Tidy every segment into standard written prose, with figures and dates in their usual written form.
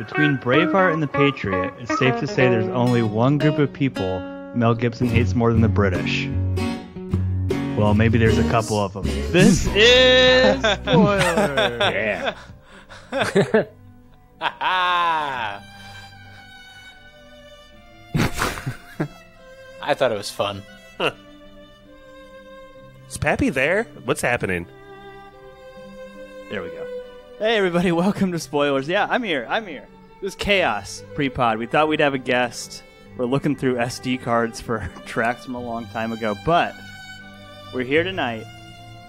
between Braveheart and The Patriot, it's safe to say there's only one group of people Mel Gibson hates more than the British. Well, maybe there's a couple of them. This is spoiler. Yeah. I thought it was fun. Huh. Is Pappy there? What's happening? There we go. Hey, everybody, welcome to Spoilers. Yeah, I'm here. It was chaos pre-pod. We thought we'd have a guest. We're looking through SD cards for tracks from a long time ago, but we're here tonight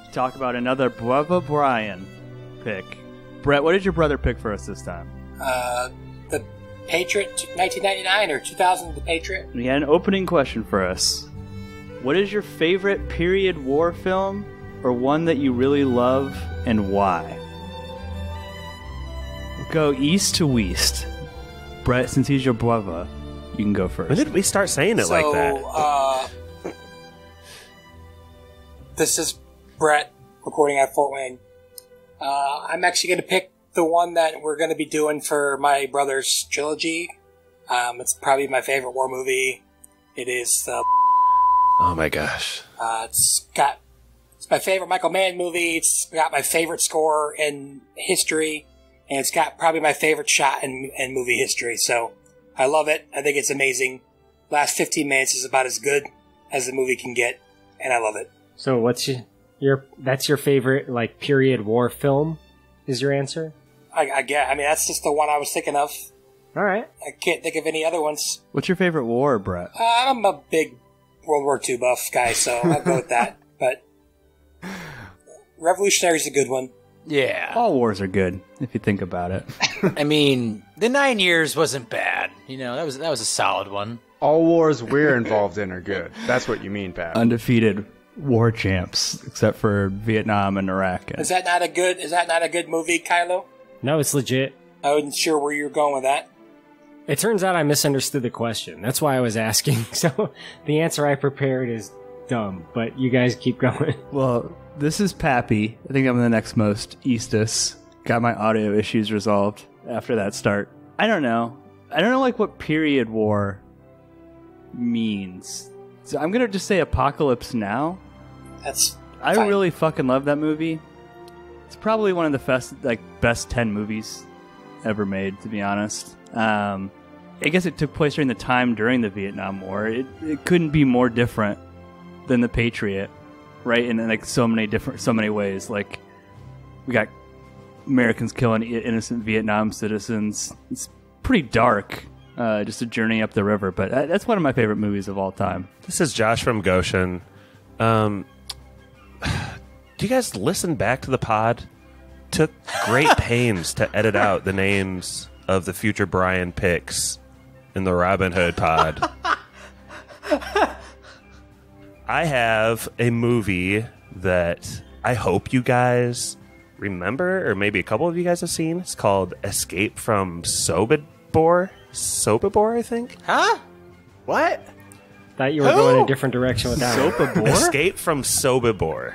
to talk about another Brother Brian pick. Brett, what did your brother pick for us this time? The Patriot, 1999 or 2000, The Patriot. He had an opening question for us. What is your favorite period war film, or one that you really love, and why? We'll go east to west. Brett, since he's your brother, you can go first. When did we start saying it like that? This is Brett, recording at Fort Wayne. I'm actually going to pick the one that we're going to be doing for my brother's trilogy. It's probably my favorite war movie. It is Oh my gosh. it's my favorite Michael Mann movie. It's got my favorite score in history, and it's got probably my favorite shot in movie history. So I love it. I think it's amazing. Last 15 minutes is about as good as the movie can get, and I love it. So what's that's your favorite, like, period war film, is your answer? I mean, that's just the one I was thinking of. All right. I can't think of any other ones. What's your favorite war, Brett? I'm a big World War II buff guy, so I'll go with that. But Revolutionary's a good one. Yeah. All wars are good, if you think about it. I mean, the 9 years wasn't bad. You know, that was a solid one. All wars we're involved in are good. That's what you mean, Pat. Undefeated war champs, except for Vietnam and Iraq. Is that not a good movie, Kylo? No, it's legit. I wasn't sure where you were going with that. It turns out I misunderstood the question. That's why I was asking. So the answer I prepared is dumb, but you guys keep going. Well, this is Pappy. I think I'm the next most Eastus. Got my audio issues resolved after that start. I don't know like what period war means. So I'm gonna just say Apocalypse Now. That's I fine. really fucking love that movie. It's probably one of the best 10 movies ever made, to be honest. I guess it took place during the time during the Vietnam War. It couldn't be more different than The Patriot, right? In like so many ways. Like, we got Americans killing innocent Vietnam citizens. It's pretty dark, just a journey up the river. But that's one of my favorite movies of all time. This is Josh from Goshen. Do you guys listen back to the pod? Took great pains to edit out the names of the future Brian picks in the Robin Hood pod. I have a movie that I hope you guys remember, or maybe a couple of you guys have seen. It's called Escape from Sobibor. Sobibor, I think. Huh? What? Thought you were going a different direction with that one. Sobibor? Escape from Sobibor.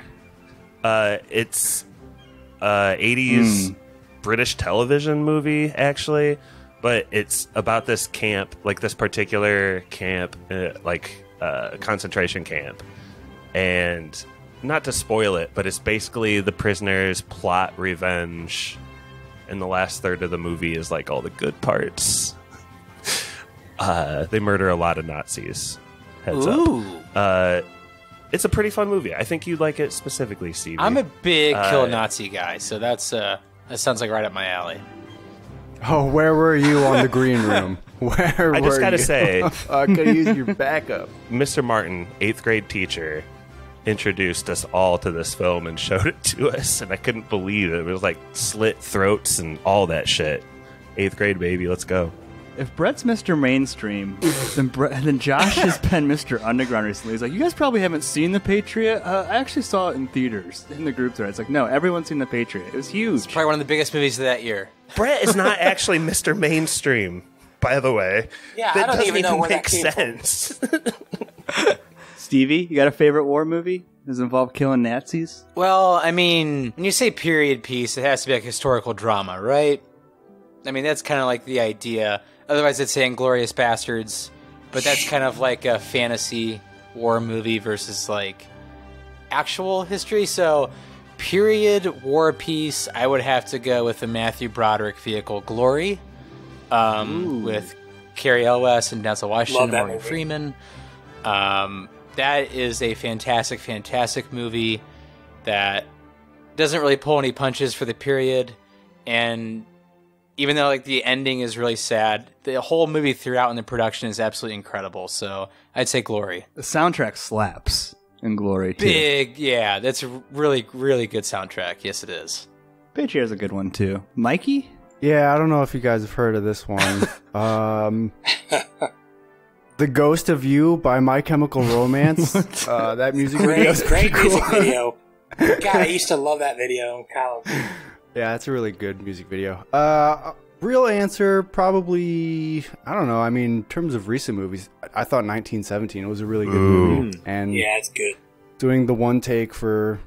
It's 80s British television movie, actually, but it's about this camp, like this particular camp, concentration camp. And not to spoil it, but it's basically the prisoners plot revenge, and the last third of the movie is like all the good parts. They murder a lot of Nazis. Heads up. It's a pretty fun movie. I think you'd like it specifically, Stevie. I'm a big kill Nazi guy, so that sounds like right up my alley. Oh, where were you on the green room? Where were you? I just gotta say, I could use your backup. Mr. Martin, 8th grade teacher, introduced us all to this film and showed it to us, and I couldn't believe it. It was like slit throats and all that shit. 8th grade, baby, let's go. If Brett's Mr. Mainstream, then Josh has been Mr. Underground recently. He's like, you guys probably haven't seen The Patriot. I actually saw it in theaters, in the group there. It's like, no, everyone's seen The Patriot. It was huge. Probably one of the biggest movies of that year. Brett is not actually Mr. Mainstream, by the way. Yeah, that I don't doesn't even know where that make came sense. Stevie, you got a favorite war movie? Does it involve killing Nazis? Well, I mean, when you say period piece, it has to be like historical drama, right? I mean, that's kind of like the idea. Otherwise, I'd say Inglourious Bastards, but that's kind of like a fantasy war movie versus like actual history. So, period war piece, I would have to go with the Matthew Broderick vehicle, Glory, with Cary Elwes and Denzel Washington and Morgan Freeman. That is a fantastic, fantastic movie that doesn't really pull any punches for the period, and even though like the ending is really sad, the whole movie throughout in the production is absolutely incredible. So I'd say Glory. The soundtrack slaps in Glory too. Big, yeah, that's a really, really good soundtrack. Yes, it is. Patriot's a good one too. Mikey? Yeah, I don't know if you guys have heard of this one. The Ghost of You by My Chemical Romance. That music video is great music video. God, I used to love that video in college. Yeah, it's a really good music video. Real answer, probably, I don't know. I mean, in terms of recent movies, I thought 1917 was a really good movie. And yeah, it's good. Doing the one take for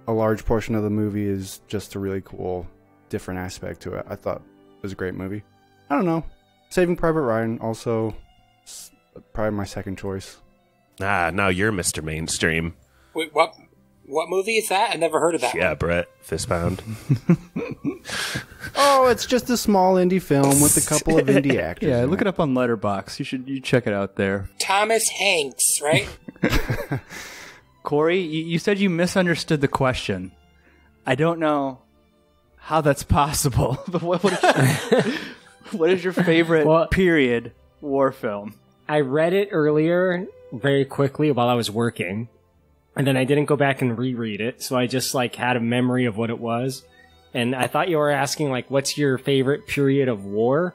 a large portion of the movie is just a really cool, different aspect to it. I thought it was a great movie. I don't know. Saving Private Ryan, also probably my second choice. Now you're Mr. Mainstream. Wait, what movie is that? I never heard of that. Yeah, Brett, Fistbound. Oh, it's just a small indie film with a couple of indie actors. Yeah, look it up on Letterboxd. You check it out there. Thomas Hanks, right? Corey, you said you misunderstood the question. I don't know how that's possible. But what is your favorite period war film? I read it earlier very quickly while I was working, and then I didn't go back and reread it, so I just like had a memory of what it was. And I thought you were asking like, what's your favorite period of war?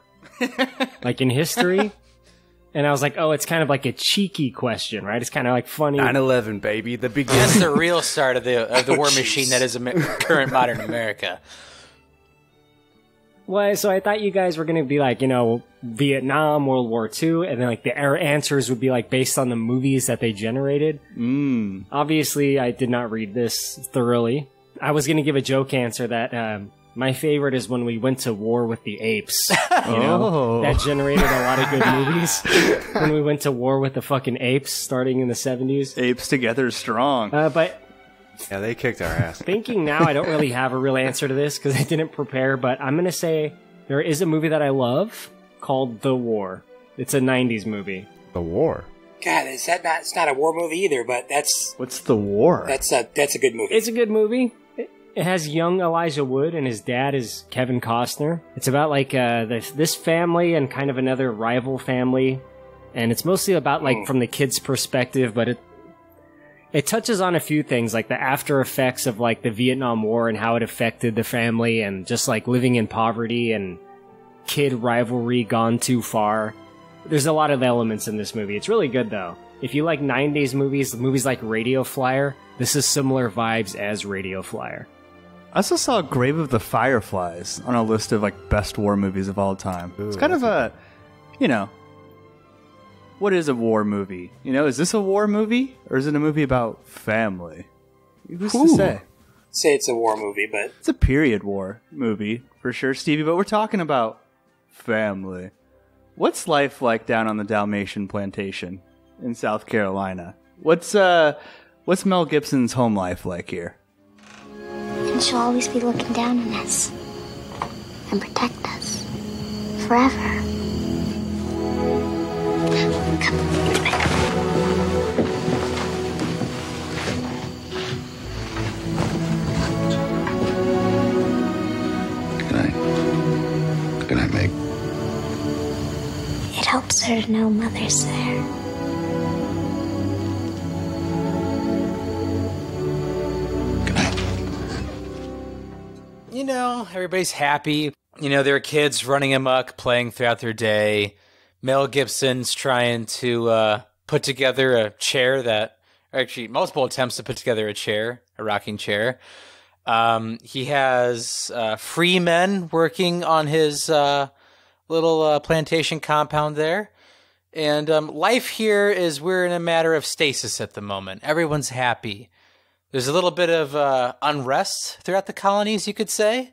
Like in history? And I was like, oh, it's kind of like a cheeky question, right? It's kind of like funny. 9/11, baby, the beginning. That's the real start of the war machine that is current modern America. Well, so I thought you guys were going to be like, Vietnam, World War II, and then like the answers would be like based on the movies that they generated. Obviously, I did not read this thoroughly. I was going to give a joke answer that my favorite is when we went to war with the apes. That generated a lot of good movies. When we went to war with the fucking apes starting in the 70s. Apes together strong. But yeah, they kicked our ass. thinking now, I don't really have a real answer to this because I didn't prepare, but I'm going to say there is a movie that I love called The War. It's a 90s movie. The War? God, it's not a war movie either, but that's... What's The War? That's a good movie. It's a good movie. It has young Elijah Wood, and his dad is Kevin Costner. It's about like this family and kind of another rival family, and it's mostly about like from the kid's perspective, but it touches on a few things, like the after effects of like the Vietnam War and how it affected the family, and just like living in poverty and kid rivalry gone too far. There's a lot of elements in this movie. It's really good though. If you like 90s movies like Radio Flyer, this is similar vibes as Radio Flyer. I also saw Grave of the Fireflies on a list of like best war movies of all time. It's kind of a, what is a war movie? Is this a war movie or is it a movie about family? Who's to say? Say it's a war movie, but it's a period war movie for sure, Stevie. But we're talking about family. What's life like down on the Dalmatian plantation in South Carolina? What's Mel Gibson's home life like here? And she'll always be looking down on us and protect us forever. Come into bed. Good night. Good night, Meg. It helps her to know Mother's there. Everybody's happy. There are kids running amok, playing throughout their day. Mel Gibson's trying to put together a chair actually multiple attempts to put together a rocking chair. He has free men working on his little plantation compound there. And life here is we're in a matter of stasis at the moment. Everyone's happy. There's a little bit of unrest throughout the colonies, you could say.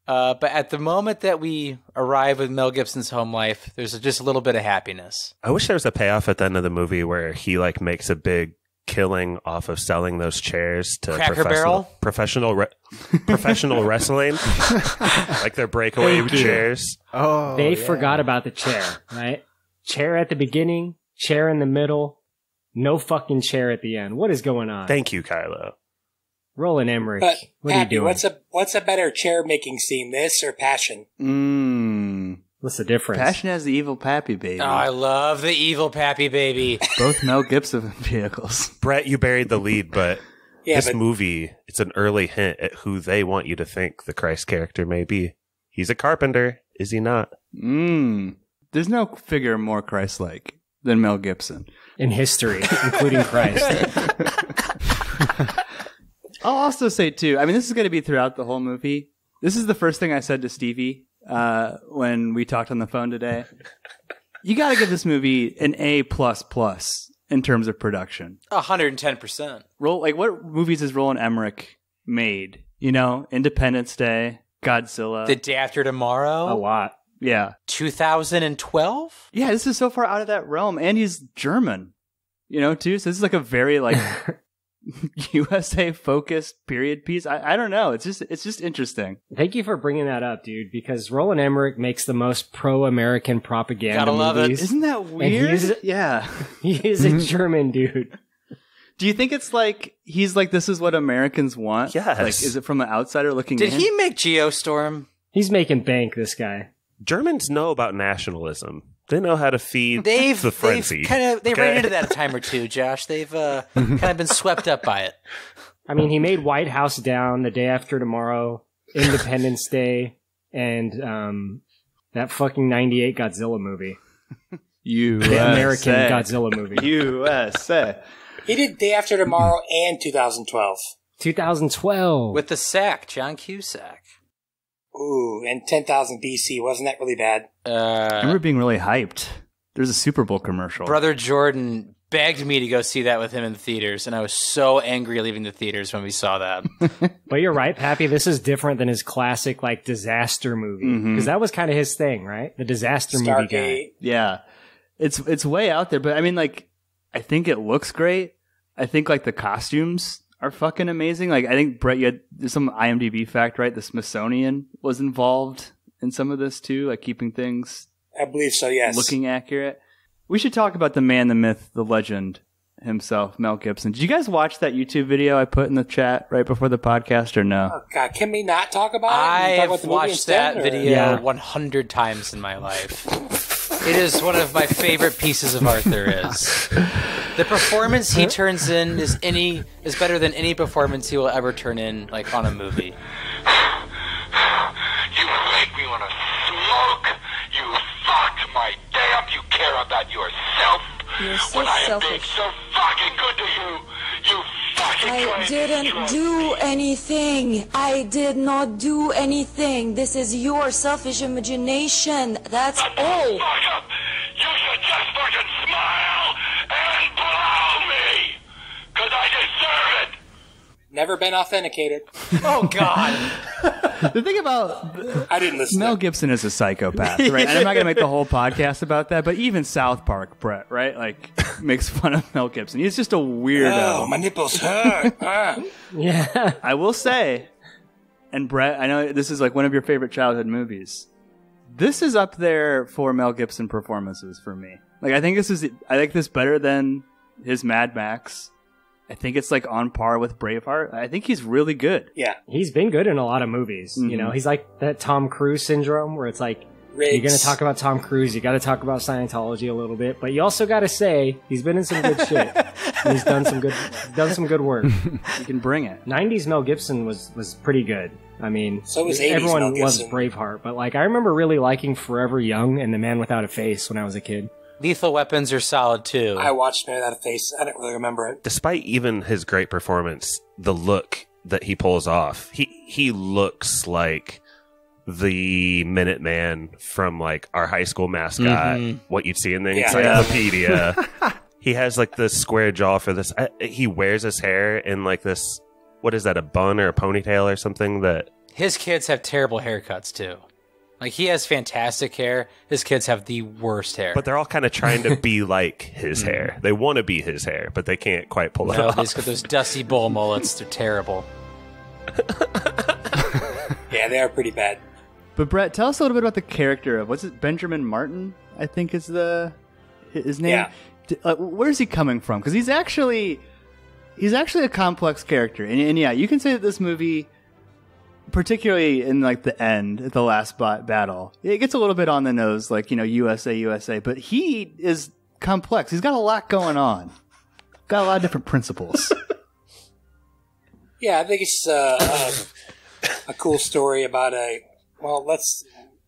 But at the moment that we arrive with Mel Gibson's home life, there's just a little bit of happiness. I wish there was a payoff at the end of the movie where he like makes a big killing off of selling those chairs to Cracker Barrel? professional wrestling, like their breakaway Thank you. chairs. Oh, They forgot about the chair, right? Chair at the beginning, chair in the middle, no fucking chair at the end. What is going on? Thank you, Kylo. Roland Emmerich. But What are you Happy, doing? what's a better chair making scene, this or Passion? What's the difference? Passion has the evil Pappy baby. Oh, I love the evil Pappy baby. Both Mel Gibson vehicles. Brett, you buried the lead, but Yeah, this but movie, it's an early hint at who they want you to think the Christ character may be. He's a carpenter, is he not? There's no figure more Christ-like than Mel Gibson. In history, including Christ. I'll also say, too, I mean, this is going to be throughout the whole movie. This is the first thing I said to Stevie when we talked on the phone today. You got to give this movie an A++ in terms of production. 110%. What movies has Roland Emmerich made? You know, Independence Day, Godzilla. The Day After Tomorrow. A lot. Yeah. 2012? Yeah, this is so far out of that realm. And he's German, you know, too. So this is like a very, like, USA-focused period piece. I don't know. It's just interesting. Thank you for bringing that up, dude, because Roland Emmerich makes the most pro-American propaganda Gotta love it. movies. Isn't that weird? Yeah. He is a German dude. Do you think it's like, he's like, this is what Americans want? Yes. Like, is it from an outsider looking Did in? he make Geostorm? He's making bank, this guy. Germans know about nationalism. They know how to feed They've the frenzy. They Okay? ran into that a time or two, Josh. They've kind of been swept up by it. I mean, he made White House Down, The Day After Tomorrow, Independence Day, and that fucking 98 Godzilla movie. The American Godzilla movie. USA. he did Day After Tomorrow and 2012. 2012. With the sack, John Cusack. Ooh, and 10,000 BC. Wasn't that really bad? I remember being really hyped. There's a Super Bowl commercial. Brother Jordan begged me to go see that with him in the theaters, and I was so angry leaving the theaters when we saw that. But you're right, Pappy. This is different than his classic, like, disaster movie. Because that was kind of his thing, right? The disaster movie guy. Stargate. Yeah. It's way out there, but I mean, like, I think it looks great. I think, like, the costumes are fucking amazing. Like, I think, Brett, there's some IMDb fact, right? The Smithsonian was involved in some of this, too, like, keeping things I believe so, yes. looking accurate. We should talk about the man, the myth, the legend himself, Mel Gibson. Did you guys watch that YouTube video I put in the chat right before the podcast, or no? Oh, God, can we not talk about it? I Can we talk have about the movie watched instead, that or- video Yeah. 100 times in my life. It is one of my favorite pieces of art there is. The performance he turns in is better than any performance he will ever turn in, like, on a movie. You make me want to smoke. You fucked my day up. You care about yourself. You're so when I am being selfish. so fucking good to you. You fucking I trying to didn't control do anything. I did not do anything. This is your selfish imagination. That's Shut the all. fuck up. You should just fucking smile and blow me. Cause I deserve it. Never been authenticated. Oh, God. The thing about I didn't listen. Mel to it. Gibson is a psychopath, right? And I'm not going to make the whole podcast about that, but even South Park, Brett, right? Like, makes fun of Mel Gibson. He's just a weirdo. Oh, my nipples hurt. Yeah. I will say, and Brett, I know this is like one of your favorite childhood movies. This is up there for Mel Gibson performances for me. Like, I like this better than his Mad Max. I think it's like on par with Braveheart. I think he's really good. Yeah. He's been good in a lot of movies. You know, he's like that Tom Cruise syndrome where it's like, Riggs. you're going to talk about Tom Cruise, you got to talk about Scientology a little bit, but you also got to say he's been in some good shit. And he's done some good work. You can bring it. 90s Mel Gibson was pretty good. I mean, So was 80s everyone Mel loves Gibson. Braveheart, but like I remember really liking Forever Young and The Man Without a Face when I was a kid. Lethal Weapons are solid, too. I watched Man Without a Face. I don't really remember it. Despite even his great performance, the look that he pulls off, he looks like the Minuteman from like our high school mascot, what you'd see in the Yeah. encyclopedia. He has like the square jaw for this. He wears his hair in like this, what is that, a bun or a ponytail or something that his kids have terrible haircuts too. Like, he has fantastic hair. His kids have the worst hair. But they're all kind of trying to be like his hair. They want to be his hair, but they can't quite pull it off. He's got those dusty bowl mullets. They're terrible. Yeah, they are pretty bad. But Brett, tell us a little bit about the character of, what's it, Benjamin Martin, I think is his name? Yeah. Where's he coming from? Because he's actually a complex character. And yeah, you can say that this movie, particularly in like the end, at the last battle, it gets a little bit on the nose, like, USA, but he is complex. He's got a lot going on. Got a lot of different principles. Yeah, I think it's a cool story about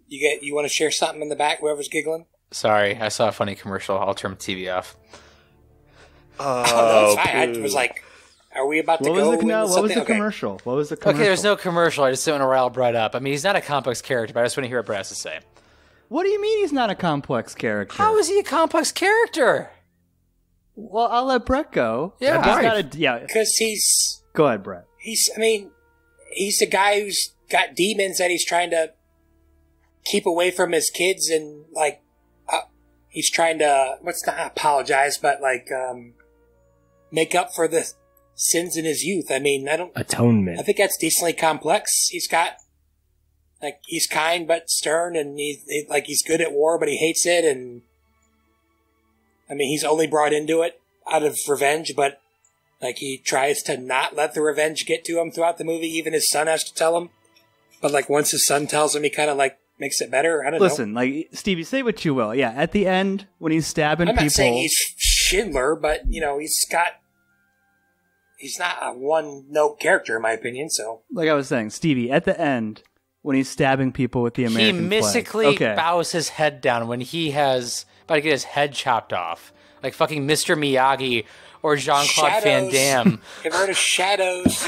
you want to share something in the back, whoever's giggling? Sorry, I saw a funny commercial. I'll turn the TV off. Oh, that's fine. I was like, are we about to go? What was the commercial? What was the commercial? Okay, there's no commercial. I just didn't want to rile Brett up. I mean, he's not a complex character, but I just want to hear what Brett has to say. What do you mean he's not a complex character? How is he a complex character? Well, I'll let Brett go. Yeah, because he's... Go ahead, Brett. He's the guy who's got demons that he's trying to keep away from his kids, and like he's trying to apologize, but like make up for the sins in his youth. I mean, atonement. I think that's decently complex. He's got he's kind but stern, and he's good at war, but he hates it, and I mean, he's only brought into it out of revenge, but like he tries to not let the revenge get to him throughout the movie. Even his son has to tell him. But like once his son tells him, he kind of like makes it better. I don't know. Listen, like Stevie, say what you will. Yeah, at the end when he's stabbing people, I'm not saying he's Schindler, but he's not a one-note character in my opinion. So, like I was saying, Stevie, at the end when he's stabbing people with the American flag, he mystically bows his head down when he has about to get his head chopped off, like fucking Mr. Miyagi or Jean-Claude Van Damme. You've heard of Shadows.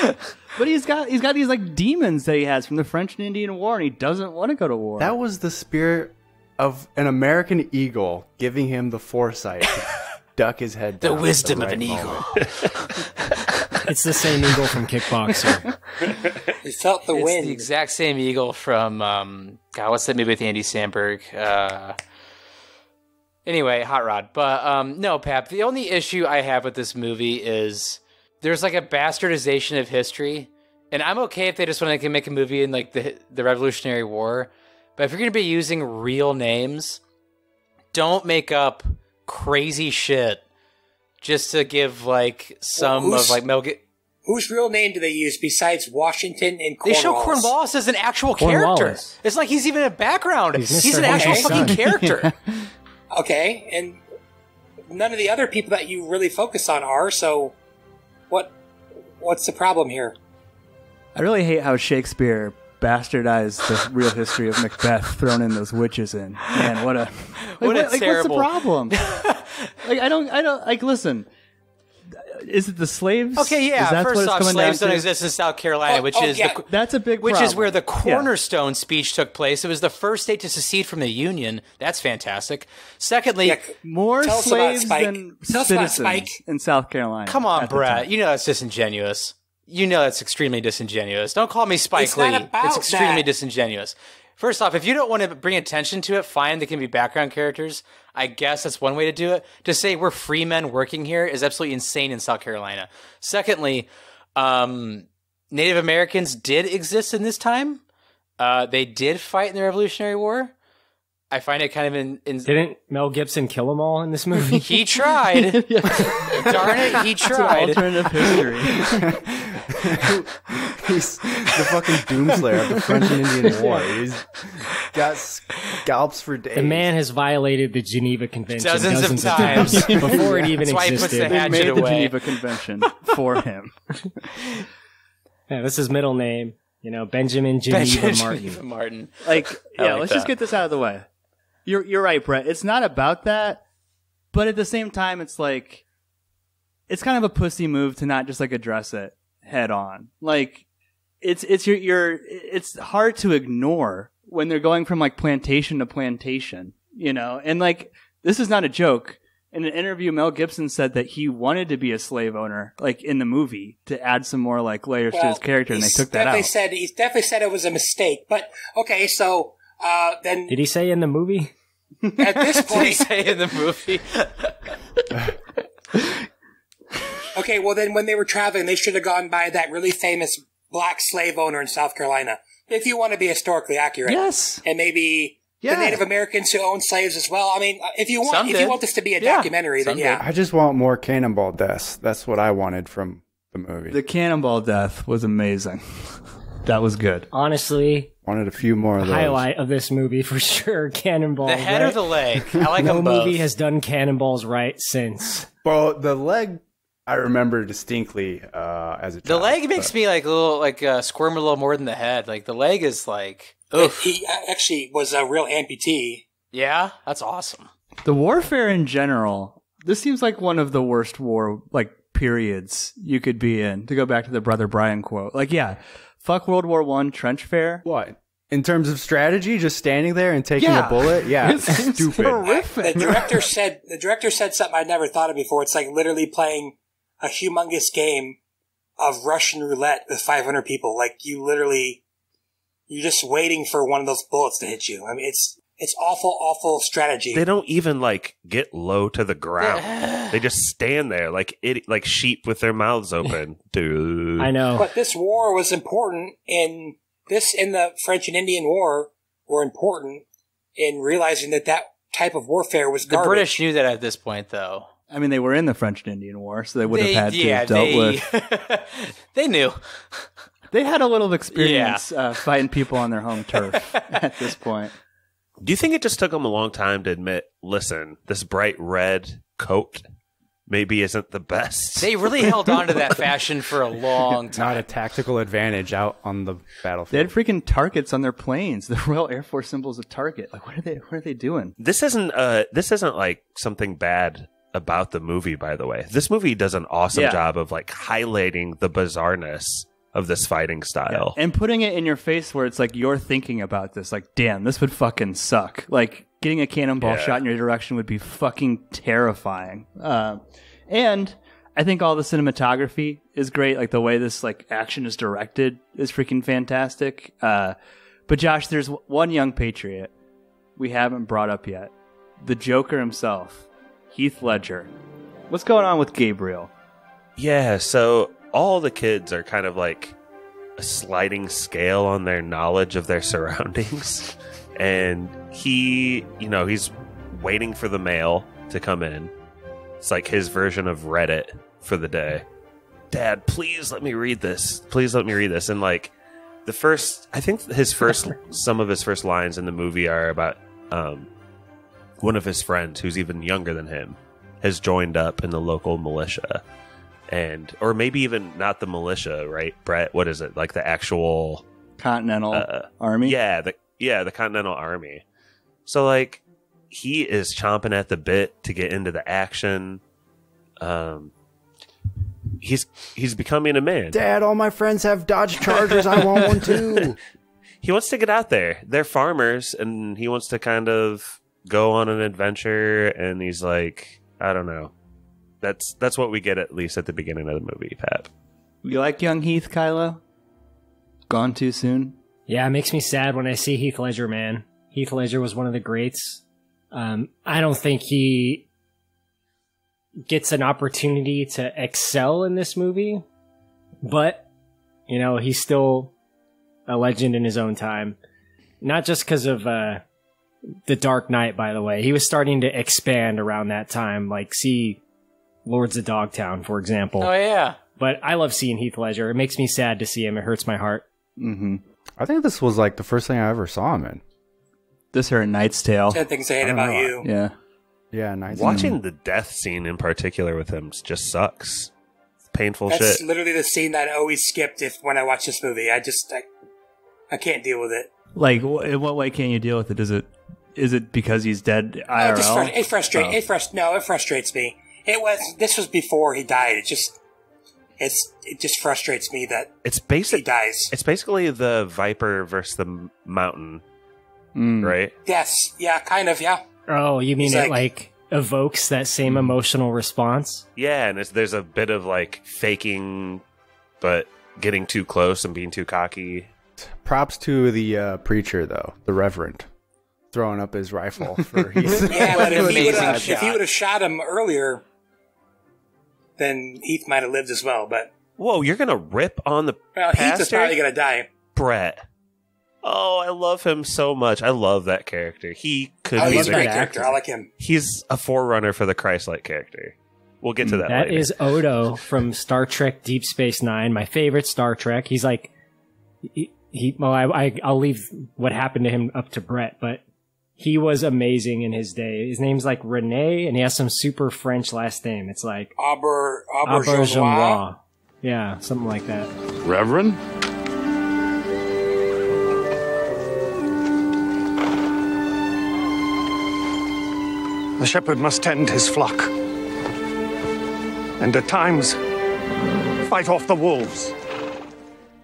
But he's got these like demons that he has from the French and Indian War, and he doesn't want to go to war. That was the spirit of an American eagle giving him the foresight to duck his head down. The wisdom of an eagle. It's the same eagle from Kickboxer. He felt the wind. It's the exact same eagle from what's that movie with Andy Samberg? Anyway, Hot Rod. But no, Pap, the only issue I have with this movie is there's like a bastardization of history. And I'm okay if they just want to make a movie in like the Revolutionary War. But if you're going to be using real names, don't make up crazy shit just to give like some of like Mel Gibson. Whose real name do they use besides Washington and Cornwallis? They show Cornwallis as an actual character. It's like he's even a background. He's an actual fucking character. Okay, and none of the other people that you really focus on are, so what's the problem here? I really hate how Shakespeare bastardized the real history of Macbeth, throwing in those witches in. Man, what terrible. What's the problem? I don't listen. Is it the slaves? Okay, yeah. First off, slaves don't exist in South Carolina, that's a big problem. Which is where the Cornerstone speech took place. It was the first state to secede from the Union. That's fantastic. Secondly, more slaves than citizens in South Carolina. Come on, Brett. You know that's disingenuous. You know that's extremely disingenuous. Don't call me Spike Lee. It's extremely disingenuous. First off, if you don't want to bring attention to it, fine, they can be background characters. I guess that's one way to do it. To say we're free men working here is absolutely insane in South Carolina. Secondly, Native Americans did exist in this time. They did fight in the Revolutionary War. I find it kind of Didn't Mel Gibson kill them all in this movie? He tried. Darn it, he tried. It's an alternative history. He's the fucking doomslayer of the French and Indian War. He's got scalps for days. The man has violated the Geneva Convention dozens of times before it even That's why existed. he puts the They hatchet made the away. Geneva Convention for him. Yeah, that's his middle name. Benjamin Geneva Martin. Geneva Martin. Let's just get this out of the way. You're right, Brett. It's not about that, but at the same time, it's like it's kind of a pussy move to not just like address it head on. Like it's hard to ignore when they're going from like plantation to plantation, and like this is not a joke. In an interview, Mel Gibson said that he wanted to be a slave owner, like in the movie, to add some more like layers to his character, and they took that out. He definitely said it was a mistake. But okay, so then did he say in the movie? At this point, did he say in the movie? Okay, well then when they were traveling, they should have gone by that really famous black slave owner in South Carolina. If you want to be historically accurate. Yes. And maybe the Native Americans who owned slaves as well. I mean, if you want this to be a documentary, then yeah. I just want more cannonball deaths. That's what I wanted from the movie. The cannonball death was amazing. That was good. Honestly, wanted a few more of those. Highlight of this movie for sure. Cannonballs. The head or the leg? I like them both. No movie has done cannonballs right since. Well, the leg, I remember distinctly as a child. The leg makes me like a little squirm a little more than the head. Like the leg is like. Oof. He actually was a real amputee. Yeah, that's awesome. The warfare in general. This seems like one of the worst war periods you could be in. To go back to the Brother Brian quote, fuck World War I trench fair. What? In terms of strategy, just standing there and taking a bullet? Yeah, it's stupid. Horrific. The director said something I'd never thought of before. It's like literally playing a humongous game of Russian roulette with 500 people. Like you're just waiting for one of those bullets to hit you. I mean, it's awful strategy. They don't even get low to the ground. They just stand there like sheep with their mouths open. Dude, I know. But this war was important in the French and Indian War were important in realizing that type of warfare was garbage. The British knew that at this point, though. I mean, they were in the French and Indian War, so they would have had to have dealt with. They knew. They had a little experience fighting people on their home turf at this point. Do you think it just took them a long time to admit, listen, this bright red coat maybe isn't the best? They really held on to that fashion for a long time. Not a tactical advantage out on the battlefield. They had freaking targets on their planes. The Royal Air Force symbol's a target. What are they doing? This isn't like something bad about the movie, by the way. This movie does an awesome job of highlighting the bizarreness of this fighting style. Yeah. And putting it in your face where it's like you're thinking about this. Like, damn, this would fucking suck. Like, getting a cannonball shot in your direction would be fucking terrifying. And I think all the cinematography is great. Like, the way this action is directed is freaking fantastic. But Josh, there's one young patriot we haven't brought up yet. The Joker himself, Heath Ledger. What's going on with Gabriel? Yeah, so all the kids are kind of like a sliding scale on their knowledge of their surroundings. And he's waiting for the mail to come in. It's like his version of Reddit for the day. Dad, please let me read this. Please let me read this. And some of his first lines in the movie are about one of his friends who's even younger than him has joined up in the local militia. Or maybe even not the militia, right, Brett? What is it? Like the actual Continental Army? Yeah, the Continental Army. So he is chomping at the bit to get into the action. He's becoming a man. Dad, all my friends have Dodge Chargers. I want one too. He wants to get out there. They're farmers, and he wants to kind of go on an adventure. And he's like, I don't know. That's what we get at least at the beginning of the movie, Pat. You like young Heath, Kylo? Gone too soon? Yeah, it makes me sad when I see Heath Ledger, man. Heath Ledger was one of the greats. I don't think he gets an opportunity to excel in this movie, but, he's still a legend in his own time. Not just because of The Dark Knight, by the way. He was starting to expand around that time, see Lords of Dogtown, for example. Oh, yeah. But I love seeing Heath Ledger. It makes me sad to see him. It hurts my heart. Mm-hmm. I think this was the first thing I ever saw him in. This or A Knight's Tale. 10 Things I Hate About You. Yeah. Yeah, Knight's Watching the death scene in particular with him just sucks. It's painful shit. That's literally the scene that I always skipped when I watch this movie. I can't deal with it. In what way can't you deal with it? Is it because he's dead IRL? It frustrates me. This was before he died. It just frustrates me that he dies. It's basically the Viper versus the Mountain, right? Yes, yeah, kind of, yeah. Oh, you mean evokes that same emotional response. Yeah, and there's a bit of like faking, but getting too close and being too cocky. Props to the preacher, though, the Reverend, throwing up his rifle for Heath. Yeah, but if Amazing he would have shot him earlier, then Heath might have lived as well. But Whoa, you're gonna rip on the Heath is pastor? probably going to die. Brett. Oh, I love him so much. I love that character. He could Oh, be he's a the great that character. actor. I like him. He's a forerunner for the Christ-like character. We'll get to that That later. is Odo from Star Trek Deep Space Nine, my favorite Star Trek. He's like, I'll leave what happened to him up to Brett, but he was amazing in his day. His name's like Rene, and he has some super French last name. It's like Auberjonois. Yeah, something like that. Reverend? The shepherd must tend his flock. And at times, fight off the wolves.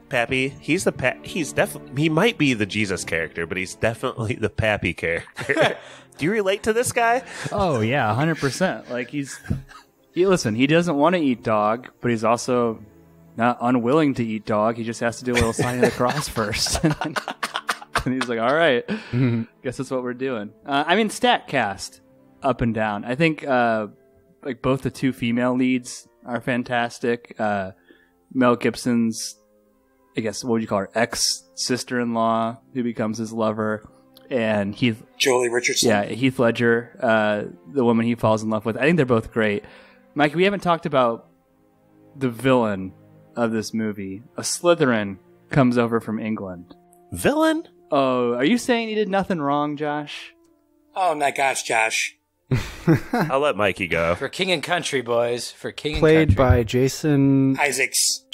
Pappy, he's definitely, he might be the Jesus character, but he's definitely the Pappy character. Do you relate to this guy? Oh yeah, 100%. Like listen, he doesn't want to eat dog, but he's also not unwilling to eat dog. He just has to do a little sign of the cross first. And he's like, all right, guess that's what we're doing. I mean, stat cast up and down. I think like both the two female leads are fantastic. Mel Gibson's, I guess, what would you call her, ex-sister-in-law who becomes his lover, and Jolie Richardson. Yeah, Heath Ledger, the woman he falls in love with. I think they're both great. Mike, we haven't talked about the villain of this movie. A Slytherin comes over from England. Villain? Oh, are you saying he did nothing wrong, Josh? Oh my gosh, Josh. I'll let Mikey go. For King and Country, boys. For King and Played Country. by Jason Isaacs.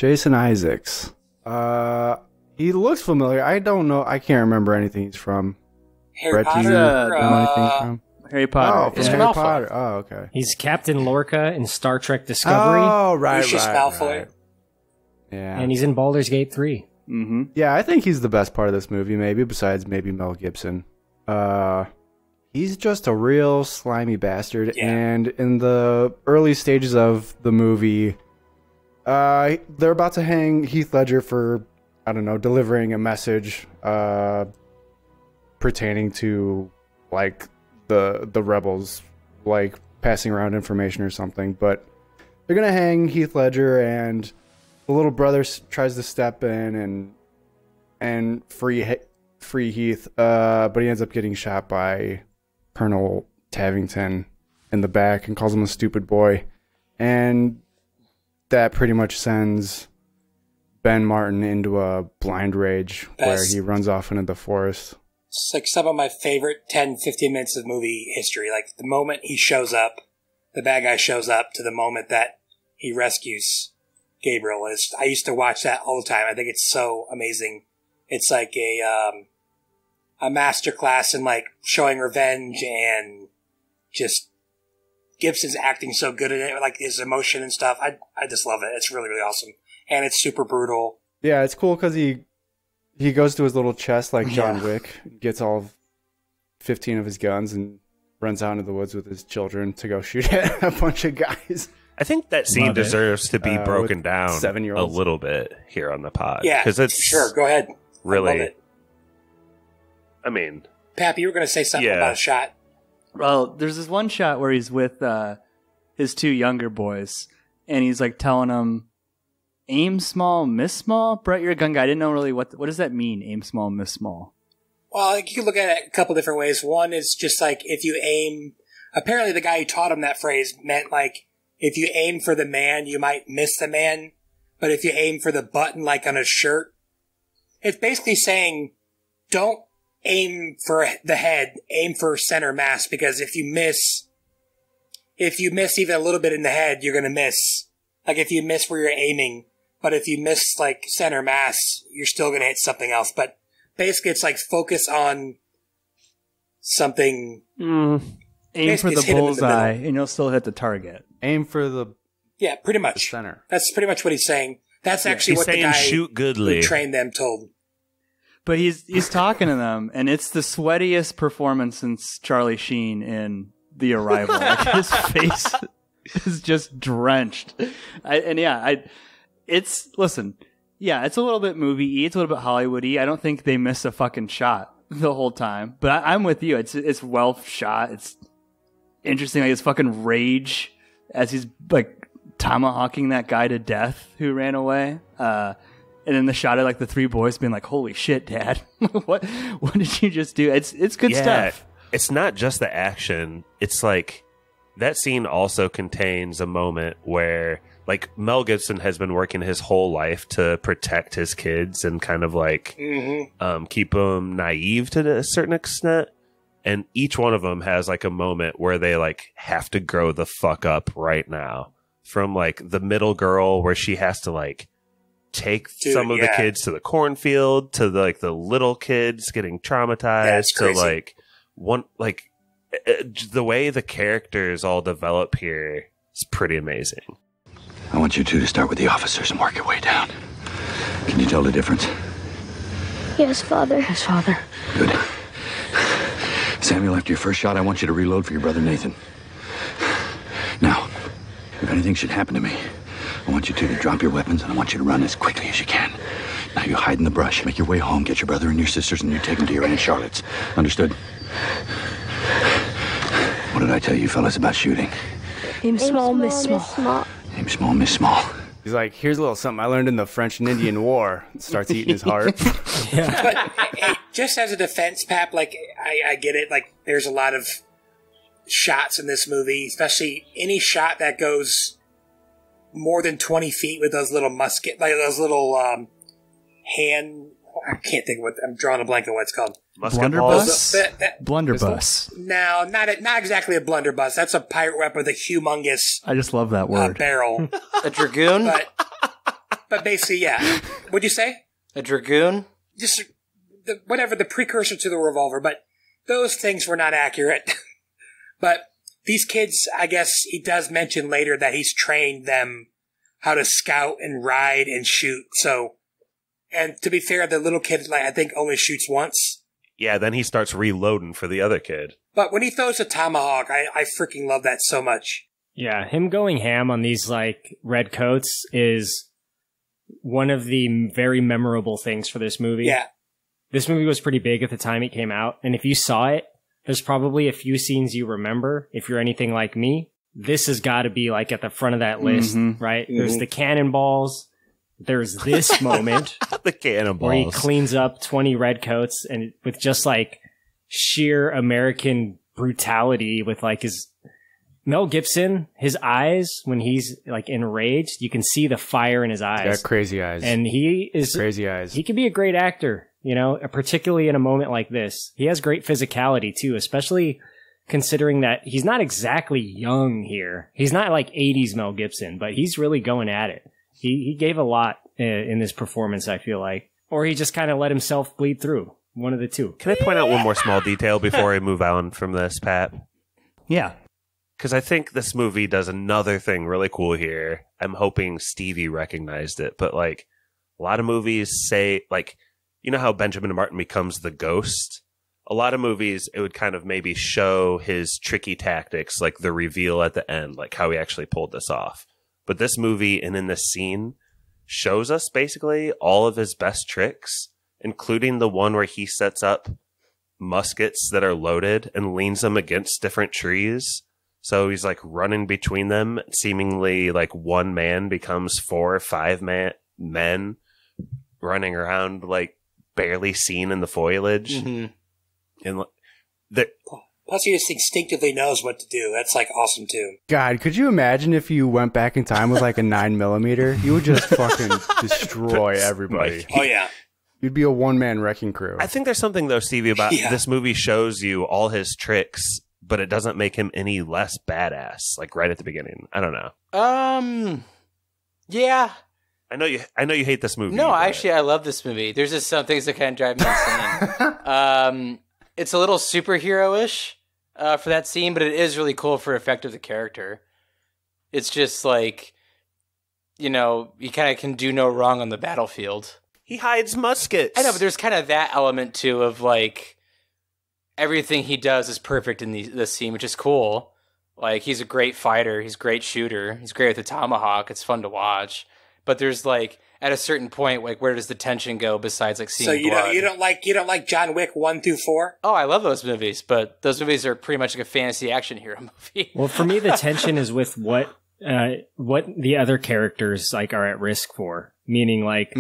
He looks familiar. I don't know. I can't remember anything he's from. Harry Brett, do you Potter. know anything he's from? Harry Potter. Oh, from yeah. Harry Potter. Oh, okay. He's Captain Lorca in Star Trek Discovery, Oh, right, Lucius Malfoy. right. Yeah. and he's in Baldur's Gate 3. Mm-hmm. Yeah, I think he's the best part of this movie, maybe, besides maybe Mel Gibson. He's just a real slimy bastard, Yeah. and in the early stages of the movie, they're about to hang Heath Ledger for, I don't know, delivering a message pertaining to, like, the rebels, like, passing around information or something, but they're gonna hang Heath Ledger, and the little brother tries to step in and free Heath, but he ends up getting shot by Colonel Tavington in the back and calls him a stupid boy, and that pretty much sends Ben Martin into a blind rage where he runs off into the forest. It's like some of my favorite 10, 15 minutes of movie history. Like the moment he shows up, the bad guy shows up, to the moment that he rescues Gabriel. I used to watch that all the time. I think it's so amazing. It's like a masterclass in like showing revenge, and just Gibson's acting so good at it, like his emotion and stuff. I just love it. It's really, really awesome. And it's super brutal. Yeah, it's cool because he goes to his little chest like John Wick, gets all 15 of his guns, and runs out into the woods with his children to go shoot at a bunch of guys. I think that scene Love it. deserves to be broken with down 7-year-olds. a little bit here on the pod. Yeah, because it's sure. Go ahead. I love really. it. I mean, Pappy, you were going to say something Yeah. about a shot. Well, there's this one shot where he's with his two younger boys, and he's like telling them, "Aim small, miss small." Brett, you're a gun guy. I didn't know really what does that mean. Aim small, miss small. Well, you can look at it a couple different ways. One is just like if you aim. Apparently, the guy who taught him that phrase meant like if you aim for the man, you might miss the man. But if you aim for the button, like on a shirt, it's basically saying don't aim for the head, aim for center mass, because if you miss even a little bit in the head, you're going to miss. Like if you miss where you're aiming, but if you miss like center mass, you're still going to hit something else. But basically it's like focus on something. Aim for Basically, the it's hit him in the bullseye, middle. and you'll still hit the target. Aim for the Yeah, pretty much. center. That's pretty much what he's saying. That's actually he's what the saying guy shoot goodly. who trained them told. But he's talking to them, and it's the sweatiest performance since Charlie Sheen in the arrival. Like, his face is just drenched. Listen, yeah, it's a little bit movie-y, it's a little bit Hollywood-y. I don't think they missed a fucking shot the whole time. But I'm with you. It's well shot. It's interesting. Like, his fucking rage as he's like tomahawking that guy to death who ran away. And then the shot of like the three boys being like, "Holy shit, Dad! what did you just do?" It's good stuff. It's not just the action. It's like that scene also contains a moment where like Mel Gibson has been working his whole life to protect his kids and kind of like keep them naive to a certain extent. And each one of them has like a moment where they like have to grow the fuck up right now. From like the middle girl where she has to like take some of the kids to the cornfield, to the little kids getting traumatized, to like one like the way the characters all develop here is pretty amazing. I want you two to start with the officers and work your way down. Can you tell the difference? Yes, Father. Yes, Father. Good. Samuel, after your first shot, I want you to reload for your brother Nathan. Now, if anything should happen to me, I want you two to drop your weapons, and I want you to run as quickly as you can. Now you hide in the brush, make your way home, get your brother and your sisters, and you take them to your Aunt Charlotte's. Understood? What did I tell you fellas about shooting? Aim small, miss small. Aim small, miss small. He's like, here's a little something I learned in the French and Indian War. Starts eating his heart. But hey, just as a defense, Pap, like, I get it. Like, there's a lot of shots in this movie, especially any shot that goes more than 20 feet with those little musket, like those little hand. I can't think what I'm drawing a blank on what it's called. Blunderbuss. Blunderbuss. No, not exactly a blunderbuss. That's a pirate weapon with a humongous. I just love that word. Barrel. A dragoon. But basically, yeah. What'd you say? A dragoon. Just whatever the precursor to the revolver. But those things were not accurate. But these kids, I guess he does mention later that he's trained them how to scout and ride and shoot. So, and to be fair, the little kid, like, I think only shoots once. Yeah, then he starts reloading for the other kid. But when he throws a tomahawk, I freaking love that so much. Yeah, him going ham on these like red coats is one of the very memorable things for this movie. Yeah. This movie was pretty big at the time it came out, and if you saw it, there's probably a few scenes you remember. If you're anything like me, this has got to be like at the front of that list, right? Mm-hmm. There's the cannonballs. There's this moment. The cannonballs. Where he cleans up 20 redcoats and with just like sheer American brutality with like his Mel Gibson, his eyes, when he's like enraged, you can see the fire in his eyes. Yeah, crazy eyes. And he is crazy eyes. He can be a great actor, you know, particularly in a moment like this. He has great physicality too, especially considering that he's not exactly young here. He's not like 80s Mel Gibson, but he's really going at it. He gave a lot in this performance, I feel like. Or he just kind of let himself bleed through. One of the two. Can I point out one more small detail before I move on from this, Pat? Yeah. Because I think this movie does another thing really cool here. I'm hoping Stevie recognized it. But, like, a lot of movies say, like, you know how Benjamin Martin becomes the ghost? A lot of movies, it would kind of maybe show his tricky tactics, like the reveal at the end, like how he actually pulled this off. But this movie and in this scene shows us basically all of his best tricks, including the one where he sets up muskets that are loaded and leans them against different trees. So he's like running between them. Seemingly like one man becomes 4 or 5 men running around like barely seen in the foliage. Mm-hmm. And plus, he just instinctively knows what to do. That's like awesome too. God, could you imagine if you went back in time with like a 9mm? You would just fucking destroy everybody. Oh yeah. You'd be a one-man wrecking crew. I think there's something though, Stevie, about this movie shows you all his tricks, but it doesn't make him any less badass. Like right at the beginning, I don't know. Yeah. I know you hate this movie. No, actually, I love this movie. There's just some things that kind of drive me insane. It's a little superhero-ish for that scene, but it is really cool for effect of the character. It's just like, you know, he kind of can do no wrong on the battlefield. He hides muskets. I know, but there's kind of that element too of like, everything he does is perfect in this scene, which is cool. Like, he's a great fighter, he's a great shooter, he's great with the tomahawk, it's fun to watch. But there's like, at a certain point, like, where does the tension go besides like seeing So you blood? don't like John Wick 1 through 4? Oh, I love those movies, but those movies are pretty much like a fantasy action hero movie. Well, for me, the tension is with what the other characters like are at risk for. Meaning, like,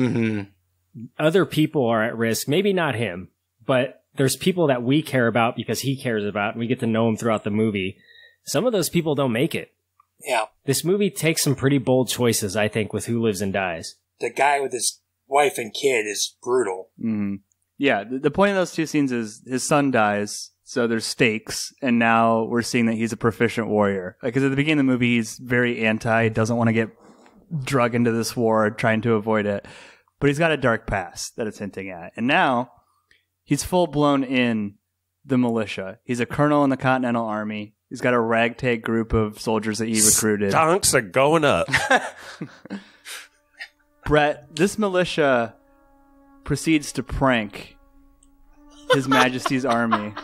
other people are at risk. Maybe not him, but there's people that we care about because he cares about, and we get to know him throughout the movie. Some of those people don't make it. Yeah. This movie takes some pretty bold choices, I think, with who lives and dies. The guy with his wife and kid is brutal. Mm-hmm. Yeah, the point of those two scenes is his son dies, so there's stakes, and now we're seeing that he's a proficient warrior. Because at the beginning of the movie, he's very anti, doesn't want to get drug into this war, trying to avoid it. But he's got a dark past that it's hinting at. And now, he's full-blown in the militia. He's a colonel in the Continental Army. He's got a ragtag group of soldiers that he recruited. Stonks are going up. Brett, this militia proceeds to prank His Majesty's army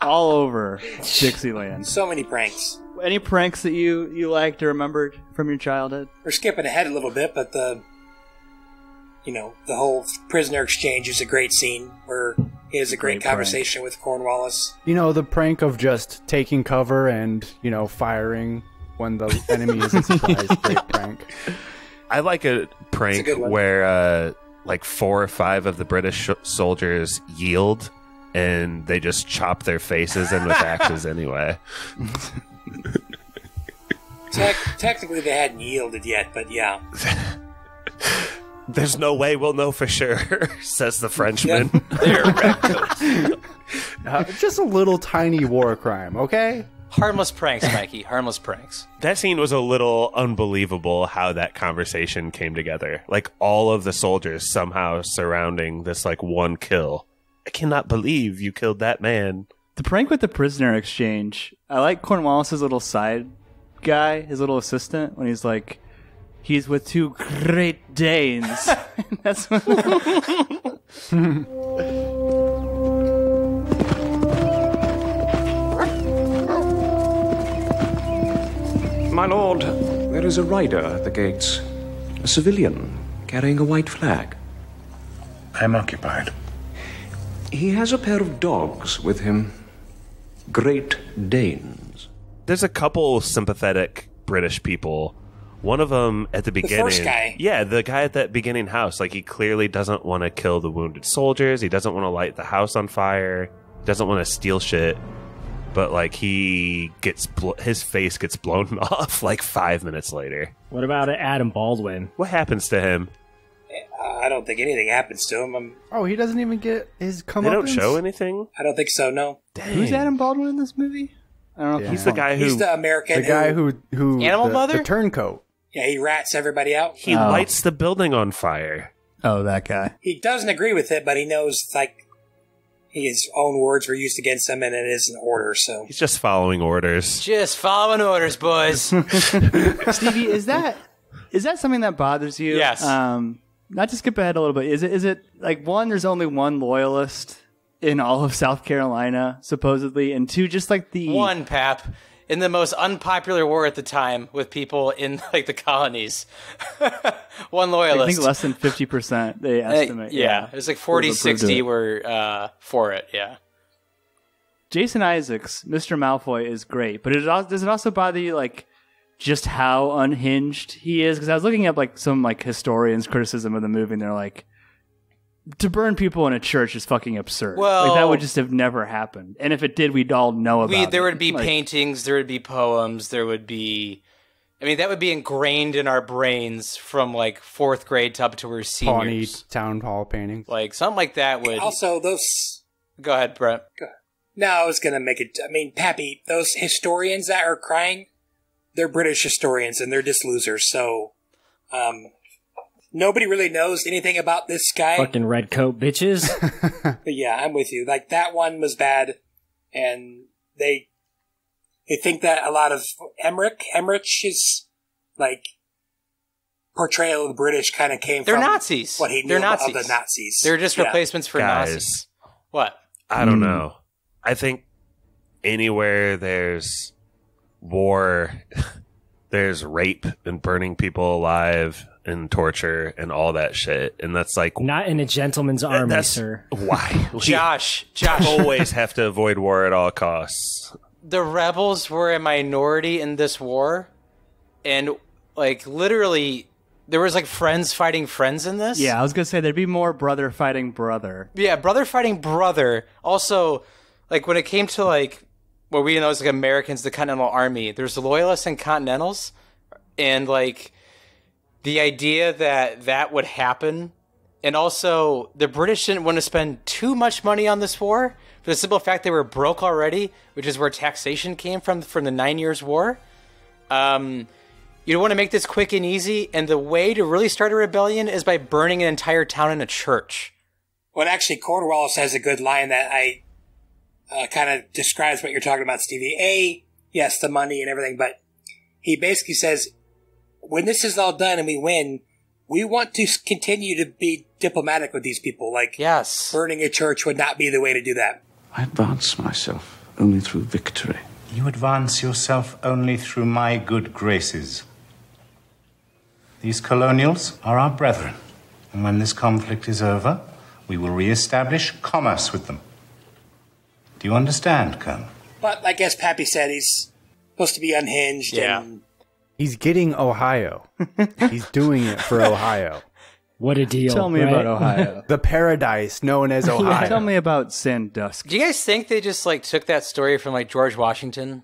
all over Dixieland. So many pranks. Any pranks that you liked or remembered from your childhood? We're skipping ahead a little bit, but the whole prisoner exchange is a great scene where he has a great conversation with Cornwallis. The prank of just taking cover and, firing when the enemy isn't surprised. Great prank. I like a prank where like 4 or 5 of the British soldiers yield and they just chop their faces in with axes anyway. Technically they hadn't yielded yet, but yeah. There's no way we'll know for sure, says the Frenchman. Just a little tiny war crime, okay? Harmless pranks, Mikey. Harmless pranks. That scene was a little unbelievable how that conversation came together. Like, all of the soldiers somehow surrounding this, like, one kill. I cannot believe you killed that man. The prank with the prisoner exchange. I like Cornwallis's little side guy, his little assistant, when he's like, he's with 2 Great Danes. That's what... My lord, there is a rider at the gates. A civilian carrying a white flag. I'm occupied. He has a pair of dogs with him. Great Danes. There's a couple sympathetic British people. One of them at the beginning. The first guy. Yeah, the guy at that beginning house. Like, he clearly doesn't want to kill the wounded soldiers. He doesn't want to light the house on fire. He doesn't want to steal shit. But, like, his face gets blown off, like, 5 minutes later. What about Adam Baldwin? What happens to him? I don't think anything happens to him. He doesn't even get his comeuppance? They don't show anything? I don't think so, no. Dang. Who's Adam Baldwin in this movie? I don't know. Yeah. He's the guy who... He's the American who Animal Mother? The turncoat. Yeah, he rats everybody out. He lights the building on fire. Oh, that guy. He doesn't agree with it, but he knows, like, his own words were used against him, and it is an order, so... He's just following orders. Just following orders, boys. Stevie, is that something that bothers you? Yes. Not to skip ahead a little bit. Is it like, 1, there's only 1 loyalist in all of South Carolina, supposedly, and 2, just like the... 1, Pap. In the most unpopular war at the time with people in, like, the colonies. 1 loyalist. I think less than 50%, they estimate. Yeah, it was like 40, 60 were for it, yeah. Jason Isaacs, Mr. Malfoy, is great, but does it also bother you, like, just how unhinged he is? Because I was looking up, like, some, like, historians' criticism of the movie, and they're like, to burn people in a church is fucking absurd. Well, like, that would just have never happened. And if it did, we'd all know about it. There would be paintings, there would be poems, there would be... I mean, that would be ingrained in our brains from, like, 4th grade up to our seniors. Pawnee town hall paintings. Like, something like that would... Also, those... Go ahead, Brett. Go ahead. No, I was going to make it... I mean, Pappy, those historians that are crying, they're British historians, and they're just losers, so... Nobody really knows anything about this guy. Fucking red coat bitches. But yeah, I'm with you. Like, that one was bad, and they think that a lot of Emmerich's, like, portrayal of the British kind of came They're from... Nazis. What he knew They're about Nazis. the Nazis. They're just replacements for Guys, Nazis. What? I don't know. I think anywhere there's war, there's rape and burning people alive and torture and all that shit. And that's like... Not in a gentleman's army, sir. Why? Josh. Always have to avoid war at all costs. The rebels were a minority in this war. And, like, literally, there was, like, friends fighting friends in this. Yeah, I was going to say there'd be more brother fighting brother. Yeah, brother fighting brother. Also, like, when it came to, like, what we know as, like, Americans, the Continental Army, there's the Loyalists and Continentals. And, like... the idea that that would happen, and also the British didn't want to spend too much money on this war for the simple fact they were broke already, which is where taxation came from the 9 Years' War. You want to make this quick and easy, and the way to really start a rebellion is by burning an entire town in a church. Well, actually, Cornwallis has a good line that I kind of describes what you're talking about, Stevie. Yes, the money and everything, but he basically says, when this is all done and we win, we want to continue to be diplomatic with these people. Like, yes, burning a church would not be the way to do that. I advance myself only through victory. You advance yourself only through my good graces. These colonials are our brethren, and when this conflict is over, we will re-establish commerce with them. Do you understand, Colonel? But like as Pappy said, he's supposed to be unhinged. Yeah. And He's getting Ohio. He's doing it for Ohio. What a deal. Tell me about Ohio. The paradise known as Ohio. Tell me about Sandusky. Do you guys think they just, like, took that story from, like, George Washington?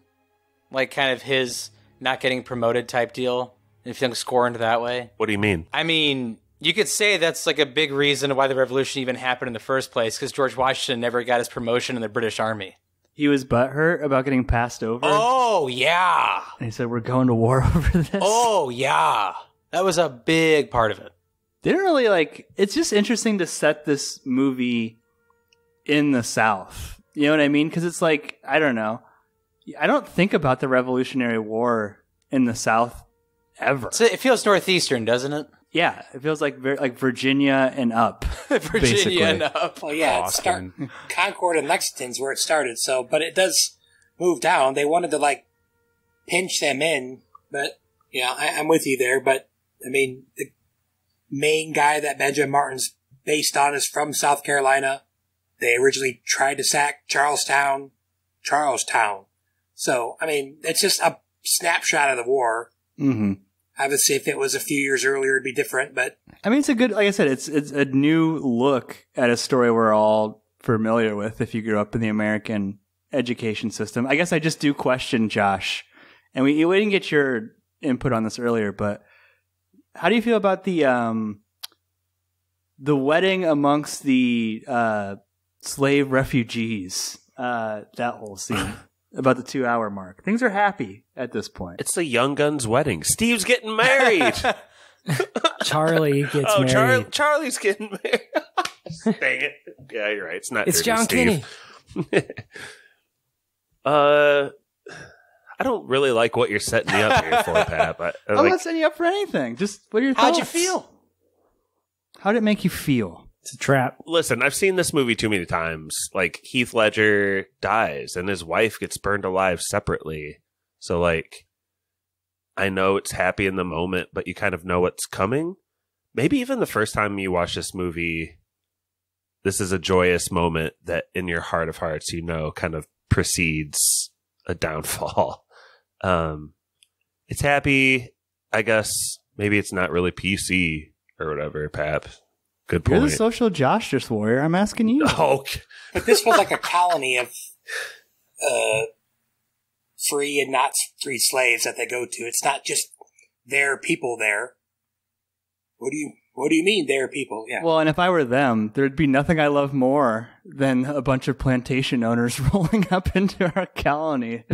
Like, kind of his not getting promoted type deal? And feeling scorned that way? What do you mean? I mean, you could say that's, like, a big reason why the revolution even happened in the first place, because George Washington never got his promotion in the British Army. He was butthurt about getting passed over. Oh, yeah. And he said, we're going to war over this. Oh, yeah. That was a big part of it. Didn't really, like... It's just interesting to set this movie in the South. You know what I mean? Because it's like, I don't know. I don't think about the Revolutionary War in the South ever. So it feels northeastern, doesn't it? Yeah, it feels like like Virginia and up. Virginia and up. Well, yeah, Concord and Lexington's where it started. So, but it does move down. They wanted to like pinch them in, but yeah, I'm with you there. But I mean, the main guy that Benjamin Martin's based on is from South Carolina. They originally tried to sack Charlestown. So, I mean, it's just a snapshot of the war. Mm-hmm. Obviously, if it was a few years earlier, it'd be different, but... I mean, it's a good... Like I said, it's a new look at a story we're all familiar with if you grew up in the American education system. I guess I just do question, Josh, and we didn't get your input on this earlier, but how do you feel about the wedding amongst the slave refugees? That whole scene. About the 2-hour mark. Things are happy at this point. It's the Young Guns wedding. Steve's getting married. Charlie gets married. Charlie's getting married. Dang it. Yeah, you're right. It's not It's Dirty John Steve. Kinney. I don't really like what you're setting me up here for, Pat. But I'm not setting you up for anything. Just what are your thoughts? How'd you feel? How did it make you feel? It's a trap. Listen, I've seen this movie too many times. Like, Heath Ledger dies and his wife gets burned alive separately. So, like, I know it's happy in the moment, but you kind of know what's coming. Maybe even the first time you watch this movie, this is a joyous moment that in your heart of hearts, you know, kind of precedes a downfall. It's happy, I guess. Maybe it's not really PC or whatever, Pap. Good point. You're the social justice warrior. I'm asking you. Oh. But this was like a colony of free and not free slaves that they go to. It's not just their people there. What do you mean their people? Yeah. Well, and if I were them, there'd be nothing I love more than a bunch of plantation owners rolling up into our colony.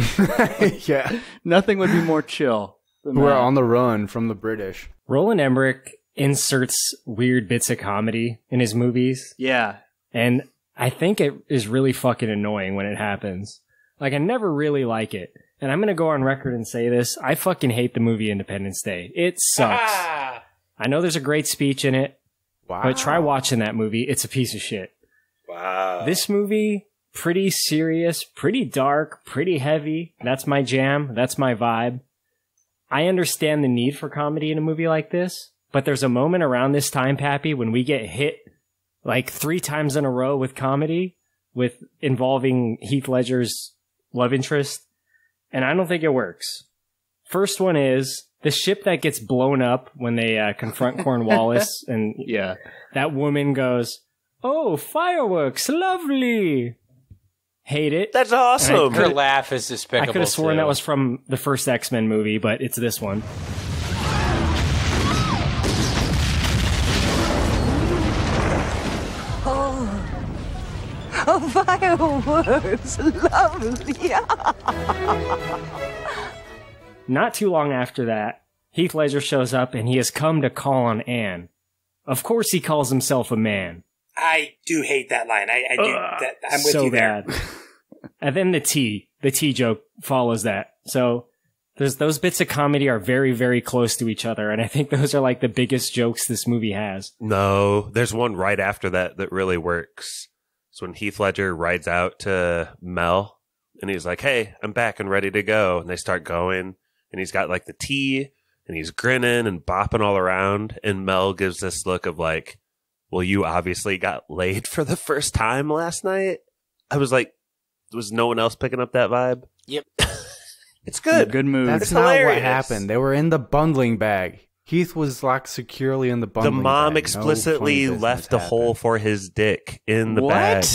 Yeah. Nothing would be more chill than We're that. on the run from the British. Roland Emmerich inserts weird bits of comedy in his movies. Yeah. And I think it is really fucking annoying when it happens. Like, I never really like it. And I'm going to go on record and say this. I fucking hate the movie Independence Day. It sucks. I know there's a great speech in it. Wow. But try watching that movie. It's a piece of shit. Wow. This movie pretty serious, pretty dark, pretty heavy. That's my jam. That's my vibe. I understand the need for comedy in a movie like this, but there's a moment around this time, Pappy, when we get hit like 3 times in a row with comedy with involving Heath Ledger's love interest, and I don't think it works. First one is the ship that gets blown up when they confront Cornwallis, and that woman goes, "Oh, fireworks, lovely." Hate it. That's awesome. Her laugh is despicable. I could have sworn too. that was from the first X-Men movie, but it's this one. Oh, fireworks, lovely. Not too long after that, Heath Ledger shows up and he has come to call on Anne. Of course he calls himself a man. I do hate that line. I do. I'm with so you there. bad. And then the tea joke follows that. So those bits of comedy are very, very close to each other. And I think those are like the biggest jokes this movie has. No, there's one right after that that really works. It's when Heath Ledger rides out to Mel and he's like, "Hey, I'm back and ready to go." And they start going and he's got like the tea and he's grinning and bopping all around. And Mel gives this look of like, "Well, you obviously got laid for the first time last night." I was like, was no one else picking up that vibe? Yep. It's good. Good move. That's It's not hilarious. what happened. They were in the bundling bag. Heath was locked securely in the The bundling bag. mom No explicitly funny business left a hole happened. for his dick in the bag.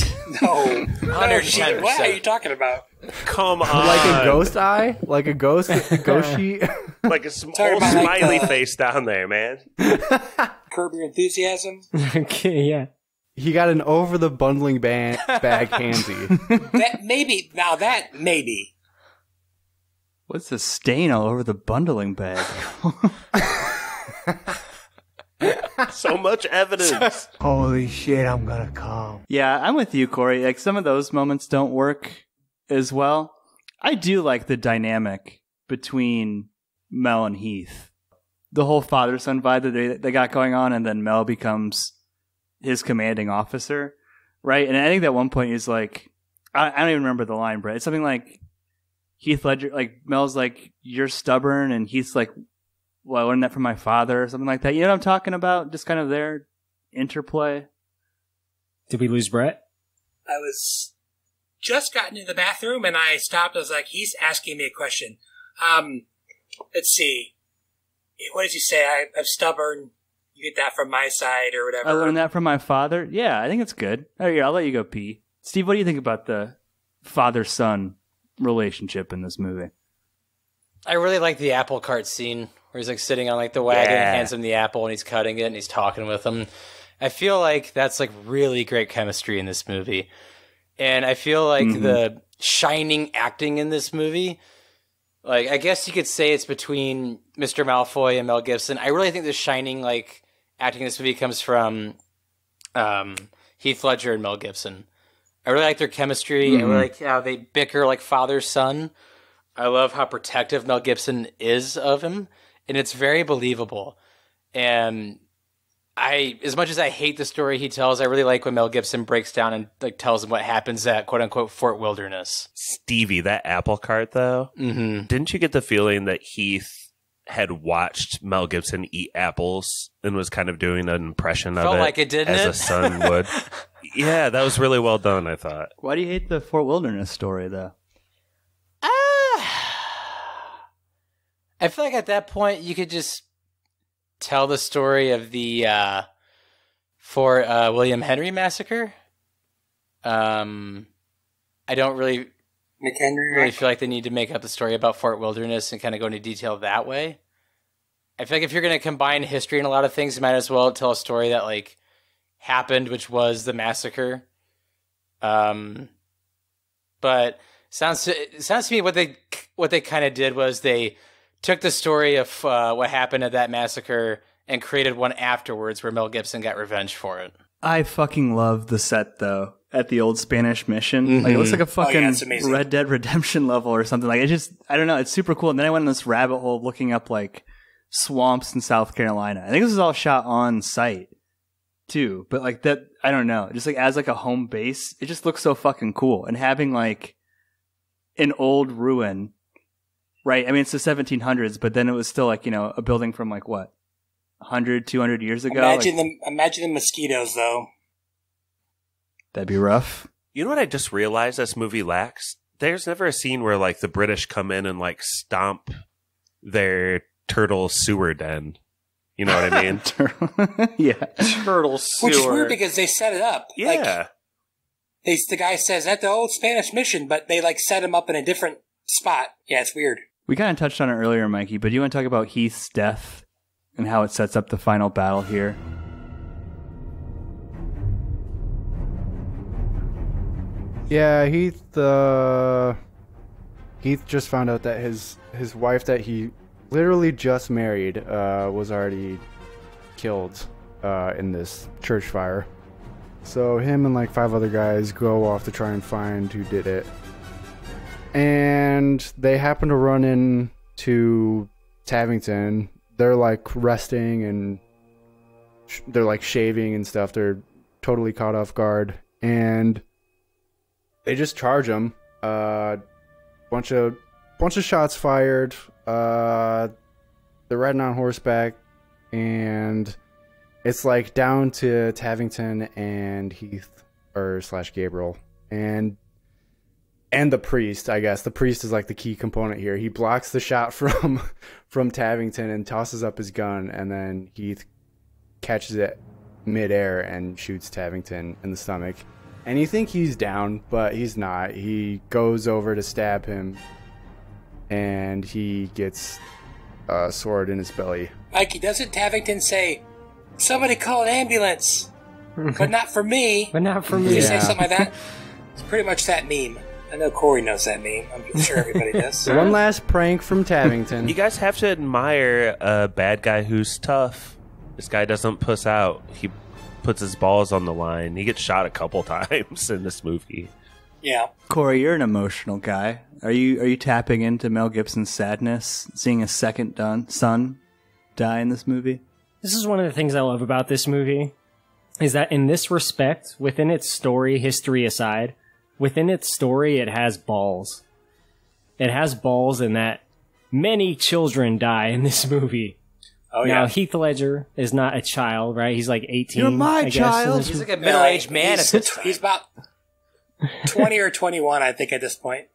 No. 110%. What are you talking about? Come on. Like a ghost eye? Like a ghost sheet? Like a Talking whole about like, smiley face down there, man. Curb Your Enthusiasm? Okay, yeah. He got an over the bundling bag handsy. Maybe. What's the stain all over the bundling bag? So much evidence. Holy shit, I'm gonna come. Yeah, I'm with you, Corey. Like, some of those moments don't work as well. I do like the dynamic between Mel and Heath. The whole father-son vibe that they got going on, and then Mel becomes his commanding officer, right? And I think at one point he's like, I don't even remember the line, but it's something like Heath Ledger, like Mel's like, "You're stubborn," and Heath's like, "Well, I learned that from my father," or something like that. You know what I'm talking about? Just kind of their interplay. Did we lose Brett? I was just gotten in the bathroom and I stopped. I was like, he's asking me a question. Let's see. What did you say? I'm stubborn. You get that from my side or whatever. I learned that from my father. Yeah, I think it's good. All right, I'll let you go, P. Steve, what do you think about the father-son relationship in this movie? I really like the apple cart scene where he's like sitting on like the wagon and hands him the apple and he's cutting it and he's talking with him. I feel like that's like really great chemistry in this movie. And I feel like the shining acting in this movie, like I guess you could say it's between Mr. Malfoy and Mel Gibson. I really think the shining like acting in this movie comes from Heath Ledger and Mel Gibson. I really like their chemistry. I really like how they bicker like father-son. I love how protective Mel Gibson is of him, and it's very believable. And as much as I hate the story he tells, I really like when Mel Gibson breaks down and like tells him what happens at quote unquote Fort Wilderness. Stevie, that apple cart though, didn't you get the feeling that Heath had watched Mel Gibson eat apples and was kind of doing an impression of Felt it, like it, didn't as it? a son would? Yeah, that was really well done, I thought. Why do you hate the Fort Wilderness story, though? I feel like at that point you could just tell the story of the Fort William Henry massacre. I don't really feel like they need to make up the story about Fort Wilderness and kind of go into detail that way. I feel like if you're going to combine history and a lot of things, you might as well tell a story that like happened, which was the massacre. But sounds to me what they kind of did was they took the story of what happened at that massacre and created one afterwards where Mel Gibson got revenge for it. I fucking love the set, though, at the old Spanish mission. Like, it looks like a fucking Red Dead Redemption level or something. Like, it just, I don't know, it's super cool. And then I went on this rabbit hole looking up, like, swamps in South Carolina. I think this is all shot on site, too, but like that, I don't know, just like as like a home base, it just looks so fucking cool. And having like an old ruin, right? I mean, it's the 1700s, but then it was still like, you know, a building from like what, 100, 200 years ago? Imagine the mosquitoes, though. That'd be rough. You know what I just realized this movie lacks? There's never a scene where like the British come in and like stomp their turtle sewer den. You know what I mean? Yeah. Turtle sewer. Which is weird because they set it up. Yeah. Like, the guy says, at the old Spanish mission, but they like set him up in a different spot. Yeah, it's weird. We kind of touched on it earlier, Mikey, but do you want to talk about Heath's death and how it sets up the final battle here? Yeah, Heath just found out that his wife that he literally just married was already killed in this church fire. So him and like 5 other guys go off to try and find who did it. And they happen to run into Tavington. They're like resting and they're like shaving and stuff. They're totally caught off guard. And they just charge him. Bunch of shots fired. They're riding on horseback, and it's like down to Tavington and Heath / Gabriel and the priest. I guess the priest is like the key component here. He blocks the shot from Tavington and tosses up his gun, and then Heath catches it midair and shoots Tavington in the stomach. And you think he's down, but he's not. He goes over to stab him, and he gets a sword in his belly. Mikey, doesn't Tavington say, "Somebody call an ambulance," but not for me? But not for me. Did he say something like that? It's pretty much that meme. I know Corey knows that meme. I'm sure everybody does. One last prank from Tavington. You guys have to admire a bad guy who's tough. This guy doesn't puss out. He puts his balls on the line. He gets shot a couple times in this movie. Yeah. Corey, you're an emotional guy. Are you tapping into Mel Gibson's sadness, seeing a second son die in this movie? This is one of the things I love about this movie, is that in this respect, within its story, history aside, within its story, it has balls. It has balls in that many children die in this movie. Oh, now, yeah. Heath Ledger is not a child, right? He's like 18. You're my I guess, child. He's like a middle-aged man at this time. He's about 20 or 21, I think, at this point.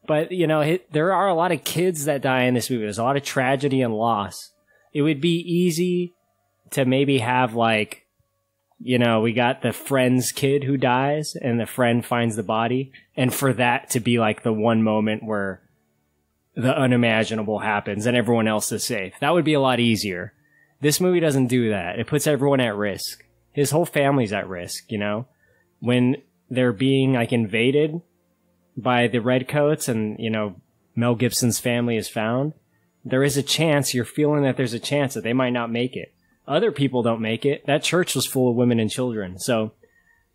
But, you know, there are a lot of kids that die in this movie. There's a lot of tragedy and loss. It would be easy to maybe have, like, you know, we got the friend's kid who dies and the friend finds the body. And for that to be, like, the one moment where the unimaginable happens and everyone else is safe. That would be a lot easier. This movie doesn't do that. It puts everyone at risk. His whole family's at risk, you know? When they're being, like, invaded by the Redcoats and, you know, Mel Gibson's family is found, there is a chance, you're feeling that there's a chance that they might not make it. Other people don't make it. That church was full of women and children. So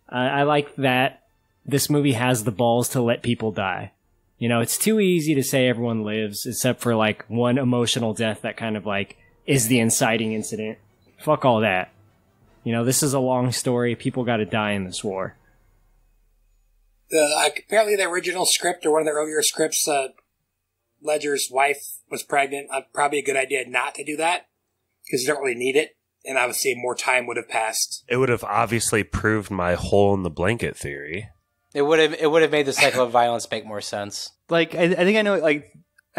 I like that this movie has the balls to let people die. You know, it's too easy to say everyone lives, except for, like, one emotional death that kind of, like, is the inciting incident. Fuck all that. You know, this is a long story. People got to die in this war. Apparently the original script, or one of the earlier scripts, Ledger's wife was pregnant. Probably a good idea not to do that, because you don't really need it. And obviously more time would have passed. It would have obviously proved my hole in the blanket theory. It would have made the cycle of violence make more sense. Like, I think I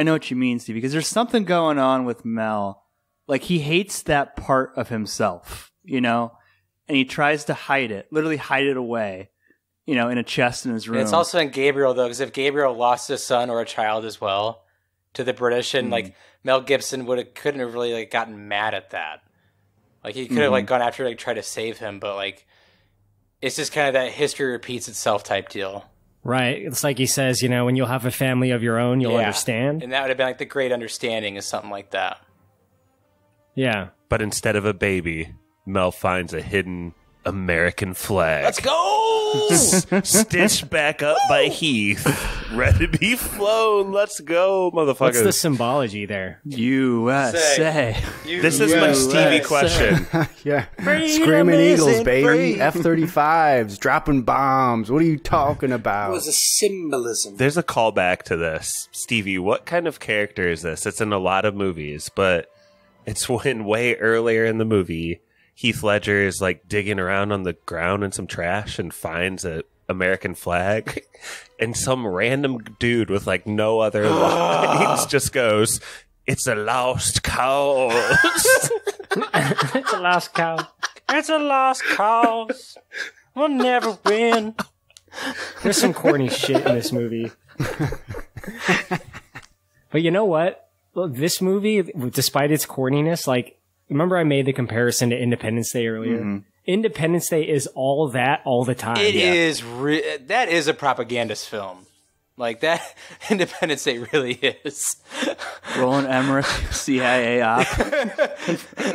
know what you mean, Steve, because there's something going on with Mel. Like, he hates that part of himself, you know, and he tries to hide it, literally hide it away, you know, in a chest in his room. And it's also in Gabriel, though, because if Gabriel lost a son or a child as well to the British, and like Mel Gibson couldn't have really like gotten mad at that. Like, he could have like gone after, like, try to save him, but like, it's just kind of that history repeats itself type deal. Right. It's like he says, you know, when you'll have a family of your own, you'll understand. And that would have been like the great understanding, is something like that. Yeah. But instead of a baby, Mel finds a hidden American flag. Let's go! Stitched back up by Heath. Ready to be flown. Let's go, motherfuckers. What's the symbology there? USA. This is my Stevie question. Yeah. Freedom Screaming Eagles, isn't baby. free. F-35s, dropping bombs. What are you talking It about? was a symbolism. There's a callback to this. Stevie, what kind of character is this? It's in a lot of movies, but it's when way earlier in the movie, Heath Ledger is like digging around on the ground in some trash and finds a American flag, and some random dude with like no other lines just goes, "It's a lost cause." It's a lost cause. It's a lost cause. We'll never win. There's some corny shit in this movie. But you know what? Look, this movie, despite its corniness, like, remember I made the comparison to Independence Day earlier? Mm-hmm. Independence Day is all that all the time. It is that is a propagandist film. Like that, Independence Day really is. Roland Emmerich, CIA op.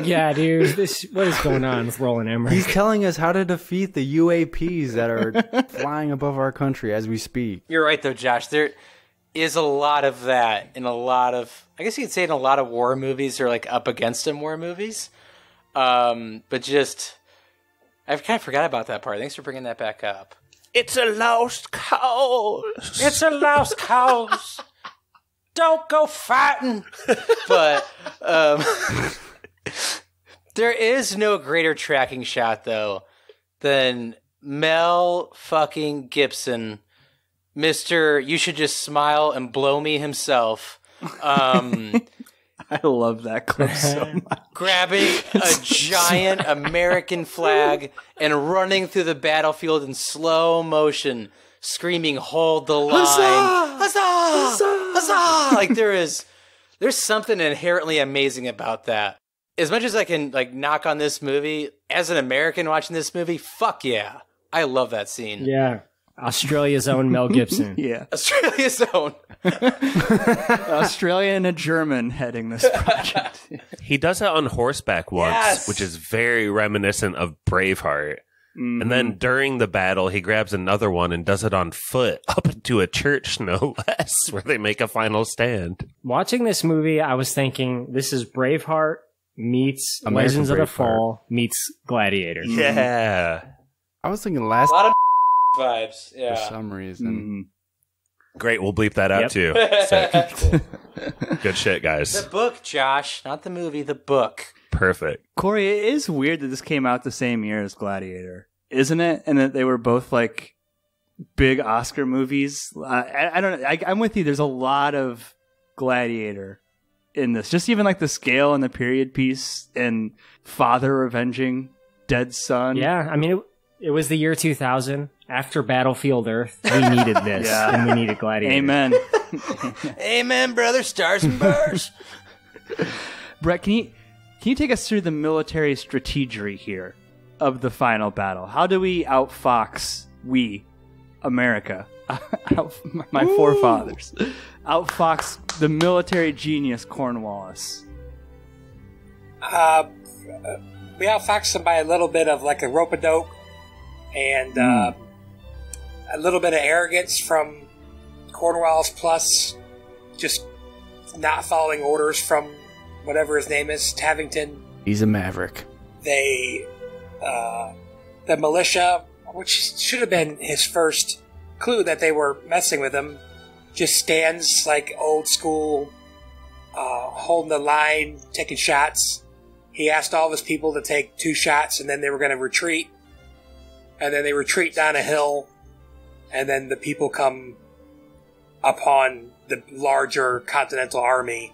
Yeah, dude. What is going on with Roland Emmerich? He's telling us how to defeat the UAPs that are flying above our country as we speak. You're right, though, Josh. There is a lot of that in a lot of, I guess you could say in a lot of war movies or like up against them war movies. But just, I've kind of forgot about that part. Thanks for bringing that back up. It's a lost cause. It's a lost cause. Don't go fighting. But there is no greater tracking shot, though, than Mel fucking Gibson, Mr. You Should Just Smile and Blow Me himself. I love that clip so much. Grabbing a giant American flag and running through the battlefield in slow motion, screaming, "Hold the line. Huzzah! Huzzah! Huzzah!" Like there's something inherently amazing about that. As much as I can like knock on this movie, as an American watching this movie, fuck yeah. I love that scene. Yeah. Australia's own Mel Gibson. Yeah. Australia's own. Australia and a German heading this project. He does it on horseback once, Yes. which is very reminiscent of Braveheart. Mm-hmm. And then during the battle, he grabs another one and does it on foot up into a church, no less, where they make a final stand. Watching this movie, I was thinking, this is Braveheart meets American Legends of the Braveheart. Fall meets Gladiator. Yeah. I was thinking A last lot of vibes. for Yeah. some reason. Great, we'll bleep that out too. Sick. Good shit, guys. The book, Josh, not the movie, the book. Perfect. Corey, it is weird that this came out the same year as Gladiator, isn't it? And that they were both like big Oscar movies. I don't know. I'm with you. There's a lot of Gladiator in this. Just even like the scale and the period piece and father avenging dead son. Yeah, I mean, it was the year 2000. After Battlefield Earth, we needed this, Yeah. and we needed Gladiator. Amen. Amen, brother. Stars and bars. Brett, can you take us through the military strategy here of the final battle? How do we outfox America, my forefathers, outfox the military genius Cornwallis? We outfoxed them by a little bit of like a rope-a-dope and a little bit of arrogance from Cornwallis, plus just not following orders from whatever his name is, Tavington. He's a maverick. They, the militia, which should have been his first clue that they were messing with him, just stands like old school, holding the line, taking shots. He asked all of his people to take 2 shots, and then they were going to retreat. And then they retreat down a hill, and then the people come upon the larger Continental Army,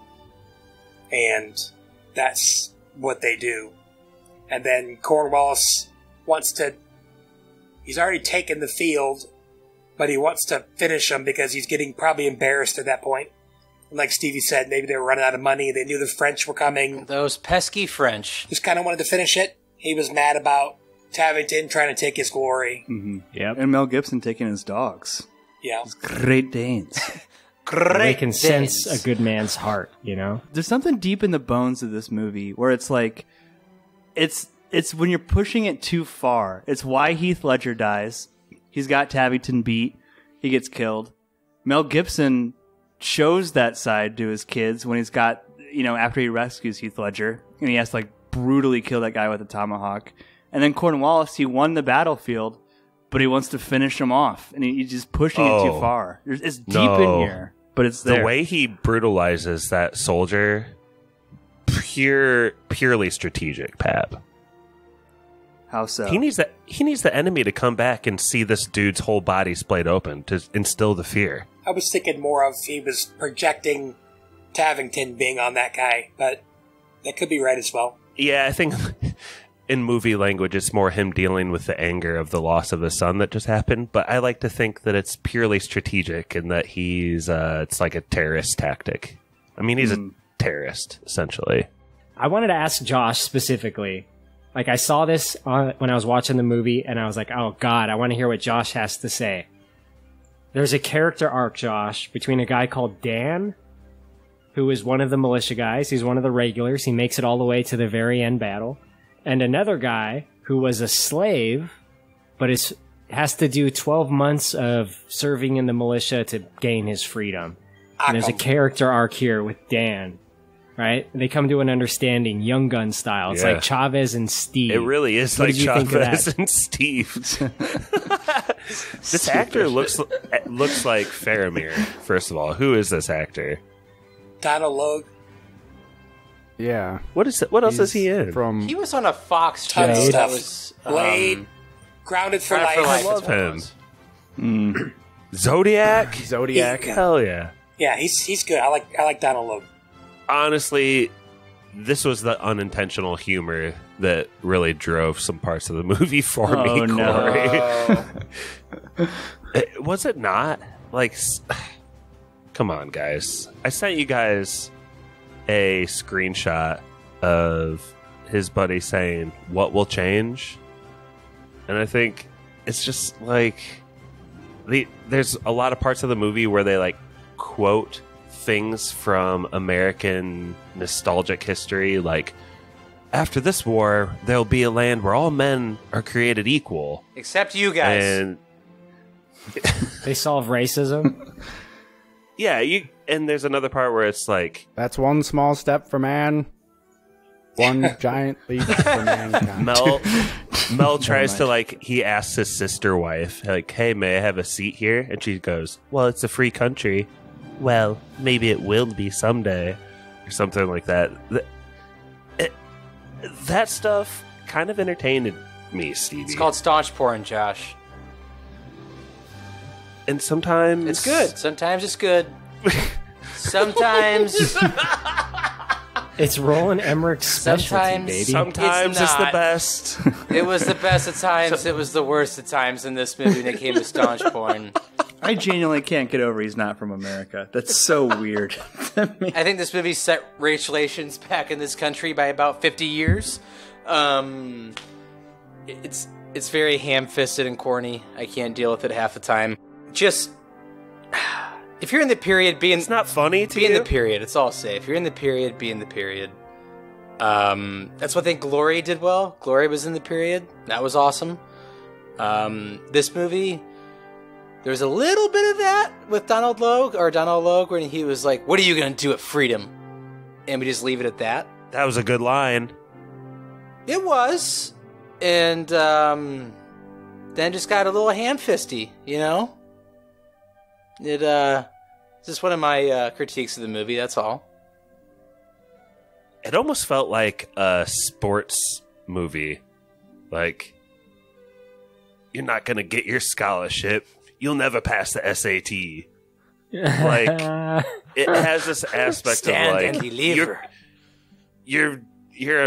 and that's what they do. And then Cornwallis wants to... He's already taken the field, but he wants to finish them because he's getting probably embarrassed at that point. And like Stevie said, maybe they were running out of money. They knew the French were coming. Those pesky French. Just kind of wanted to finish it. He was mad about Tavington trying to take his glory. Mm-hmm. Yep. And Mel Gibson taking his dogs. Yeah. His Great Danes. They can sense a good man's heart, you know? There's something deep in the bones of this movie where it's like, it's it's when you're pushing it too far. It's why Heath Ledger dies. He's got Tabington beat. He gets killed. Mel Gibson shows that side to his kids when he's got, after he rescues Heath Ledger, and he has to brutally kill that guy with a tomahawk. And then Cornwallis, he won the battlefield, but he wants to finish him off, and he's just pushing it too far. It's deep in here, but it's there. The way he brutalizes that soldier, purely strategic, Pap. How so? He needs the enemy to come back and see this dude's whole body splayed open to instill the fear. I was thinking more of he was projecting Tavington being on that guy, but that could be right as well. Yeah, I think in movie language, it's more him dealing with the anger of the loss of his son that just happened. But I like to think that it's purely strategic and that he's it's like a terrorist tactic. I mean, he's a terrorist, essentially. I wanted to ask Josh specifically. I saw this when I was watching the movie, and I was like, oh, God, I want to hear what Josh has to say. There's a character arc, Josh, between a guy called Dan, who is one of the militia guys. He's one of the regulars. He makes it all the way to the very end battle. And another guy who was a slave, but has to do 12 months of serving in the militia to gain his freedom. And there's a character arc here with Dan. Right? They come to an understanding, Young Gun style. It's like Chavez and Steve. It really is like Chavez and Steve. This actor looks like Faramir, first of all. Who is this actor? Donald Logue. Yeah. What else is he in? He was on a Fox show Tons of that stuff. was... Blade, Grounded for Life. I love him. Zodiac? Hell yeah. Yeah, he's good. I like Donald Logue. Honestly, this was the unintentional humor that really drove some parts of the movie for me, Corey. Was it not? Come on, guys. I sent you guys a screenshot of his buddy saying, "What will change?" And I think it's just there's a lot of parts of the movie where they quote things from American nostalgic history, after this war, there'll be a land where all men are created equal. Except you guys. And they solve racism. Yeah, and there's another part where it's that's one small step for man, one giant leap for mankind. Mel tries to he asks his sister wife, hey, may I have a seat here? And she goes, well, it's a free country. Well, maybe it will be someday, or something like that. That stuff kind of entertained me, Stevie. It's called staunch porn, Josh. And sometimes... It's good. Sometimes it's good. Sometimes... It's Roland Emmerich's specialty, baby. Sometimes it's the best. It was the best at times. It was the worst at times in this movie when it came to staunch porn. I genuinely can't get over he's not from America. That's so weird. I think this movie set race relations back in this country by about 50 years. It's very ham-fisted and corny. I can't deal with it half the time. Just, if you're in the period, it's not funny to be in the period. It's all safe. If you're in the period, be in the period. That's what I think Glory did well. Glory was in the period. That was awesome. This movie... There's a little bit of that with Donald Logue, when he was like, what are you going to do at freedom? And we just leave it at that. That was a good line. It was. And then just got a little hand-fisty, It's just one of my critiques of the movie, that's all. It almost felt like a sports movie. You're not going to get your scholarship. You'll never pass the SAT. It has this aspect Stand of and deliver. You're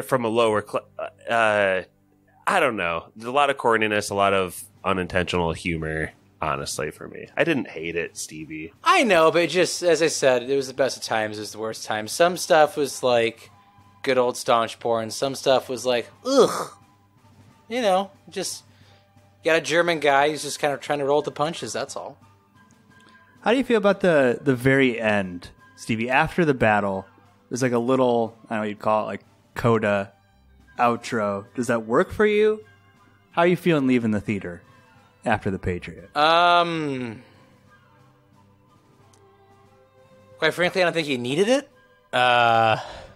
from a lower class. I don't know. There's a lot of corniness, a lot of unintentional humor. Honestly, for me, I didn't hate it, Stevie. I know, but just as I said, it was the best of times. It was the worst times. Some stuff was good old staunch porn. Some stuff was ugh. Just. You got a German guy who's just kind of trying to roll the punches, that's all. How do you feel about the very end, Stevie? After the battle, there's a little, I don't know what you'd call it, coda outro, does that work for you? How are you feeling leaving the theater after The Patriot? Quite frankly, I don't think he needed it.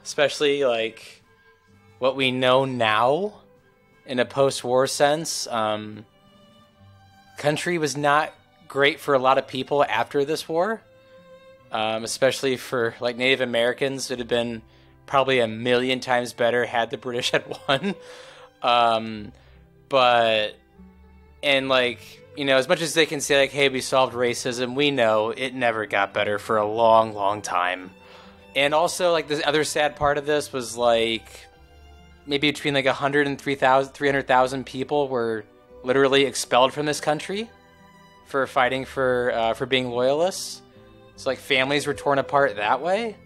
Especially, like, what we know now in a post-war sense. Country was not great for a lot of people after this war. Especially for, like, Native Americans. It would have been probably a million times better had the British had won. But, and, like, you know, as much as they can say, like, hey, we solved racism, we know it never got better for a long, long time. And also, like, the other sad part of this was, like, maybe between, like, 300,000 people were literally expelled from this country for fighting for being loyalists. So, like, families were torn apart that way,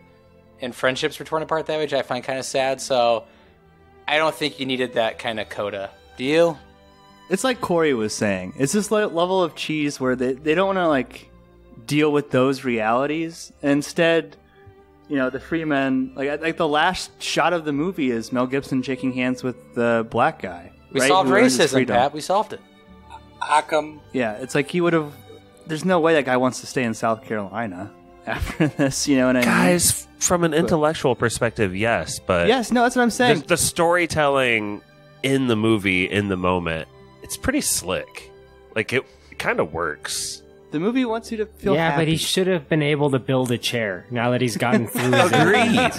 and friendships were torn apart that way, which I find kind of sad. So, I don't think you needed that kind of coda. Do you? It's like Corey was saying. It's this level of cheese where they don't want to, like, deal with those realities. Instead, you know, the free men, like the last shot of the movie is Mel Gibson shaking hands with the black guy. We right? solved Who earned his racism, freedom. Pat. We solved it. How come? Yeah, it's like he would have. There's no way that guy wants to stay in South Carolina after this. You know what I mean? Guys, from an intellectual perspective, yes, but Yes, no, that's what I'm saying. the storytelling in the movie, in the moment, it's pretty slick. Like, it kind of works. The movie wants you to feel yeah, happy. but he should have been able to build a chair now that he's gotten through it. Agreed.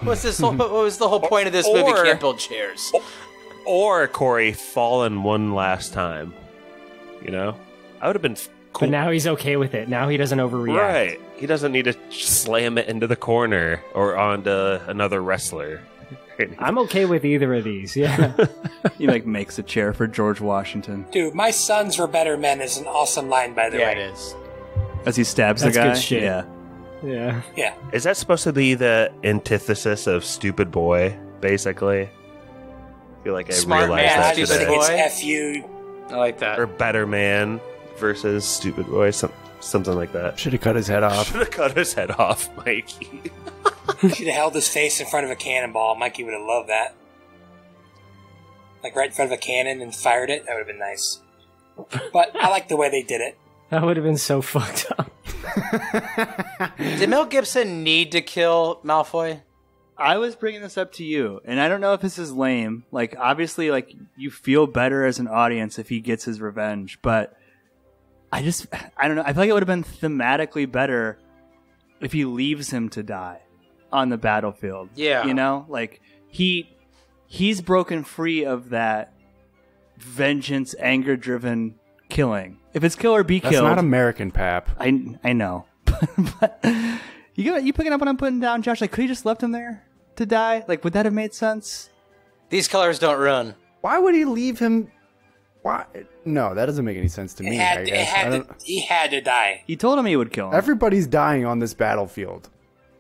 What was the whole point of this movie? Can't build chairs. Or Corey fallen one last time. You know? I would have been cool. But now he's okay with it. Now he doesn't overreact. Right. He doesn't need to slam it into the corner or onto another wrestler. I'm okay with either of these, yeah. He, like, makes a chair for George Washington Dude, my sons were better men is an awesome line, by the way. Yeah, it is. as he stabs That's the guy. good shit. Yeah. Yeah. Yeah. Is that supposed to be the antithesis of Stupid Boy, basically? I feel like I Smart realized man, that stupid today. boy. It's F-U. I like that. Or Better Man versus Stupid Boy, something like that. Should have cut his head off. Should have cut his head off, Mikey. Should have held his face in front of a cannonball. Mikey would have loved that. Like right in front of a cannon and fired it. That would have been nice. But I like the way they did it. That would have been so fucked up. Did Mel Gibson need to kill Malfoy? I was bringing this up to you, and I don't know if this is lame. Like, obviously, like, you feel better as an audience if he gets his revenge, but I don't know. I feel like it would have been thematically better if he leaves him to die on the battlefield. Yeah. You know? Like, he's broken free of that vengeance, anger-driven killing. If it's kill or be That's killed... not American, Pap. I know. But you picking up what I'm putting down, Josh? Like, could he just left him there to die? Like, would that have made sense? These colors don't run. Why would he leave him? Why? No, that doesn't make any sense to me. I guess. He had to die. He told him he would kill him. Everybody's dying on this battlefield.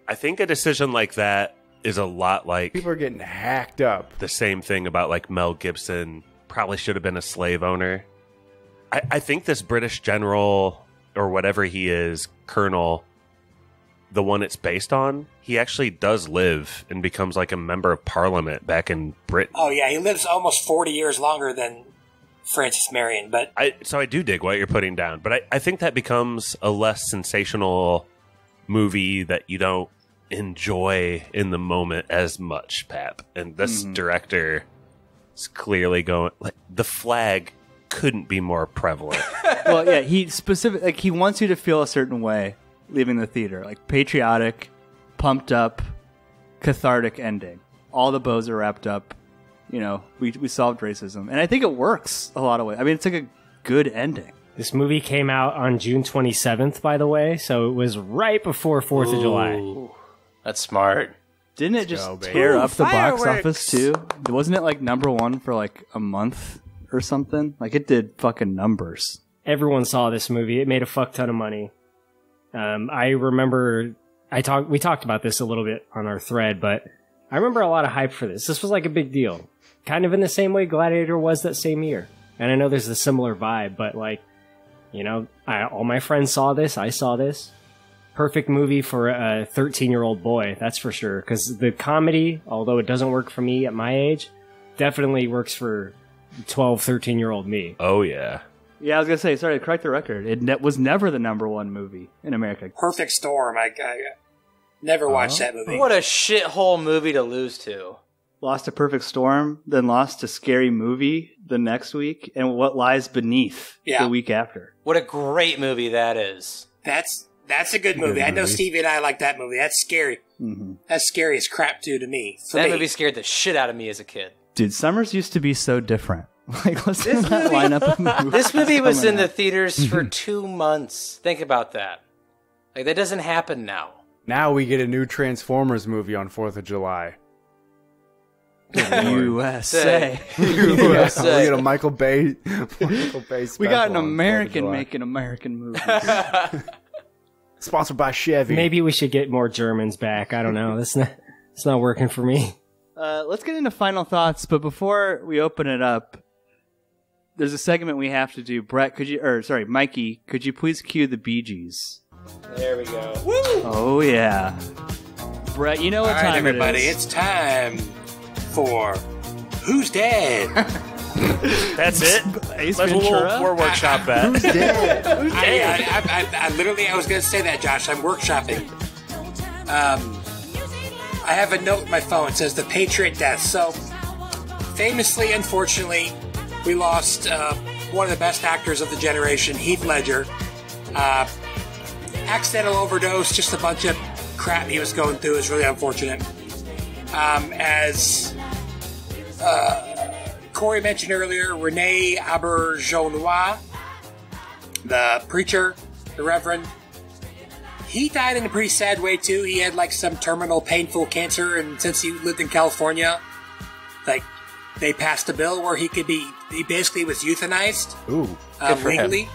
I think a decision like that is a lot like... People are getting hacked up. The same thing about, like, Mel Gibson probably should have been a slave owner. I think this British general, or whatever he is, colonel, the one it's based on, he actually does live and becomes like a member of parliament back in Britain. Oh, yeah. He lives almost 40 years longer than Francis Marion. But So I do dig what you're putting down, but I think that becomes a less sensational movie that you don't enjoy in the moment as much, Pap. And this director is clearly going... like, the flag couldn't be more prevalent. Well, yeah, he wants you to feel a certain way leaving the theater, like patriotic, pumped up, cathartic ending. All the bows are wrapped up. You know, we solved racism, and I think it works a lot of ways. I mean, it's like a good ending. This movie came out on June 27th, by the way, so it was right before 4th of July. That's smart. Didn't it just tear up the box office too? Wasn't it like #1 for like a month or something? Like, it did fucking numbers. Everyone saw this movie. It made a fuck ton of money. I remember we talked about this a little bit on our thread, but I remember a lot of hype for this. This was like a big deal. Kind of in the same way Gladiator was that same year. And I know there's a similar vibe, but like, you know, all my friends saw this. I saw this. perfect movie for a 13-year-old boy, that's for sure. Because the comedy, although it doesn't work for me at my age, definitely works for 12, 13-year-old me. Oh, yeah. Yeah, I was going to say, sorry to correct the record. It was never the #1 movie in America. Perfect Storm. I never watched that movie. What a shithole movie to lose to. Lost to Perfect Storm, then lost to Scary Movie the next week, and What Lies Beneath the week after. What a great movie that is. That's a good movie. I know Stevie and I like that movie. That's scary. Mm-hmm. That's scary as crap, too, to me. That movie scared the shit out of me as a kid. Dude, summers used to be so different. Like, listen to that lineup of movies. This movie was in the theaters for 2 months. Think about that. Like, that doesn't happen now. Now we get a new Transformers movie on 4th of July. USA. We get a Michael Bay. We got an American making American movies. Sponsored by Chevy. Maybe we should get more Germans back. I don't know. It's not working for me. Let's get into final thoughts, but before we open it up, there's a segment we have to do. Brett, Mikey, could you please cue the Bee Gees? There we go. Woo! Oh yeah, Brett, you know what time everybody, it is. It's time for Who's Dead? That's it. Ace We'll workshop that. Who's dead? Who's dead? I was going to say that, Josh. I'm workshopping. I have a note in my phone. It says the Patriot death. So, famously, unfortunately, we lost one of the best actors of the generation, Heath Ledger. Accidental overdose, just a bunch of crap he was going through. Is really unfortunate. As Corey mentioned earlier, Rene Auberjonois, the preacher, the Reverend, he died in a pretty sad way too. He had like some terminal painful cancer, and since he lived in California, like they passed a bill where he basically was euthanized. Ooh. Legally.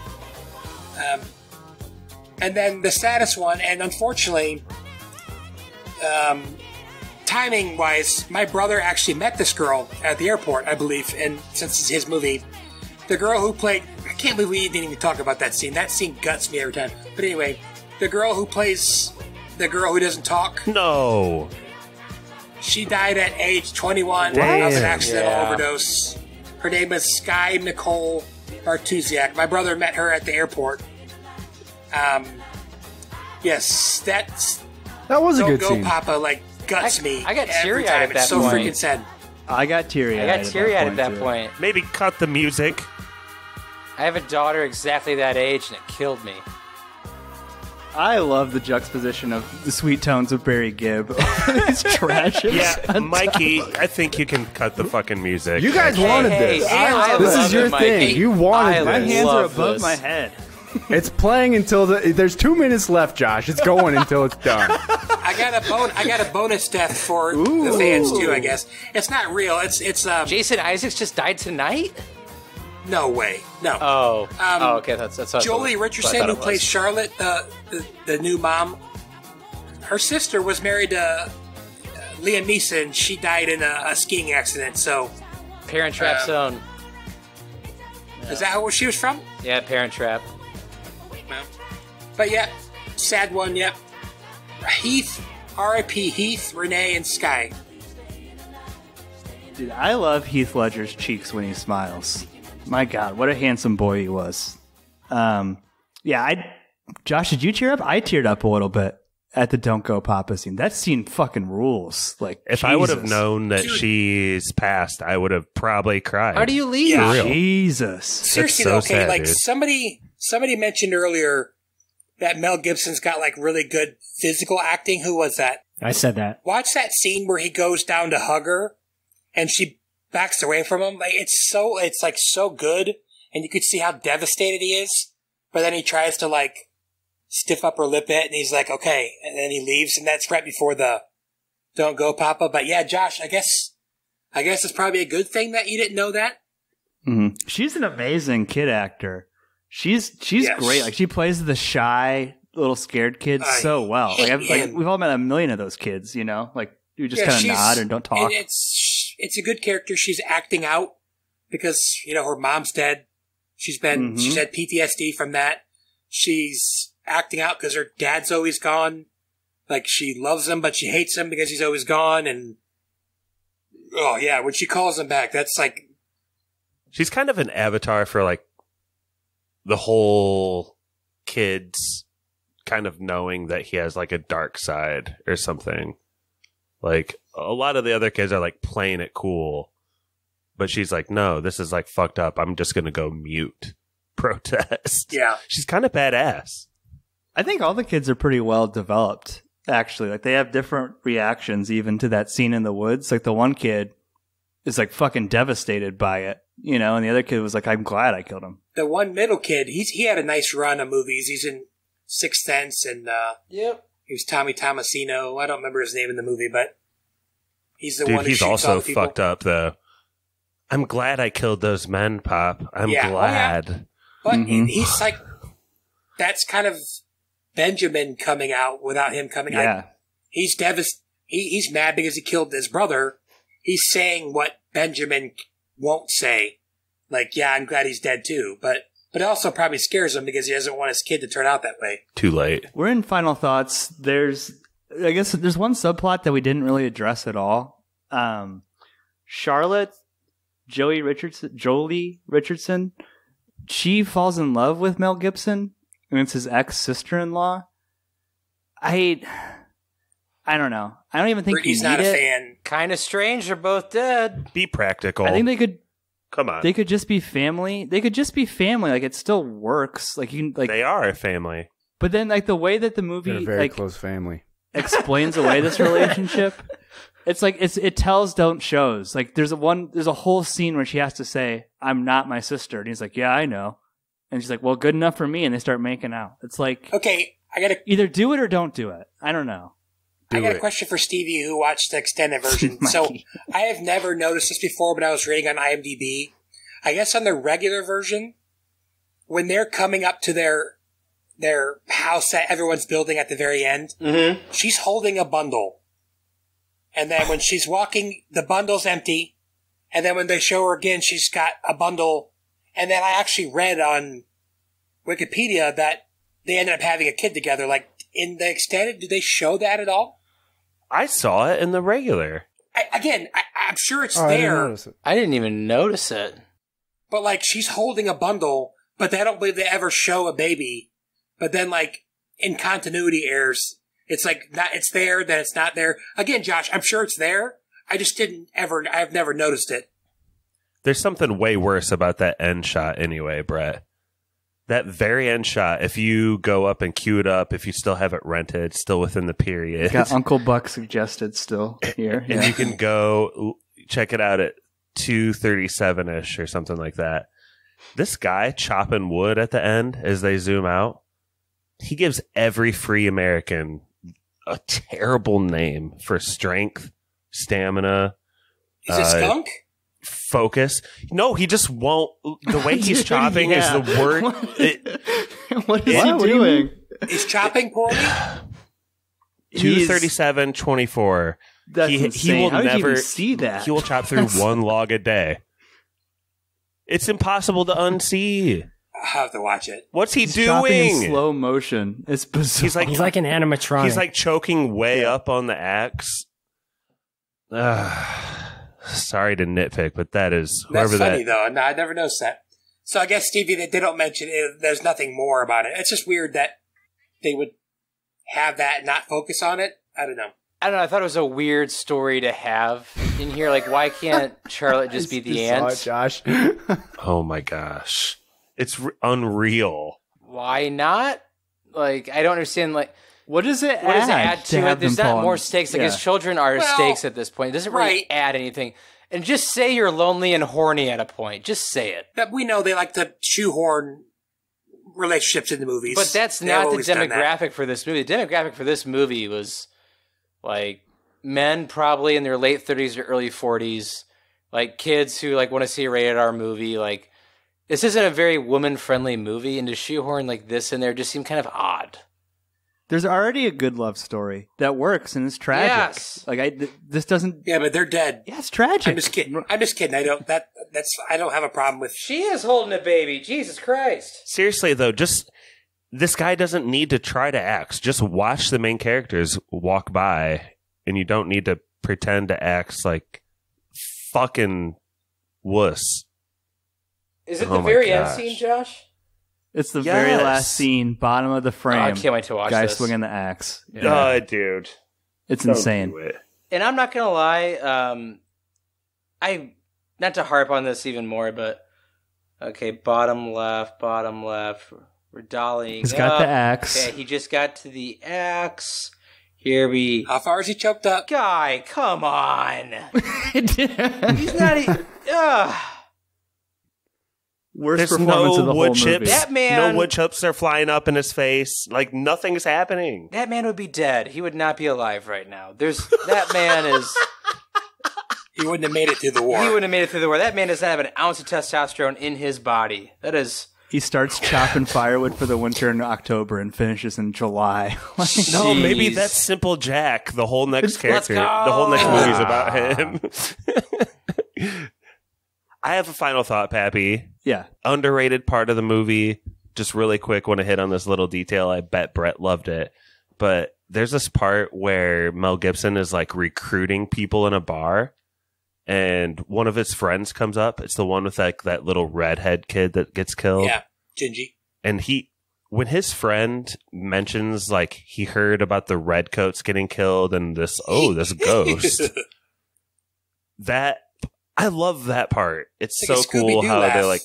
And then the saddest one, and unfortunately, timing wise, my brother actually met this girl at the airport, I believe, and since it's his movie, the girl who played, I can't believe we didn't even talk about that scene. That scene guts me every time. But anyway, the girl who plays the girl who doesn't talk. No. She died at age 21 of an accidental overdose. Her name is Sky Nicole Bartusiak. My brother met her at the airport. Yes, that was a good Don't scene. Go Papa, like, guts me. I got every teary-eyed time. at that It's so point. freaking sad. I got teary-eyed. At that point. Maybe cut the music. I have a daughter exactly that age, and it killed me. I love the juxtaposition of the sweet tones of Barry Gibb. These trashes. Yeah, Mikey, I think you can cut the fucking music. You guys wanted this. This is your thing. You wanted My this. hands are above my head. It's playing until there's 2 minutes left, Josh. It's going until it's done. I got a bonus death for the fans too. I guess it's not real. It's Jason Isaacs just died tonight. No way. No. Oh, okay. That's what Jolie I Richardson, thought who it was. plays Charlotte, the new mom. Her sister was married to Liam Neeson. She died in a skiing accident. So, Parent Trap Zone. Is that where she was from? Yeah, Parent Trap. No. But yeah, sad one. Yep. Heath, R.I.P. Heath, Renee, and Sky. Dude, I love Heath Ledger's cheeks when he smiles. My God, what a handsome boy he was. Josh, did you tear up? I teared up a little bit at the Don't Go Papa scene. That scene fucking rules. Like, if I would have known that she's passed, I would have probably cried. How do you leave? Yeah. For real. Jesus. Seriously, so though, okay, sad, like dude. somebody mentioned earlier that Mel Gibson's got like really good physical acting. Who was that? I said that. Watch that scene where he goes down to hug her, and she backs away from him. Like it's so good, and you could see how devastated he is. But then he tries to like stiff up her lip bit, and he's like, okay, and then he leaves, and that's right before the Don't Go Papa. But yeah, Josh, I guess it's probably a good thing that you didn't know that. Mm-hmm. She's an amazing kid actor. She's great. Like, she plays the shy little scared kid so well. Like, we've all met a million of those kids, you know? Like, you just kind of nod and don't talk. And it's a good character. She's acting out because, her mom's dead. She's had PTSD from that. She's acting out because her dad's always gone. Like, she loves him, but she hates him because he's always gone. And, oh, yeah, when she calls him back, that's like... She's kind of an avatar for, like, the whole kids kind of knowing that he has, like, a dark side or something. Like, a lot of the other kids are, like, playing it cool. But she's like, no, this is, like, fucked up. I'm just going to go mute. Protest. Yeah. She's kind of badass. I think all the kids are pretty well developed, actually. Like, they have different reactions even to that scene in the woods. Like, the one kid is, like, fucking devastated by it, you know, and the other kid was like, I'm glad I killed him. The one middle kid, he had a nice run of movies. He's in Sixth Sense, and Yep. he was Tommy Tomasino. I don't remember his name in the movie, but he's the Dude, one who he's shoots all also the people. fucked up, though. I'm glad I killed those men, Pop. I'm Yeah. glad. Oh, yeah. But he's like, that's kind of Benjamin coming out without him coming out. Yeah. He's he's mad because he killed his brother. He's saying what Benjamin won't say. Like, yeah, I'm glad he's dead too. But it also probably scares him because he doesn't want his kid to turn out that way. Too late. We're in final thoughts. I guess there's one subplot that we didn't really address at all. Charlotte, Jolie Richardson, she falls in love with Mel Gibson, and it's his ex-sister-in-law. I don't know. I don't even think Brittany's you need not a it. fan. Kind of strange. They're both dead. Be practical. I think they could. Come on. They could just be family. They could just be family. Like, it still works. Like, you can, like, they are a family. but then, like, the way that the movie They're a very like close family. explains away this relationship, it's like it tells don't shows. Like, there's a whole scene where she has to say, "I'm not my sister," and he's like, "Yeah, I know," and she's like, "Well, good enough for me," and they start making out. It's like, Okay, either do it or don't do it. I don't know. I got a question for Stevie, who watched the extended version. So I have never noticed this before, but I was reading on IMDb. I guess on the regular version, when they're coming up to their house that everyone's building at the very end, she's holding a bundle. And then when she's walking, the bundle's empty. And then when they show her again, she's got a bundle. And then I actually read on Wikipedia that they ended up having a kid together. Like, in the extended, did they show that at all? I saw it in the regular. I'm sure it's I didn't there. notice it. I didn't even notice it. But, like, she's holding a bundle, but I don't believe they ever show a baby. But then, like, in continuity errors, it's like, it's there, then it's not there. Again, Josh, I'm sure it's there. I've never noticed it. There's something way worse about that end shot anyway, Brett. That very end shot, if you go up and queue it up, if you still have it rented, still within the period. Got Uncle Buck suggested still here. And you can go check it out at 2:37ish or something like that. This guy chopping wood at the end as they zoom out, he gives every free American a terrible name for strength, stamina. Is it skunk? Focus. No, he just won't. The way he's chopping is the word. What is he doing? He's chopping poorly? 2:37:24. That's he insane. will How did you never even see that? He will chop through one log a day. It's impossible to unsee. I'll have to watch it. What's he He's chopping in doing? slow motion. It's bizarre. He's like an animatronic. He's like choking way up on the axe. Sorry to nitpick, but that is That's whoever funny, that. though. No, I never noticed that. So I guess, Stevie, they don't mention it. There's nothing more about it. It's just weird that they would have that and not focus on it. I don't know. I thought it was a weird story to have in here. Like, why can't Charlotte just be the aunt? Josh. Oh my gosh, it's unreal. Why not? Like, I don't understand. Like, what does it what does it add add to it? have There's them not fall more in- stakes. Like, Yeah. his children are Well, stakes at this point. It doesn't really right. add anything. And just say you're lonely and horny at a point. Just say it. But we know they like to shoehorn relationships in the movies. But that's They've not the always done that. demographic for this movie. The demographic for this movie was like men probably in their late 30s or early 40s, like kids who like want to see a rated R movie. Like, this isn't a very woman friendly movie, and to shoehorn like this in there just seemed kind of odd. There's already a good love story that works and is tragic. Yes. Like this doesn't. Yeah, but they're dead. Yeah, it's tragic. I'm just kidding. I don't have a problem with. She is holding a baby. Jesus Christ. Seriously though, just this guy doesn't need to try to act. Just watch the main characters walk by, and you don't need to pretend to act like fucking wuss. Is it the very end scene, Josh? It's the very last scene, bottom of the frame. I can't wait to watch guy this. swinging the axe. Yeah. Dude. It's Don't insane. do it. And I'm not gonna lie, I not to harp on this even more, but okay, bottom left, we're dollying. He's got the axe. Okay, he just got to the axe. Here we. How far is he choked up? Guy, come on. He's not. Worst There's performance no of the wood whole chips. movie. That man- No wood chips are flying up in his face. Like nothing's happening. That man would be dead. He would not be alive right now. That man is. He wouldn't have made it through the war. He wouldn't have made it through the war. That man does not have an ounce of testosterone in his body. That is. He starts chopping firewood for the winter in October and finishes in July. No, maybe Jeez. that's Simple Jack. The whole next Let's character, go. the whole next movie's about him. I have a final thought, Pappy. Yeah. Underrated part of the movie. Just really quick, want to hit on this little detail. I bet Brett loved it. But there's this part where Mel Gibson is like recruiting people in a bar, and one of his friends comes up. It's the one with like that little redhead kid that gets killed. Yeah, Gingy. And when his friend mentions like he heard about the redcoats getting killed and this ghost, that I love that part. It's Like a so cool Scooby-Doo how laugh. they're like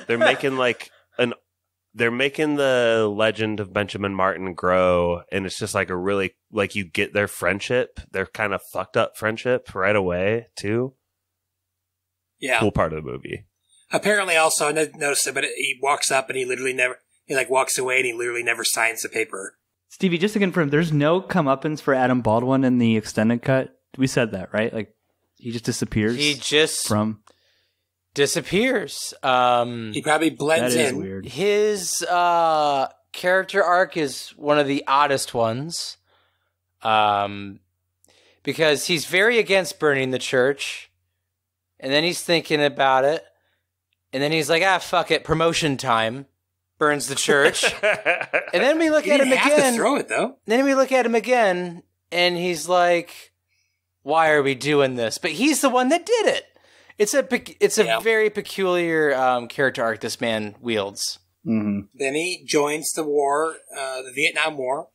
they're making like they're making the legend of Benjamin Martin grow, and it's just like a really like you get their friendship, their kind of fucked up friendship right away too. Yeah. Cool part of the movie. Apparently, also, I noticed it, but he walks up and he walks away and he literally never signs the paper. Stevie, just to confirm, there's no comeuppance for Adam Baldwin in the extended cut. We said that, right? Like, he just disappears. He just disappears. He probably blends that is in. Weird. His character arc is one of the oddest ones, because he's very against burning the church, and then he's thinking about it, and then he's like, fuck it, promotion time. Burns the church. And then we look He at him didn't have again. to throw it, though. Then we look at him again, and he's like, why are we doing this? But he's the one that did it. It's a very peculiar character arc this man wields. Mm-hmm. Then he joins the war, the Vietnam War.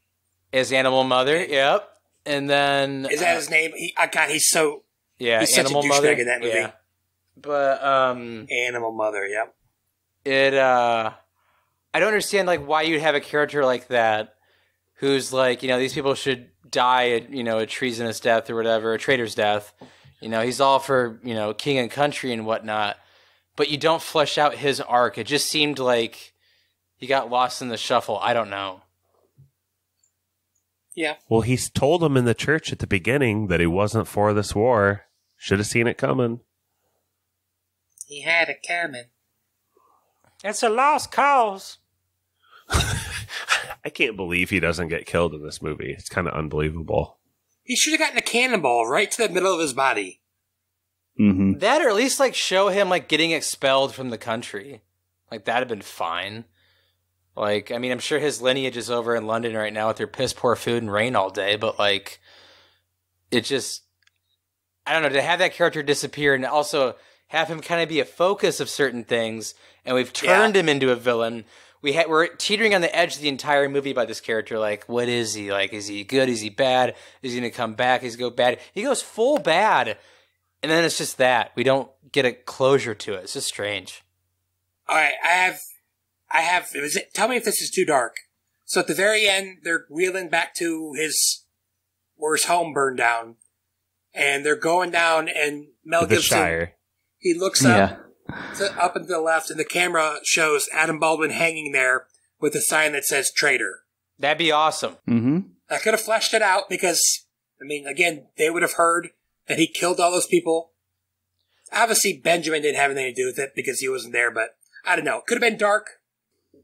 As Animal Mother, yep. And then... Is that his name? He's so... Yeah, he's such Animal a douchebag Mother in that movie. Yeah. But, Animal Mother, yep. I don't understand, like, why you'd have a character like that who's like, these people should die a treasonous death or whatever, a traitor's death. He's all for, king and country and whatnot. But you don't flesh out his arc. It just seemed like he got lost in the shuffle. I don't know. Yeah. Well, he's told him in the church at the beginning that he wasn't for this war. Should have seen it coming. He had it coming. It's a lost cause. I can't believe he doesn't get killed in this movie. It's kind of unbelievable. He should have gotten a cannonball right to the middle of his body. Mm-hmm. That, or at least like show him like getting expelled from the country. Like that'd have been fine. Like, I mean, I'm sure his lineage is over in London right now with their piss poor food and rain all day, but like, it just, I don't know, to have that character disappear and also have him kind of be a focus of certain things, and we've turned him into a villain. We're teetering on the edge of the entire movie by this character. Like, what is he? Like, is he good? Is he bad? Is he going to come back? Is he go bad? He goes full bad. And then it's just that. We don't get a closure to it. It's just strange. All right, I have. Tell me if this is too dark. So at the very end, they're wheeling back to where his home burned down, and they're going down, and Mel The Gibson, Shire. he looks up up and to the left, and the camera shows Adam Baldwin hanging there with a sign that says "traitor." That'd be awesome. Mm-hmm. I could have fleshed it out because, I mean, again, they would have heard that he killed all those people. Obviously, Benjamin didn't have anything to do with it because he wasn't there, but I don't know. Could have been dark.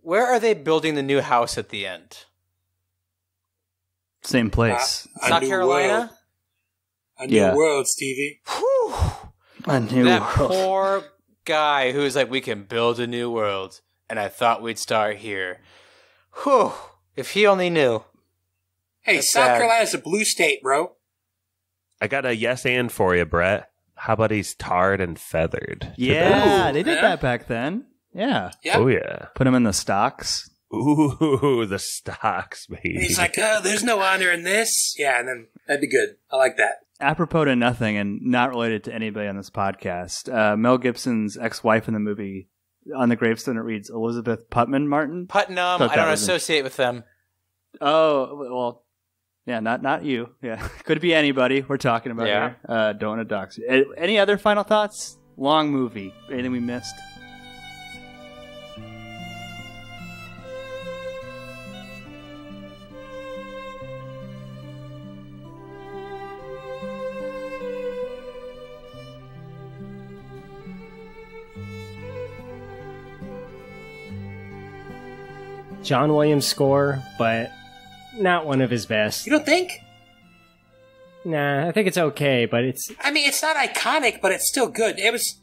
Where are they building the new house at the end? Same place. South Carolina? A new world, Stevie. A new That world. poor guy who's like, we can build a new world, and I thought we'd start here. Whew. If he only knew. Hey, That's South sad. Carolina's a blue state, bro. I got a yes and for you, Brett. How about he's tarred and feathered? Yeah, Ooh, they did yeah. that back then. Yeah. Yep. Oh, yeah. Put him in the stocks. Ooh, the stocks, baby. And he's like, oh, there's no honor in this. Yeah, and then that'd be good. I like that. Apropos to nothing and not related to anybody on this podcast, Mel Gibson's ex-wife in the movie, on the gravestone it reads Elizabeth Putnam Martin. Putnam, Thought I that don't was associate with them. Oh, well, yeah, not you. Yeah, could be anybody we're talking about Yeah. here. Don't want to dox you. Any other final thoughts? Long movie. Anything we missed? John Williams score, but not one of his best. You don't think? Nah, I think it's okay, but it's I mean, it's not iconic, but it's still good. It was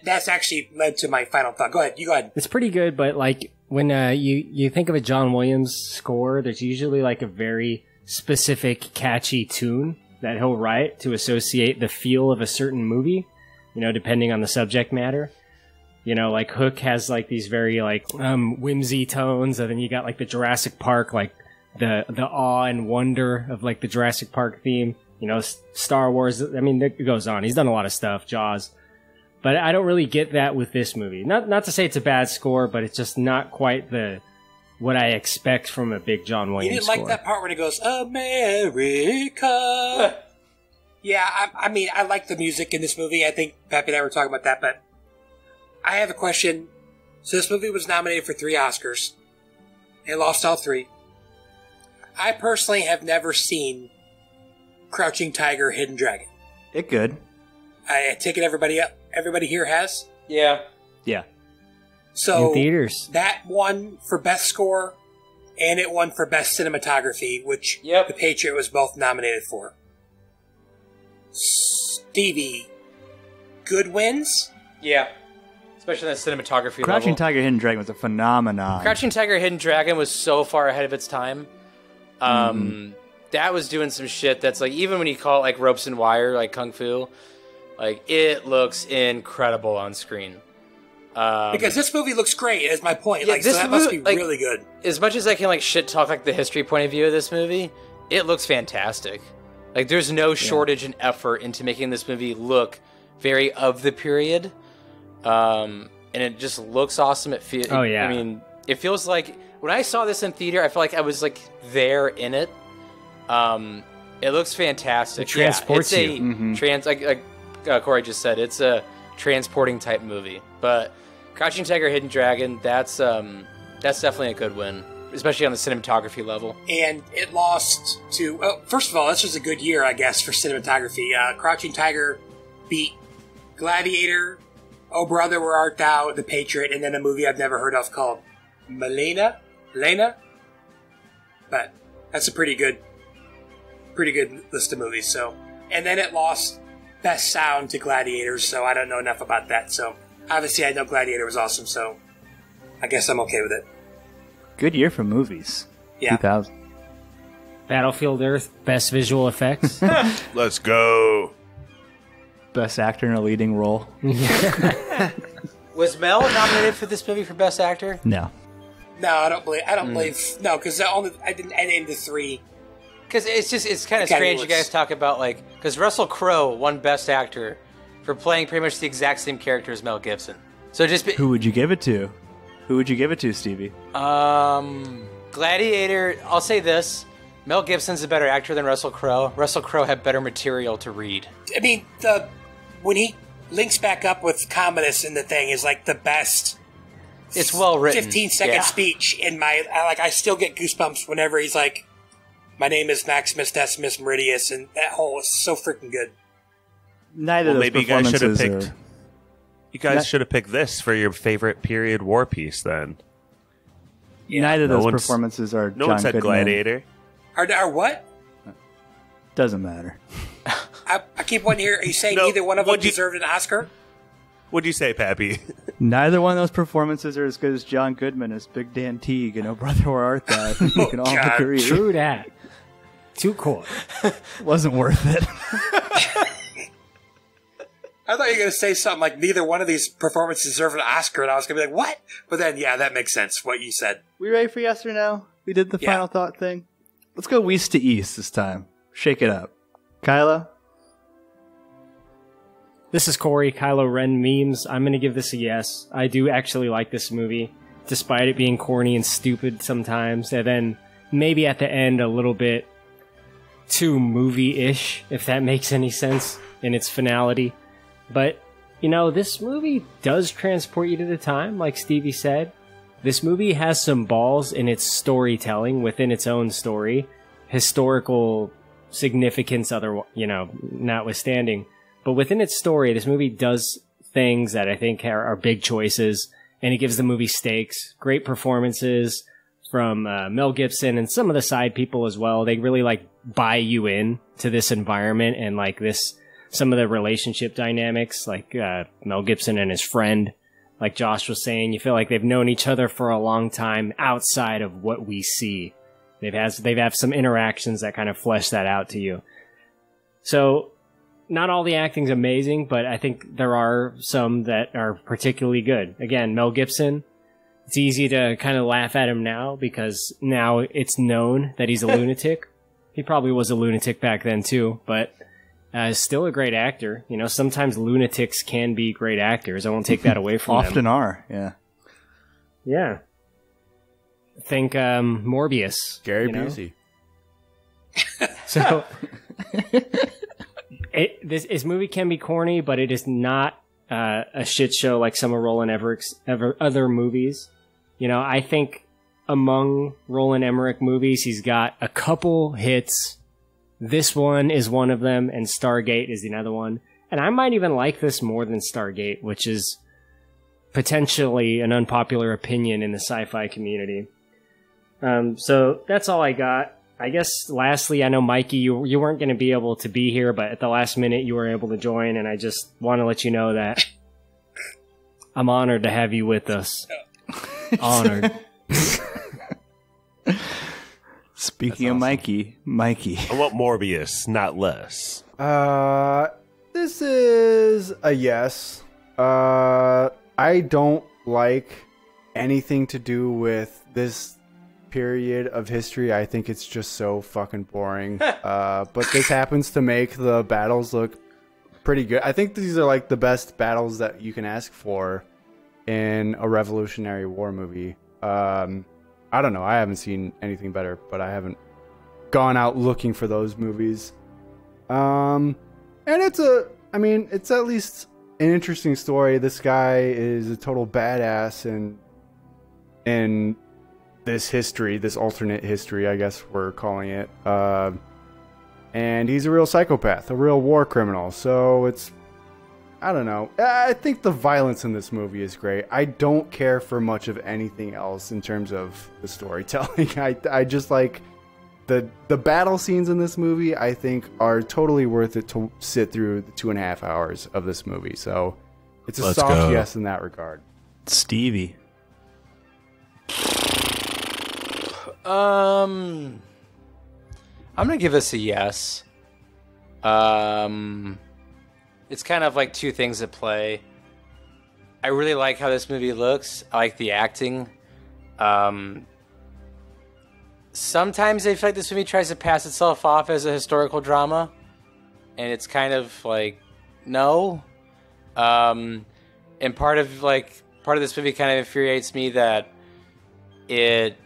that's actually led to my final thought. Go ahead. You go ahead. it's pretty good. But like when you think of a John Williams score, there's usually like a very specific, catchy tune that he'll write to associate the feel of a certain movie. You know, depending on the subject matter. You know, like Hook has like these very like whimsy tones, and then you got like the Jurassic Park, like the awe and wonder of like the Jurassic Park theme. You know, Star Wars. I mean, it goes on. He's done a lot of stuff. Jaws, but I don't really get that with this movie. Not to say it's a bad score, but it's just not quite what I expect from a big John You Williams didn't score. like that part when he goes, America. Yeah, I mean, I like the music in this movie. I think Pappy and I were talking about that, but I have a question. So this movie was nominated for 3 Oscars. It lost all 3. I personally have never seen Crouching Tiger, Hidden Dragon. It good. I take it everybody here has. Yeah. Yeah. So In theaters. that won for best score, and it won for best cinematography, which The Patriot was both nominated for. Stevie, good wins? Yeah. Especially in the cinematography Crouching level. Tiger, Hidden Dragon was a phenomenon. Crouching Tiger, Hidden Dragon was so far ahead of its time. That was doing some shit that's like, even when you call it like ropes and wire, like Kung Fu, like it looks incredible on screen. Because this movie looks great, is my point. Yeah, Like, so this that must be movie, like, really good. As much as I can like shit talk like the history point of view of this movie, it looks fantastic. Like there's no shortage in effort into making this movie look very of the period. And it just looks awesome. It feels. Oh, yeah. I mean, it feels like when I saw this in theater, I felt like I was like there in it. It looks fantastic. It transports yeah, you. it's a like Corey just said, it's a transporting type movie. But Crouching Tiger, Hidden Dragon, that's definitely a good win, especially on the cinematography level. And it lost to... Well, first of all, this was a good year, I guess, for cinematography. Crouching Tiger beat Gladiator, Oh Brother, Where Art Thou, The Patriot, and then a movie I've never heard of called Elena? But that's a pretty good list of movies. So, and then it lost Best Sound to Gladiators, so I don't know enough about that. So, obviously I know Gladiator was awesome, so I guess I'm okay with it. Good year for movies. Yeah. 2000. Battlefield Earth, best visual effects. Let's go. Best actor in a leading role. Was Mel nominated for this movie for Best Actor? No. No, I don't believe. No, because I named the 3. Because it's kind of Okay, strange you let's- guys talk about like because Russell Crowe won Best Actor for playing pretty much the exact same character as Mel Gibson. So just Who would you give it to? Who would you give it to, Stevie? Gladiator. I'll say this: Mel Gibson's a better actor than Russell Crowe. Russell Crowe had better material to read. I mean, when he links back up with Commodus in the thing is like the best. It's well written. 15-second speech in my I still get goosebumps whenever he's like, "My name is Maximus Decimus Meridius," and that whole is so freaking good. Neither of those maybe you guys should have performances picked. You guys should have picked this for your favorite period war piece. Then neither of No those one's- performances are. no John one said Goodman. Gladiator. Are what? Doesn't matter. I keep wanting to hear. Are you saying No, neither one of them what'd you- deserved an Oscar? What'd you say, Pappy? Neither one of those performances are as good as John Goodman as Big Dan Teague and Oh Brother Where Art Thou. We can all agree. True that. Too cool. Wasn't worth it. I thought you were going to say something like neither one of these performances deserve an Oscar, and I was going to be like, what? But then, yeah, that makes sense, what you said. We ready for yes or no? We did the final thought thing. Let's go west to east this time. Shake it up. Kylo? This is Corey, Kylo Ren memes. I'm going to give this a yes. I do actually like this movie, despite it being corny and stupid sometimes. And then maybe at the end a little bit too movie-ish, if that makes any sense in its finality. But, you know, this movie does transport you to the time, like Stevie said. This movie has some balls in its storytelling within its own story. Historical significance, notwithstanding. But within its story, this movie does things that I think are big choices, and it gives the movie stakes. Great performances from Mel Gibson and some of the side people as well. They really buy you in to this environment and some of the relationship dynamics, like Mel Gibson and his friend. Like Josh was saying, you feel like they've known each other for a long time outside of what we see. They've had some interactions that kind of flesh that out to you. So, not all the acting's amazing, but I think there are some that are particularly good. Again, Mel Gibson, it's easy to kind of laugh at him now because now it's known that he's a lunatic. He probably was a lunatic back then too, but still a great actor. You know, sometimes lunatics can be great actors. I won't take that away from them. Often are, yeah. Yeah. Think Morbius. Gary Busey. So, this movie can be corny, but it is not a shit show like some of Roland Emmerich's other movies. You know, I think among Roland Emmerich movies, he's got a couple hits. This one is one of them, and Stargate is another one. And I might even like this more than Stargate, which is potentially an unpopular opinion in the sci-fi community. So that's all I got. I guess lastly, I know Mikey, you weren't going to be able to be here, but at the last minute you were able to join, and I just want to let you know that I'm honored to have you with us. Honored. Speaking of Mikey. I want Morbius, not less. This is a yes. I don't like anything to do with this period of history. I think it's just so fucking boring. But this happens to make the battles look pretty good. I think these are the best battles that you can ask for in a Revolutionary War movie. I don't know. I haven't seen anything better, but I haven't gone out looking for those movies. And it's at least an interesting story. This guy is a total badass in this history, this alternate history, I guess we're calling it. And he's a real psychopath, a real war criminal. So it's, I don't know. I think the violence in this movie is great. I don't care for much of anything else in terms of the storytelling. I just like the battle scenes in this movie, I think, are totally worth it to sit through the 2.5 hours of this movie. So it's a soft yes in that regard. Stevie. I'm gonna give this a yes. It's kind of like two things at play. I really like how this movie looks. I like the acting. Sometimes I feel like this movie tries to pass itself off as a historical drama, and it's kind of like, no. And part of this movie kind of infuriates me that it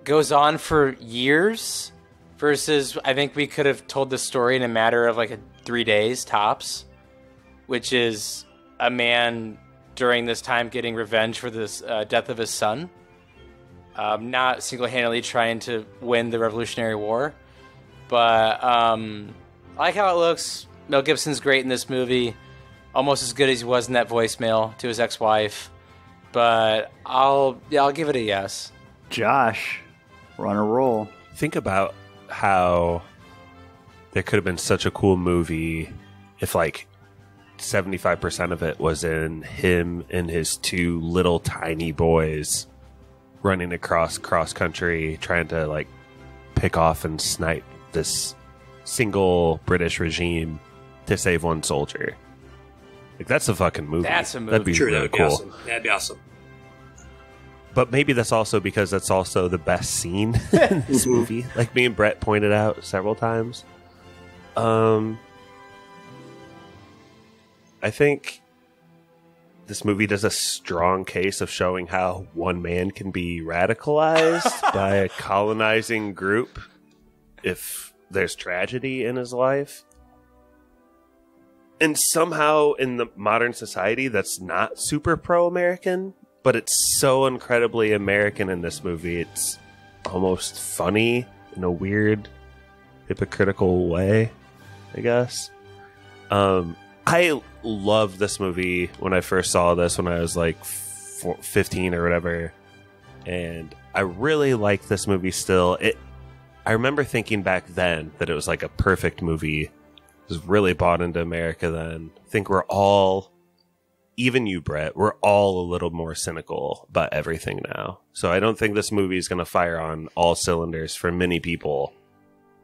goes on for years versus I think we could have told the story in a matter of 3 days tops, which is a man during this time getting revenge for this death of his son, not single-handedly trying to win the Revolutionary War. But I like how it looks. Mel Gibson's great in this movie, almost as good as he was in that voicemail to his ex-wife. But I'll give it a yes. Josh, we're on a roll. Think about how there could have been such a cool movie if 75% of it was in him and his two little tiny boys running across cross country, trying to like pick off and snipe this single British regime to save one soldier. Like, that's a fucking movie. That's a movie. That'd be True, really that'd be cool. awesome. That'd be awesome. But maybe that's also because that's also the best scene in this movie. Like me and Brett pointed out several times. I think this movie does a strong case of showing how one man can be radicalized by a colonizing group if there's tragedy in his life. And somehow in the modern society, that's not super pro-American, but it's so incredibly American in this movie. It's almost funny in a weird, hypocritical way, I guess. I loved this movie when I first saw this when I was like 15 or whatever, and I really like this movie still. I remember thinking back then that it was like a perfect movie. I was really bought into America then. I think we're all, even you, Brett, we're all a little more cynical about everything now. So I don't think this movie is going to fire on all cylinders for many people.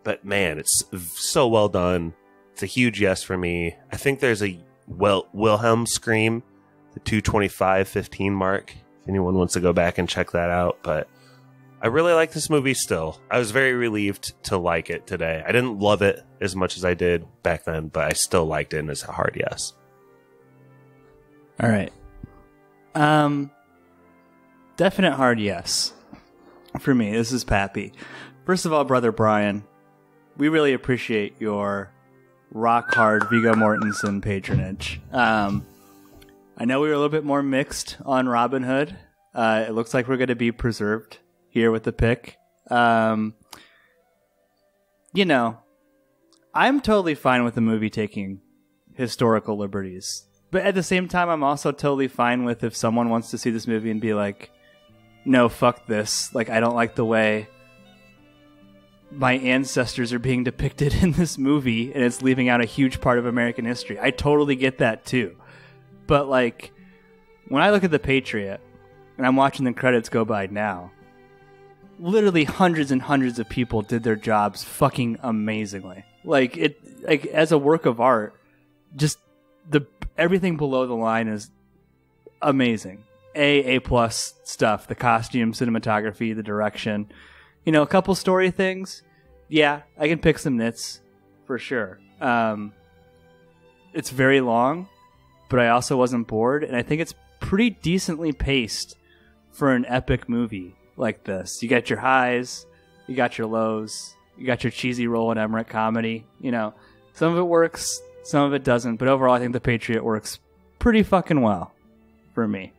But man, it's so well done. It's a huge yes for me. I think there's a Wilhelm scream, the 2:25:15 mark, if anyone wants to go back and check that out. But I really like this movie still. I was very relieved to like it today. I didn't love it as much as I did back then, but I still liked it, and it's a hard yes. All right. Definite hard yes for me. This is Pappy. First of all, Brother Brian, we really appreciate your rock hard Viggo Mortensen patronage. I know we were a little bit more mixed on Robin Hood. It looks like we're going to be preserved here with the pick. You know, I'm totally fine with the movie taking historical liberties. But at the same time, I'm also totally fine with if someone wants to see this movie and be like, no, fuck this. Like, I don't like the way my ancestors are being depicted in this movie, and it's leaving out a huge part of American history. I totally get that, too. But, like, when I look at The Patriot, and I'm watching the credits go by now, literally hundreds and hundreds of people did their jobs fucking amazingly. Like, as a work of art, just everything below the line is amazing. A+ stuff. The costume, cinematography, the direction. You know, a couple story things. Yeah, I can pick some nits for sure. It's very long, but I also wasn't bored, and I think it's pretty decently paced for an epic movie like this. You got your highs, you got your lows, you got your cheesy Roland Emmerich comedy. You know, some of it works, some of it doesn't, but overall I think The Patriot works pretty fucking well for me.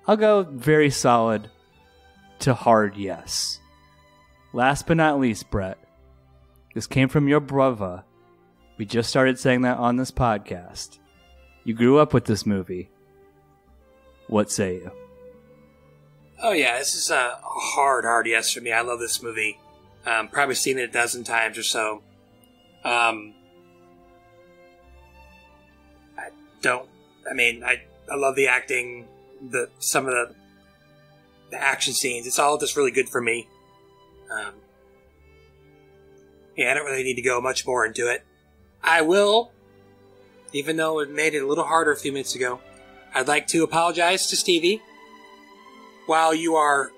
I'll go very solid to hard yes. Last but not least, Brett, this came from your brother. We just started saying that on this podcast. You grew up with this movie. What say you? Oh yeah, this is a hard yes for me. I love this movie. Probably seen it a dozen times or so. I love the acting, some of the action scenes. It's all just really good for me. I don't really need to go much more into it. I will, even though it made it a little harder a few minutes ago, I'd like to apologize to Stevie. While you are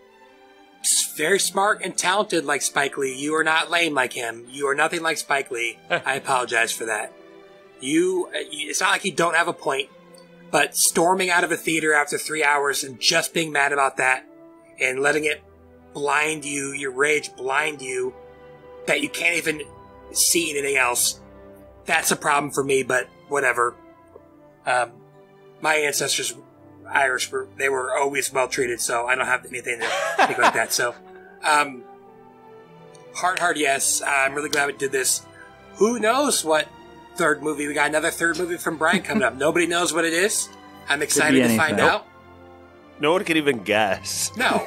very smart and talented like Spike Lee, you are not lame like him. You are nothing like Spike Lee. I apologize for that. It's not like you don't have a point, but storming out of a theater after 3 hours and just being mad about that and letting it blind you, your rage blind you, that you can't even see anything else, that's a problem for me, but whatever. My ancestors, Irish, they were always well treated, so I don't have anything to think like that. So, hard yes. I'm really glad we did this. Who knows what third movie? We got another third movie from Brian coming up. Nobody knows what it is. I'm excited to find out. No one can even guess. No.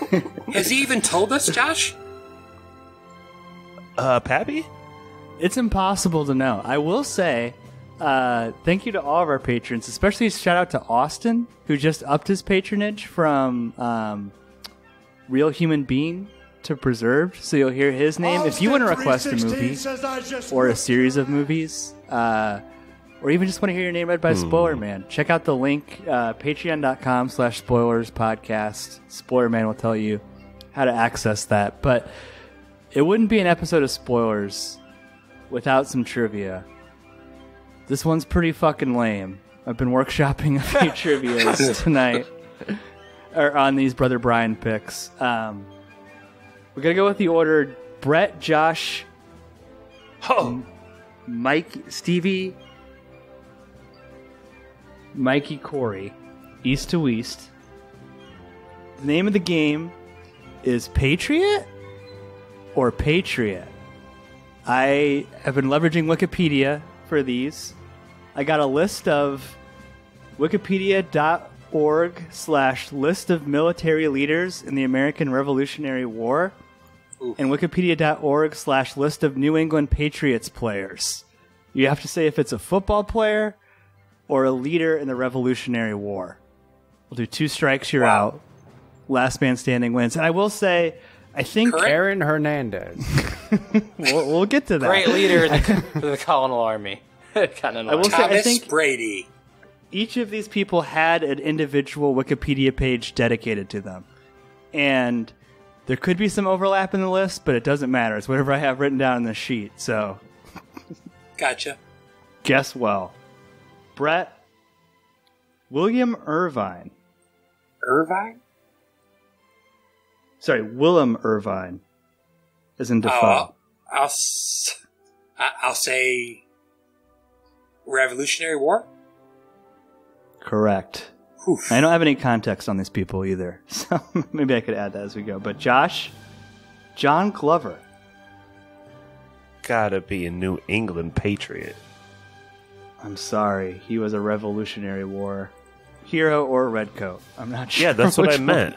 Has he even told us, Josh? Pappy? It's impossible to know. I will say, thank you to all of our patrons, especially shout out to Austin, who just upped his patronage from Real Human Being to Preserved. So you'll hear his name. If you want to request a movie or a series of movies, or even just want to hear your name read by Spoiler Man, check out the link, patreon.com/spoilerspodcast. Spoiler Man will tell you how to access that. But it wouldn't be an episode of Spoilers without some trivia. This one's pretty fucking lame. I've been workshopping a few trivias tonight, or on these Brother Brian picks. We're gonna go with the order: Brett, Josh, Mike, Stevie, Mikey, Corey, east to west. The name of the game is Patriot or Patriot. I have been leveraging Wikipedia for these. I got a list of wikipedia.org/list of military leaders in the American Revolutionary War and wikipedia.org/list of New England Patriots players. You have to say if it's a football player or a leader in the Revolutionary War. We'll do 2 strikes, you're out. Last man standing wins. And I will say, I think Aaron Hernandez. we'll get to that. Great leader of the Colonial Army. Kind of. I will say, I think Brady. Each of these people had an individual Wikipedia page dedicated to them, and there could be some overlap in the list, but it doesn't matter. It's whatever I have written down in the sheet. So, Gotcha. Guess well, Brett. William Irvine. Irvine? Sorry, Willem Irvine. As in Defoe. I'll say Revolutionary War? Correct. Oof. I don't have any context on these people either, so maybe I could add that as we go. But Josh, John Glover. Gotta be a New England Patriot. I'm sorry, he was a Revolutionary War hero or redcoat. I'm not sure. Yeah, that's what I meant.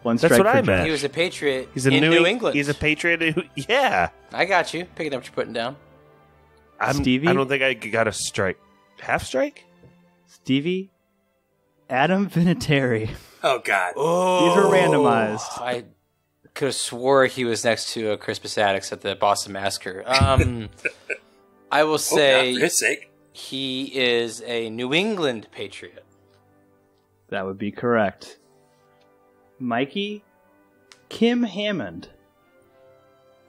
One That's what I meant. He was a patriot He's a in New England. He's a patriot. Yeah. I got you. Picking up what you're putting down. Stevie? I don't think I got a strike. Half strike? Stevie? Adam Vinatieri. Oh, God. Oh, these were randomized. I could have swore he was next to Crispus Attucks at the Boston Massacre. I will say God, for his sake. He is a New England patriot. That would be correct. Mikey? Kim Hammond.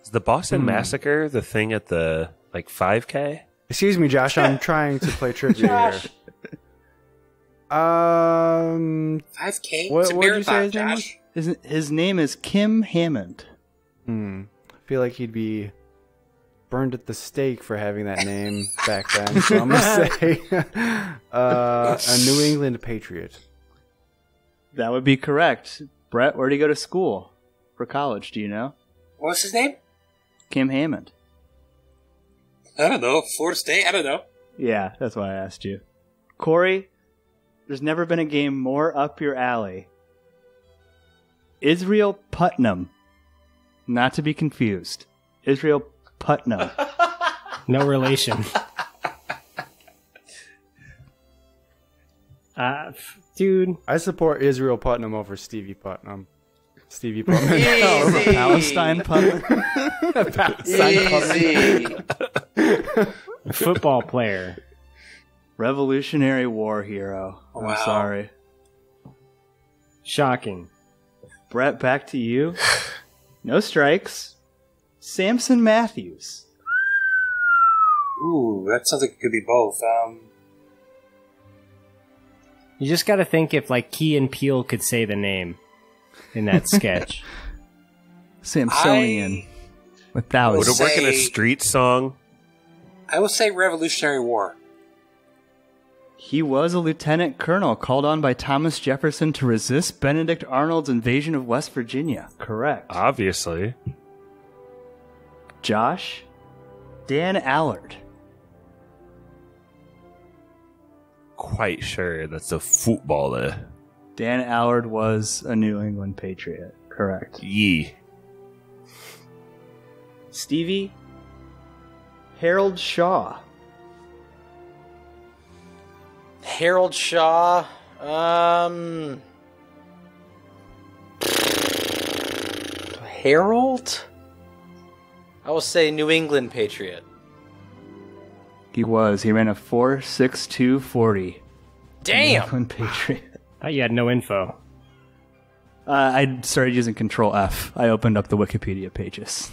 Is the Boston Massacre the thing at the 5K? Excuse me, Josh. I'm trying to play trivia here. 5K? What It's a did you marathon, say his name was? His name is Kim Hammond. I feel like he'd be burned at the stake for having that name back then. So I'm going to say a New England Patriot. That would be correct. Brett, where did he go to school for college? Do you know? What's his name? Kim Hammond. I don't know. Florida State? I don't know. Yeah, that's why I asked you. Corey, there's never been a game more up your alley. Israel Putnam. Not to be confused. Israel Putnam. No relation. Dude. I support Israel Putnam over Stevie Putnam. Stevie Putnam. Over Palestine Putnam. Easy. Football player. Revolutionary War hero. Wow. I'm sorry. Shocking. Brett, back to you. No strikes. Samson Matthews. Ooh, that sounds like it could be both. You just got to think if Key and Peele could say the name in that sketch. Samsonian. Without Would it work in a street song? I will say Revolutionary War. He was a lieutenant colonel called on by Thomas Jefferson to resist Benedict Arnold's invasion of West Virginia. Correct. Obviously. Josh? Dan Allard. Quite sure that's a footballer. Dan Allard was a New England Patriot. Correct. Yee. Stevie? Harold Shaw. Harold Shaw. Harold? I will say New England Patriot. He was. He ran a 4.62 40. Damn! New England Patriot. Oh, you had no info. I started using Control F. I opened up the Wikipedia pages.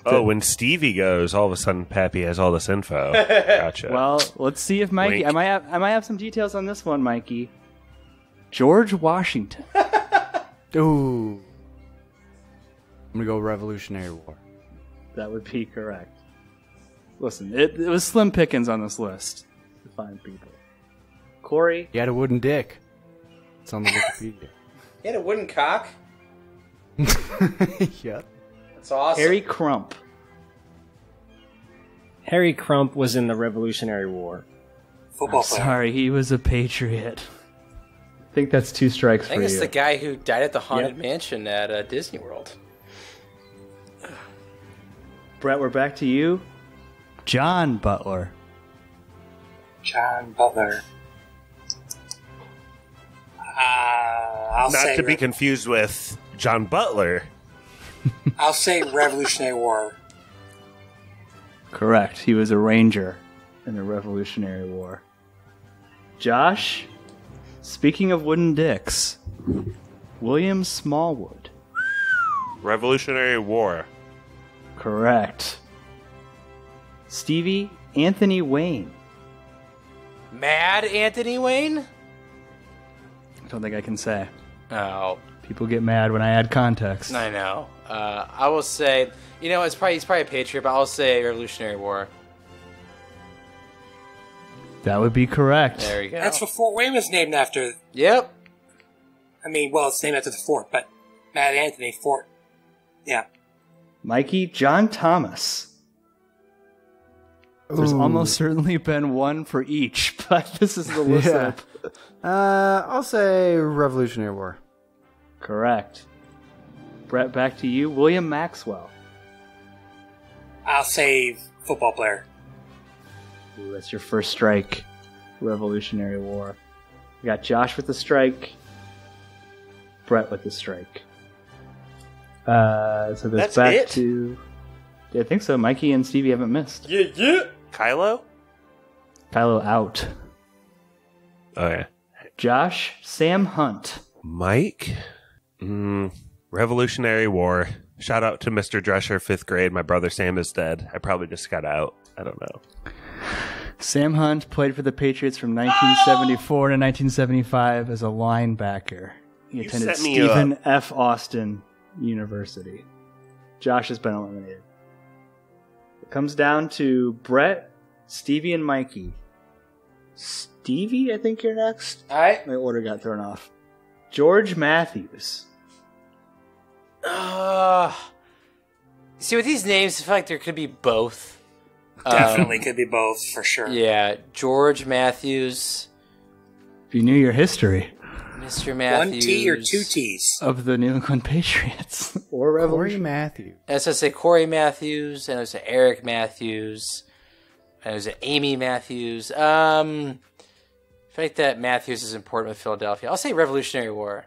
Oh, when Stevie goes, all of a sudden Pappy has all this info. Gotcha. Well, let's see if Mikey... Wink. I might have some details on this one, Mikey. George Washington. Ooh. I'm going to go Revolutionary War. That would be correct. Listen, it was slim pickings on this list to find people. Corey? He had a wooden dick. It's on the Wikipedia. He had a wooden cock? Yep. That's awesome. Harry Crump. Harry Crump was in the Revolutionary War. Football player. Sorry, he was a Patriot. I think that's 2 strikes I for think you. it's the guy who died at the Haunted Yep. Mansion at Disney World. Brett, we're back to you. John Butler. John Butler. I'll Not say to be confused with John Butler. I'll say Revolutionary War. Correct. He was a ranger in the Revolutionary War. Josh, speaking of wooden dicks, William Smallwood. Revolutionary War. Correct. Stevie, Anthony Wayne. Mad Anthony Wayne? I don't think I can say. Oh, People get mad when I add context. I know. I will say, he's probably a Patriot, but I'll say Revolutionary War. That would be correct. There we go. That's what Fort Wayne was named after. Yep. I mean, well, it's named after the fort, but Mad Anthony Fort. Yeah. Mikey, John Thomas. There's Ooh. almost certainly been one for each, but this is the list. Yeah. I'll say Revolutionary War. Correct. Brett, back to you. William Maxwell. I'll say football player. Ooh, that's your first strike. Revolutionary War. We got Josh with the strike. Brett with the strike. So there's That's back it? to... Yeah, I think so. Mikey and Stevie haven't missed. Yeah. Kylo? Kylo out. Okay. Josh, Sam Hunt. Mike? Revolutionary War. Shout out to Mr. Drescher, 5th grade. My brother Sam is dead. I probably just got out. I don't know. Sam Hunt played for the Patriots from 1974 to 1975 as a linebacker. He attended set me Stephen F. Austin University. Josh has been eliminated. It comes down to Brett, Stevie, and Mikey. Stevie, I think you're next. All right. My order got thrown off. George Matthews. See, with these names, I feel like there could be both. Definitely could be both, for sure. Yeah, George Matthews, If you knew your history Mr. Matthews. 1 T or 2 T's? of the New England Patriots or Corey Revolution. Matthews. And so I say Corey Matthews, and I say Eric Matthews, and I say Amy Matthews. I feel like that Matthews is important with Philadelphia. I'll say Revolutionary War.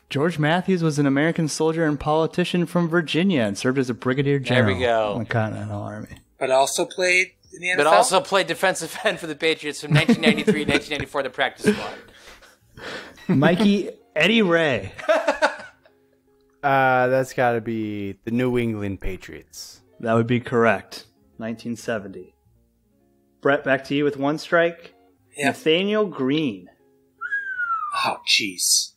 George Matthews was an American soldier and politician from Virginia and served as a brigadier general There we go. in the Continental Army. But also played in the NFL? But also played defensive end for the Patriots from 1993 to 1994, the practice squad. Mikey, Eddie Ray. That's got to be the New England Patriots. That would be correct. 1970. Brett, back to you with 1 strike. Yeah. Nathaniel Green. Oh, jeez.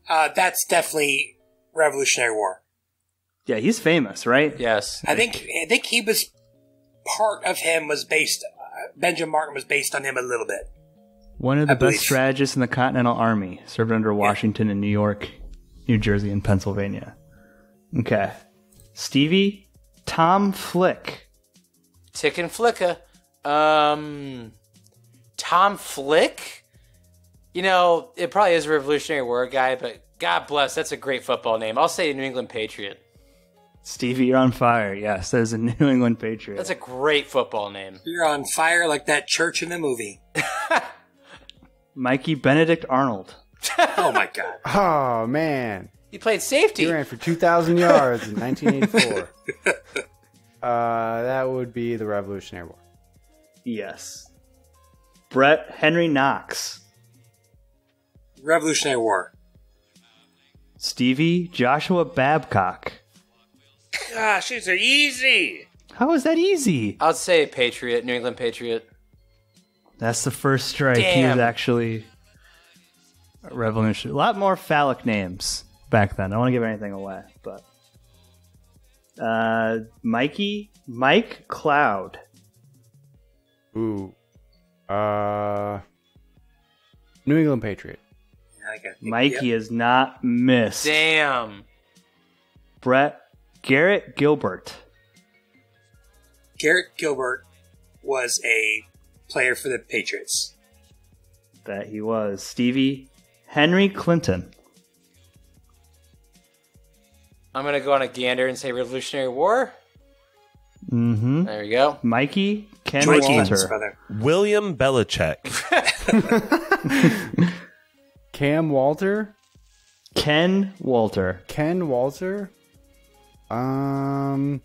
That's definitely Revolutionary War. Yeah, he's famous, right? Yes. I think he was part of him was based. Benjamin Martin was based on him a little bit. One of the I believe. best strategists in the Continental Army. Served under Washington in New York, New Jersey, and Pennsylvania. Okay. Stevie, Tom Flick. Tick and Flicka. Tom Flick? It probably is a Revolutionary War guy, but God bless, that's a great football name. I'll say New England Patriot. Stevie, you're on fire. Yes, that is a New England Patriot. That's a great football name. You're on fire like that church in the movie. Mikey Benedict Arnold. Oh my god. Oh man. He played safety. He ran for 2,000 yards in 1984. That would be the Revolutionary War. Yes. Brett Henry Knox. Revolutionary War. Stevie Joshua Babcock. Gosh, these are easy. How is that easy? I'll say Patriot, New England Patriot. That's the first strike. He Damn. was actually a revolutionary. A lot more phallic names back then. I don't want to give anything away, but Mike Cloud. Ooh. New England Patriot. Mikey is not missed. Damn. Brett Garrett Gilbert. Garrett Gilbert was a player for the Patriots. That he was. Stevie Henry Clinton. I'm going to go on a gander and say Revolutionary War. Mm-hmm. There we go. Mikey Ken Mikey, Walter. William Belichick. Cam Walter? Ken Walter. Ken Walter? New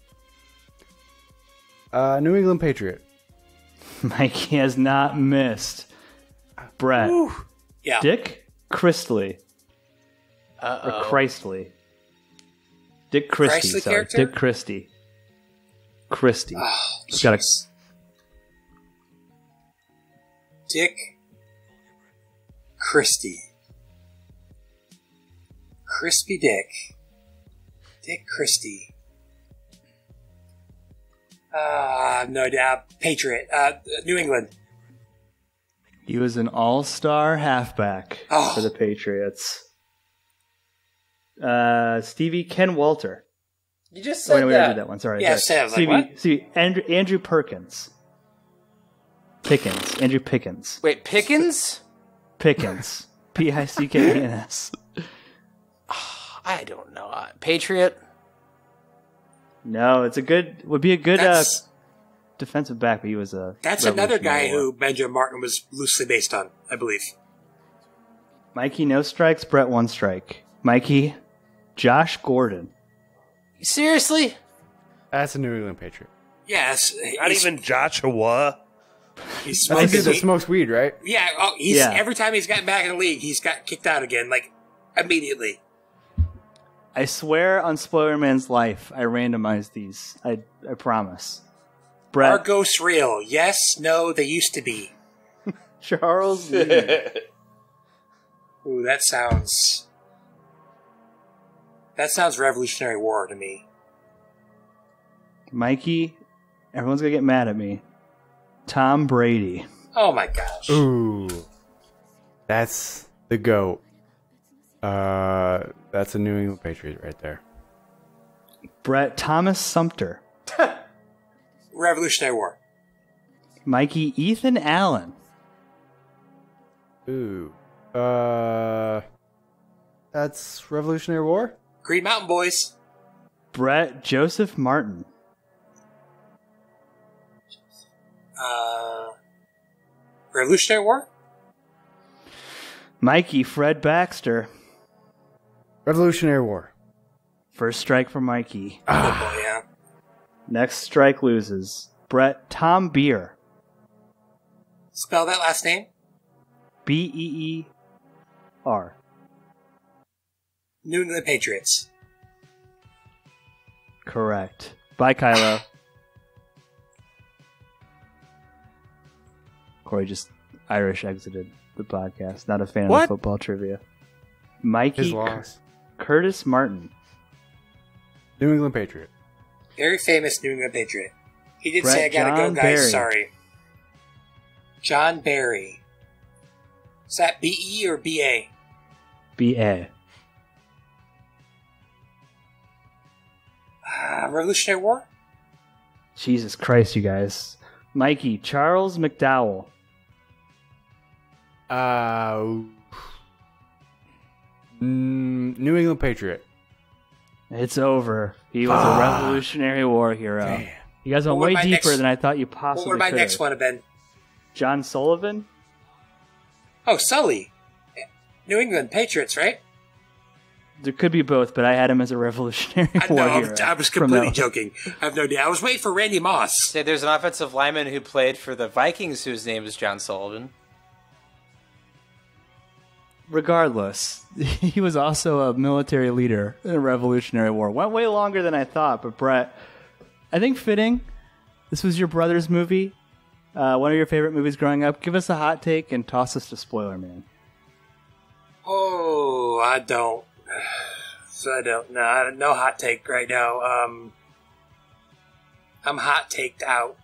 England Patriot. Mikey has not missed. Brett. Yeah. Dick Christley. Uh-oh. Or Christley. Dick Christie, Christley sorry. character? Dick Christie. Christie. Oh, It's got a jeez. Dick Christie. Crispy Dick. Dick Christie. No idea. Patriot. New England. He was an all-star halfback for the Patriots. Stevie Ken Walter. You just Oh, said no, we that. already did that one. Sorry. Yeah, sorry. I was like, what? Stevie, Andrew Perkins. Andrew Pickens. Wait, Pickens? Pickens. Pickens. I don't know. Patriot? No, would be a good That's- defensive back, but he was a. That's another guy Revolutionary War. who Benjamin Martin was loosely based on, I believe. Mikey, no strikes. Brett, one strike. Mikey, Josh Gordon. Seriously? That's a New England Patriot. Yes. Not even Joshua. He's That's the dude that smoking. smokes weed, right? Yeah, every time he's gotten back in the league, he's got kicked out again, like, immediately. I swear on Spoiler Man's life, I randomized these. I promise. Brett, Are ghosts real? Yes, no, they used to be. Charles Lee. Ooh, that sounds Revolutionary War to me. Mikey, everyone's going to get mad at me. Tom Brady. Oh my gosh. Ooh. That's the GOAT. That's a New England Patriot right there. Brett Thomas Sumter. Revolutionary War. Mikey Ethan Allen. Ooh. That's Revolutionary War? Green Mountain Boys. Brett Joseph Martin. Revolutionary War. Mikey Fred Baxter. Revolutionary War. First strike for Mikey. Oh boy, yeah. Next strike loses. Brett Tom Beer. Spell that last name. Beer. New England Patriots. Correct. Bye, Kylo. Corey just Irish exited the podcast. Not a fan of football trivia. Mikey His loss. Curtis Martin. New England Patriot. Very famous New England Patriot. He did Brett say, I gotta John go, guys. Barry. Sorry. John Barry. Is that B-E or B-A? B.A. Revolutionary War? Jesus Christ, you guys. Mikey Charles McDowell. New England Patriot. It's over. He was a Revolutionary War hero. Damn. You guys went What would way my deeper next- than I thought you What possibly would my could next have. one have been? John Sullivan? Oh, Sully. New England Patriots, right? There could be both, but I had him as a Revolutionary War hero. I was completely joking. I have no idea. I was waiting for Randy Moss. Say, there's an offensive lineman who played for the Vikings whose name is John Sullivan. Regardless, he was also a military leader in the Revolutionary War. Went way longer than I thought, but Brett, I think fitting. This was your brother's movie, one of your favorite movies growing up. Give us a hot take and toss us to Spoiler Man. Oh, I don't. No hot take right now. I'm hot taked out.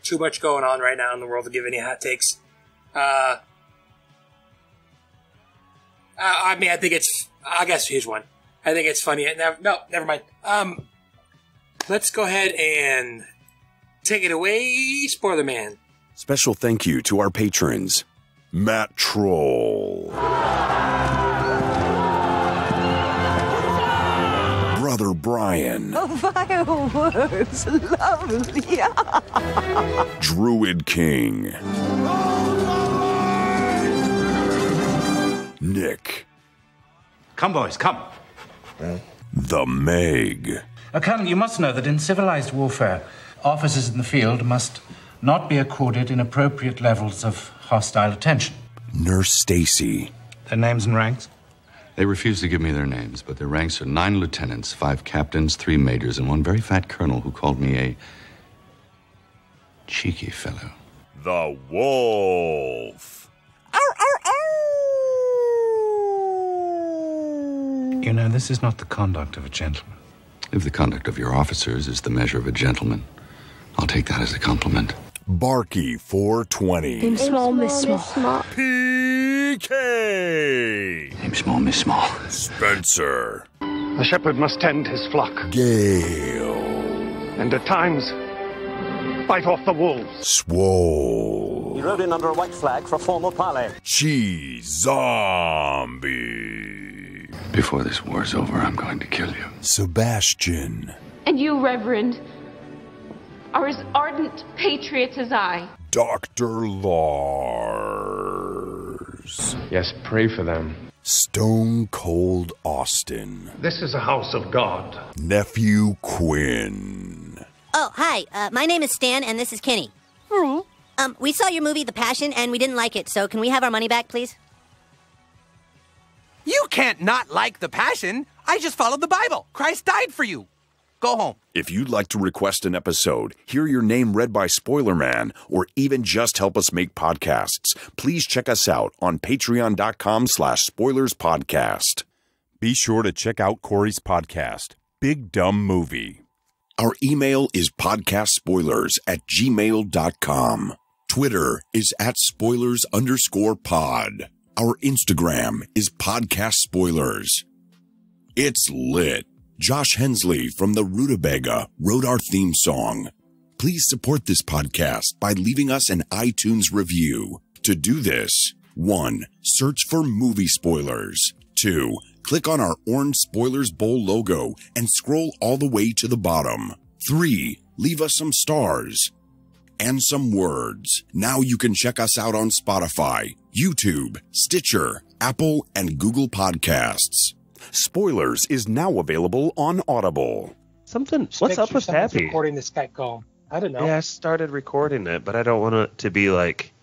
Too much going on right now in the world to give any hot takes. I guess here's one. I think it's funny. Never mind. Let's go ahead and take it away, Spoiler Man. Special thank you to our patrons. Matt Troll. Brother Brian. Oh, fireworks. Lovely. Druid King. Nick. Come, boys, come. The Meg. Colonel, you must know that in civilized warfare, officers in the field must not be accorded inappropriate levels of hostile attention. Nurse Stacy. Their names and ranks? They refuse to give me their names, but their ranks are 9 lieutenants, 5 captains, 3 majors, and 1 very fat colonel who called me a cheeky fellow. The Wolf. You know, this is not the conduct of a gentleman. If the conduct of your officers is the measure of a gentleman, I'll take that as a compliment. Barky 420. Name small, miss small. PK. Name small, miss small. Spencer. The shepherd must tend his flock. Gale. And at times, fight off the wolves. Swole. He rode in under a white flag for formal parley. Cheese Zombie. Before this war's over, I'm going to kill you. Sebastian. And you, Reverend, are as ardent patriots as I. Dr. Lars. Yes, pray for them. Stone Cold Austin. This is a house of God. Nephew Quinn. Oh, hi. My name is Stan, and this is Kenny. We saw your movie, The Passion, and we didn't like it, so can we have our money back, please? You can't not like The Passion. I just followed the Bible. Christ died for you. Go home. If you'd like to request an episode, hear your name read by Spoiler Man, or even just help us make podcasts, please check us out on patreon.com/spoilerspodcast. Be sure to check out Corey's podcast, Big Dumb Movie. Our email is podcastspoilers@gmail.com. Twitter is @spoilers_pod. Our Instagram is Podcast Spoilers. It's lit. Josh Hensley from the Rutabaga wrote our theme song. Please support this podcast by leaving us an iTunes review. To do this, 1. Search for Movie Spoilers. 2. Click on our orange Spoilers Bowl logo and scroll all the way to the bottom. 3. Leave us some stars and some words. Now you can check us out on Spotify, YouTube, Stitcher, Apple, and Google Podcasts. Spoilers is now available on Audible. What's up with Pappy? Recording this Skype call. I don't know. Yeah, I started recording it, but I don't want it to be like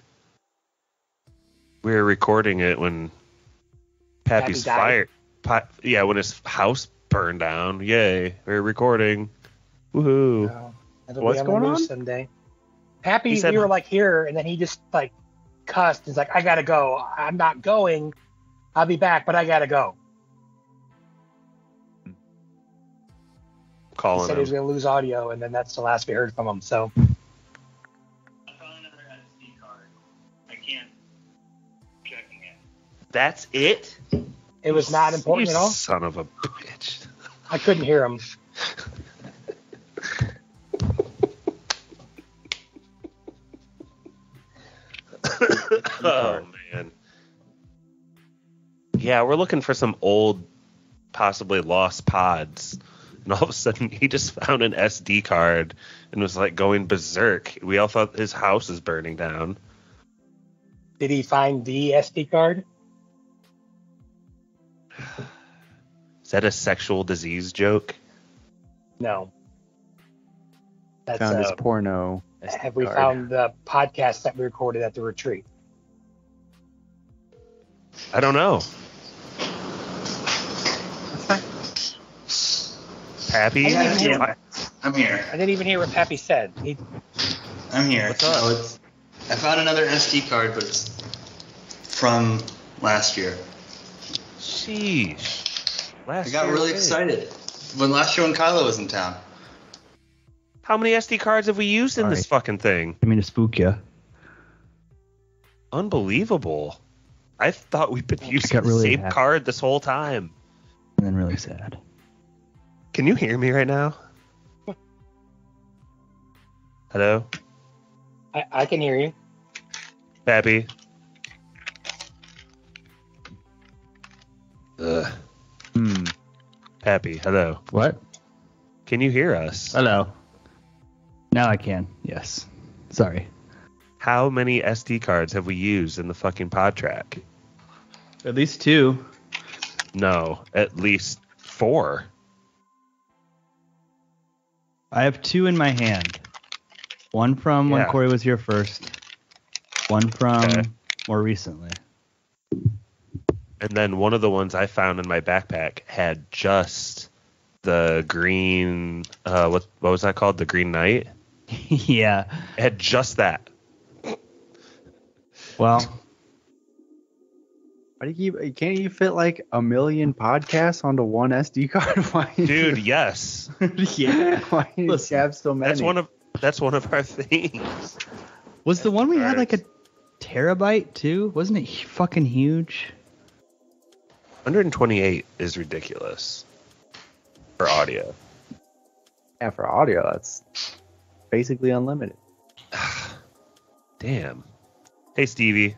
we were recording it when Pappy's fired. When his house burned down. Yay, we're recording. Woohoo! What's going on? Someday. Pappy, we were like here, and then he just like cussed. He's like, "I gotta go. I'm not going. I'll be back, but I gotta go." He said he was going to lose audio, and then that's the last we heard from him. So, that's it? It was not important at all. Son of a bitch! I couldn't hear him. Oh man! Yeah, we're looking for some old, possibly lost pods. And all of a sudden, he just found an SD card and was like going berserk. We all thought his house is burning down. Did he find the SD card? Is that a sexual disease joke? No. That's Found his porno. Have we found the podcast that we recorded at the retreat? I don't know. Pappy? I'm here. I didn't even hear what Pappy said. I'm here. What's up? No, I found another SD card, but it's from last year. Sheesh. I got really excited when last year when Kylo was in town. How many SD cards have we used in this fucking thing? I mean to spook you. Unbelievable. I thought we've been using the really same happy. card this whole time. And then really sad. Can you hear me right now? Hello? I can hear you. Pappy? Ugh. Pappy, hello. What? Can you hear us? Hello. Now I can. Yes. Sorry. How many SD cards have we used in the fucking pod track? At least 2. No, at least 4. I have 2 in my hand. One from when Corey was here first. One from more recently. And then one of the ones I found in my backpack had just the green, what was that called? The Green Knight? Yeah. It had just that. Well, why do you can't you fit like a million podcasts onto one SD card? Why, dude? Yes. Yeah. Why do you have so many? That's one of our things. Was the one we had like a terabyte too? Wasn't it fucking huge? 128 is ridiculous for audio. Yeah, for audio, that's basically unlimited. Damn. Hey, Stevie.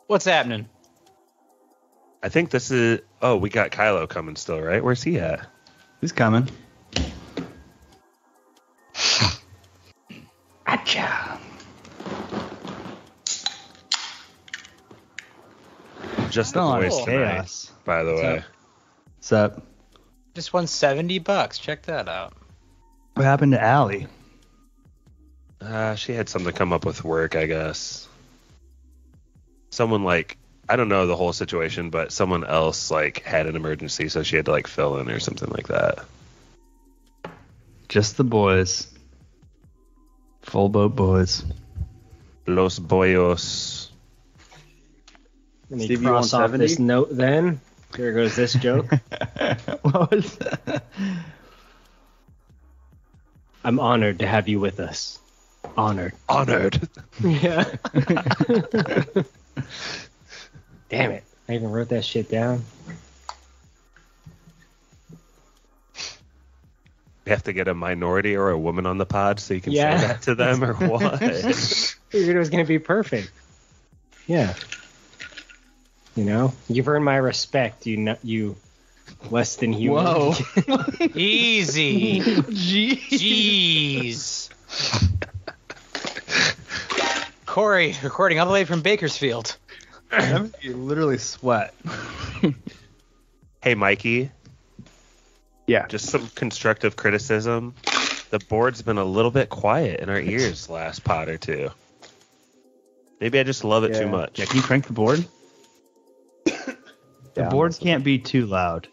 What's happening? I think this is... Oh, we got Kylo coming still, right? Where's he at? He's coming. Acha. Just the voice tonight, by the way. What's up? Just won $70. Check that out. What happened to Allie? She had something come up with work, I guess. Someone I don't know the whole situation, but someone else had an emergency, so she had to fill in or something like that. Just the boys. Full boat boys. Los boyos. Let me cross off this note then. Here goes this joke. What was that? I'm honored to have you with us. Honored. Yeah. Damn it. I even wrote that shit down. You have to get a minority or a woman on the pod so you can say that to them, or what? Figured it was going to be perfect. Yeah. You know, you've earned my respect, you less than human. Whoa. Easy. Jeez. Corey, recording all the way from Bakersfield. You literally sweat. Hey, Mikey. Yeah. Just some constructive criticism. The board's been a little bit quiet in our ears the last pod or two. Maybe I just love it too much. Yeah, can you crank the board? The board can't be too loud.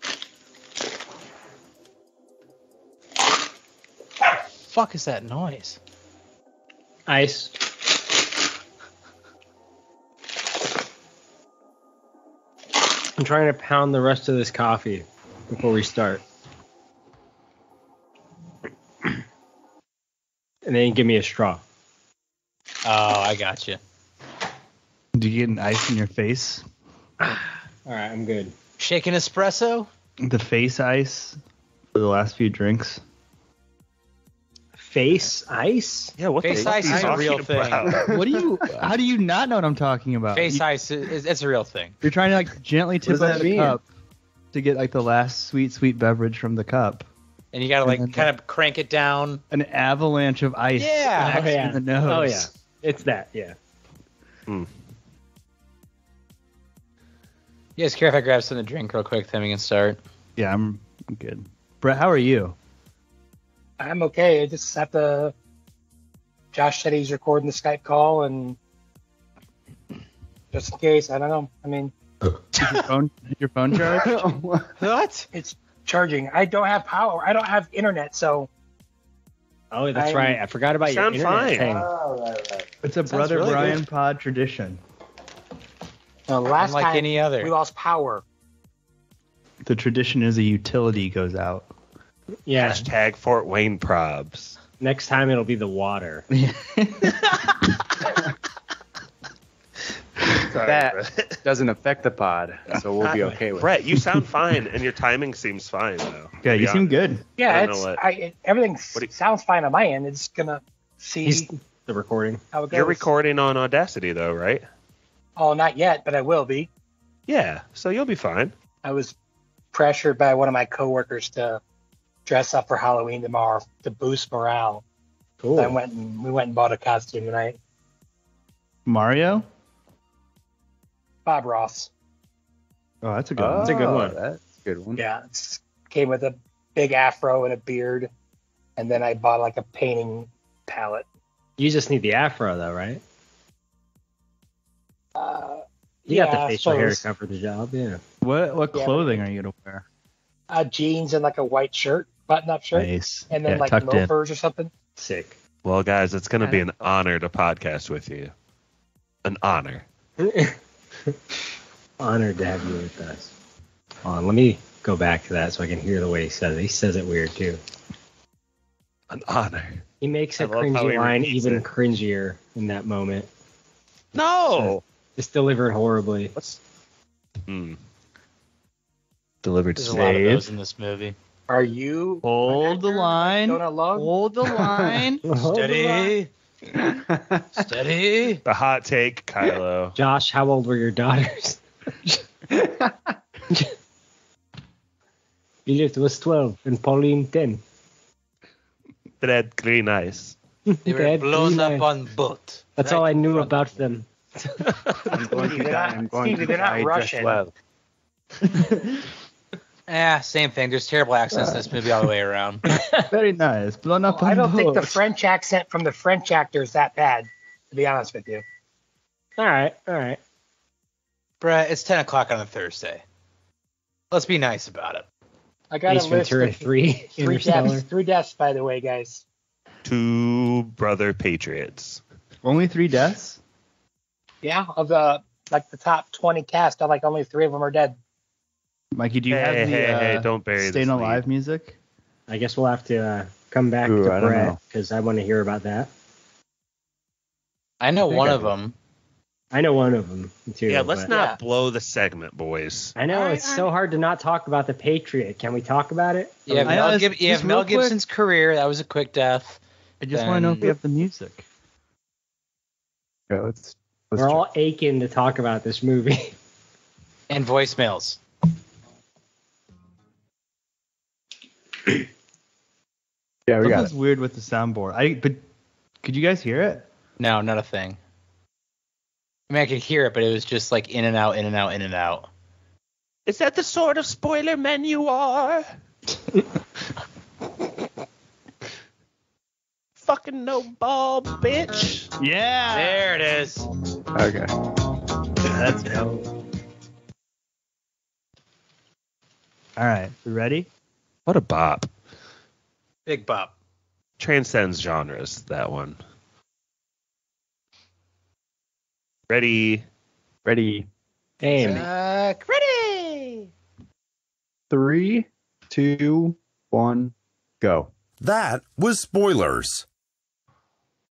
Fuck is that noise? Ice. I'm trying to pound the rest of this coffee before we start. And then give me a straw. Oh, I got you. Do you get an ice in your face? All right, I'm good. Shaken espresso? The face ice for the last few drinks. Face ice? Yeah, what face ice is a real thing. What do you? How do you not know what I'm talking about? Face ice it's a real thing. You're trying to gently tip up the cup to get the last sweet beverage from the cup. And you gotta kind of crank it down. An avalanche of ice. Yeah. In the nose. Oh yeah. It's that, yeah. You guys care if I grab something to drink real quick, then we can start? Yeah, I'm good. Brett, how are you? I'm okay. I just have to. Josh said he's recording the Skype call, and just in case, I don't know. I mean, your phone charged? What? It's charging. I don't have power. I don't have internet, so. Oh, that's right. I forgot about your internet thing. Oh, right. It's a Brother really Brian good. pod tradition. Last Unlike time any other. we lost power. The tradition is a utility goes out. Yeah. Hashtag Fort Wayne probs. Next time it'll be the water. That doesn't affect the pod, so we'll be okay with Brett, it. you sound fine, and your timing seems fine, though. Yeah, you seem good. Yeah, I don't know everything sounds fine on my end. It's gonna see the recording. how it goes. You're recording on Audacity, though, right? Oh, not yet, but I will be. Yeah, so you'll be fine. I was pressured by one of my coworkers to dress up for Halloween tomorrow to boost morale. Cool. So we went and bought a costume tonight. Mario? Bob Ross. Oh, that's a good one. That's a good one. That's a good one. Yeah, it came with a big afro and a beard, and then I bought like a painting palette. You just need the afro, though, right? You yeah, got the I facial hair to suppose. cover the job, yeah. What Yeah. clothing are you gonna wear? Jeans and like a white shirt, button-up shirt, Nice. and then Yeah, like tucked in. loafers or something. Sick. Well, guys, it's going to be an honor to podcast with you. An honor. Honored to have you with us. Hold on, let me go back to that so I can hear the way he says it. He says it weird, too. An honor. He makes a I love how cringy he line repeats even it. cringier in that moment. No! Just delivered horribly. Delivered There's a lot of Slave. those in this movie. Are you Hold the line. Donut Love? Hold the line. Steady. Steady. The hot take, Kylo. Josh, how old were your daughters? Judith was 12 and Pauline 10. It had green eyes. They were Dad, blown green up eye. on boat. That's all I knew about them. I'm going to die. I'm going Stevie, to they're not die just Russian. well. Same thing. There's terrible accents in this movie all the way around. Very nice. Blown up on I don't think the boat. French accent from the French actor is that bad, to be honest with you. All right. Brett, it's 10 o'clock on a Thursday. Let's be nice about it. I got Ace a list Ventura of 3, Interstellar. three deaths, by the way, guys. 2 brother patriots. Only 3 deaths? Yeah, of the top 20 cast, only 3 of them are dead. Mikey, do you Hey, have the hey, don't bury Staying this Alive music? I guess we'll have to come back Ooh, to I don't Brett know. because I want to hear about that. I know think one I of do. them. I know one of them, too. Yeah, let's but- not blow the segment, boys. I know, it's so hard to not talk about the Patriot. Can we talk about it? You have Mel, just Mel real quick- Gibson's career. That was a quick death. I just want to know if we have the music. Yeah, let's We're all aching to talk about this movie. And voicemails. Yeah, we got Something's it. weird with the soundboard. But could you guys hear it? No, not a thing. I mean, I could hear it, but it was just like in and out, in and out, in and out. Is that the sort of spoiler man you are? Fucking no ball, bitch. Yeah. There it is. Okay. Let's go. All right. We ready? What a bop. Big bop. Transcends genres, that one. Ready. Ready. Aim. Ready. 3, 2, 1, go. That was Spoilers.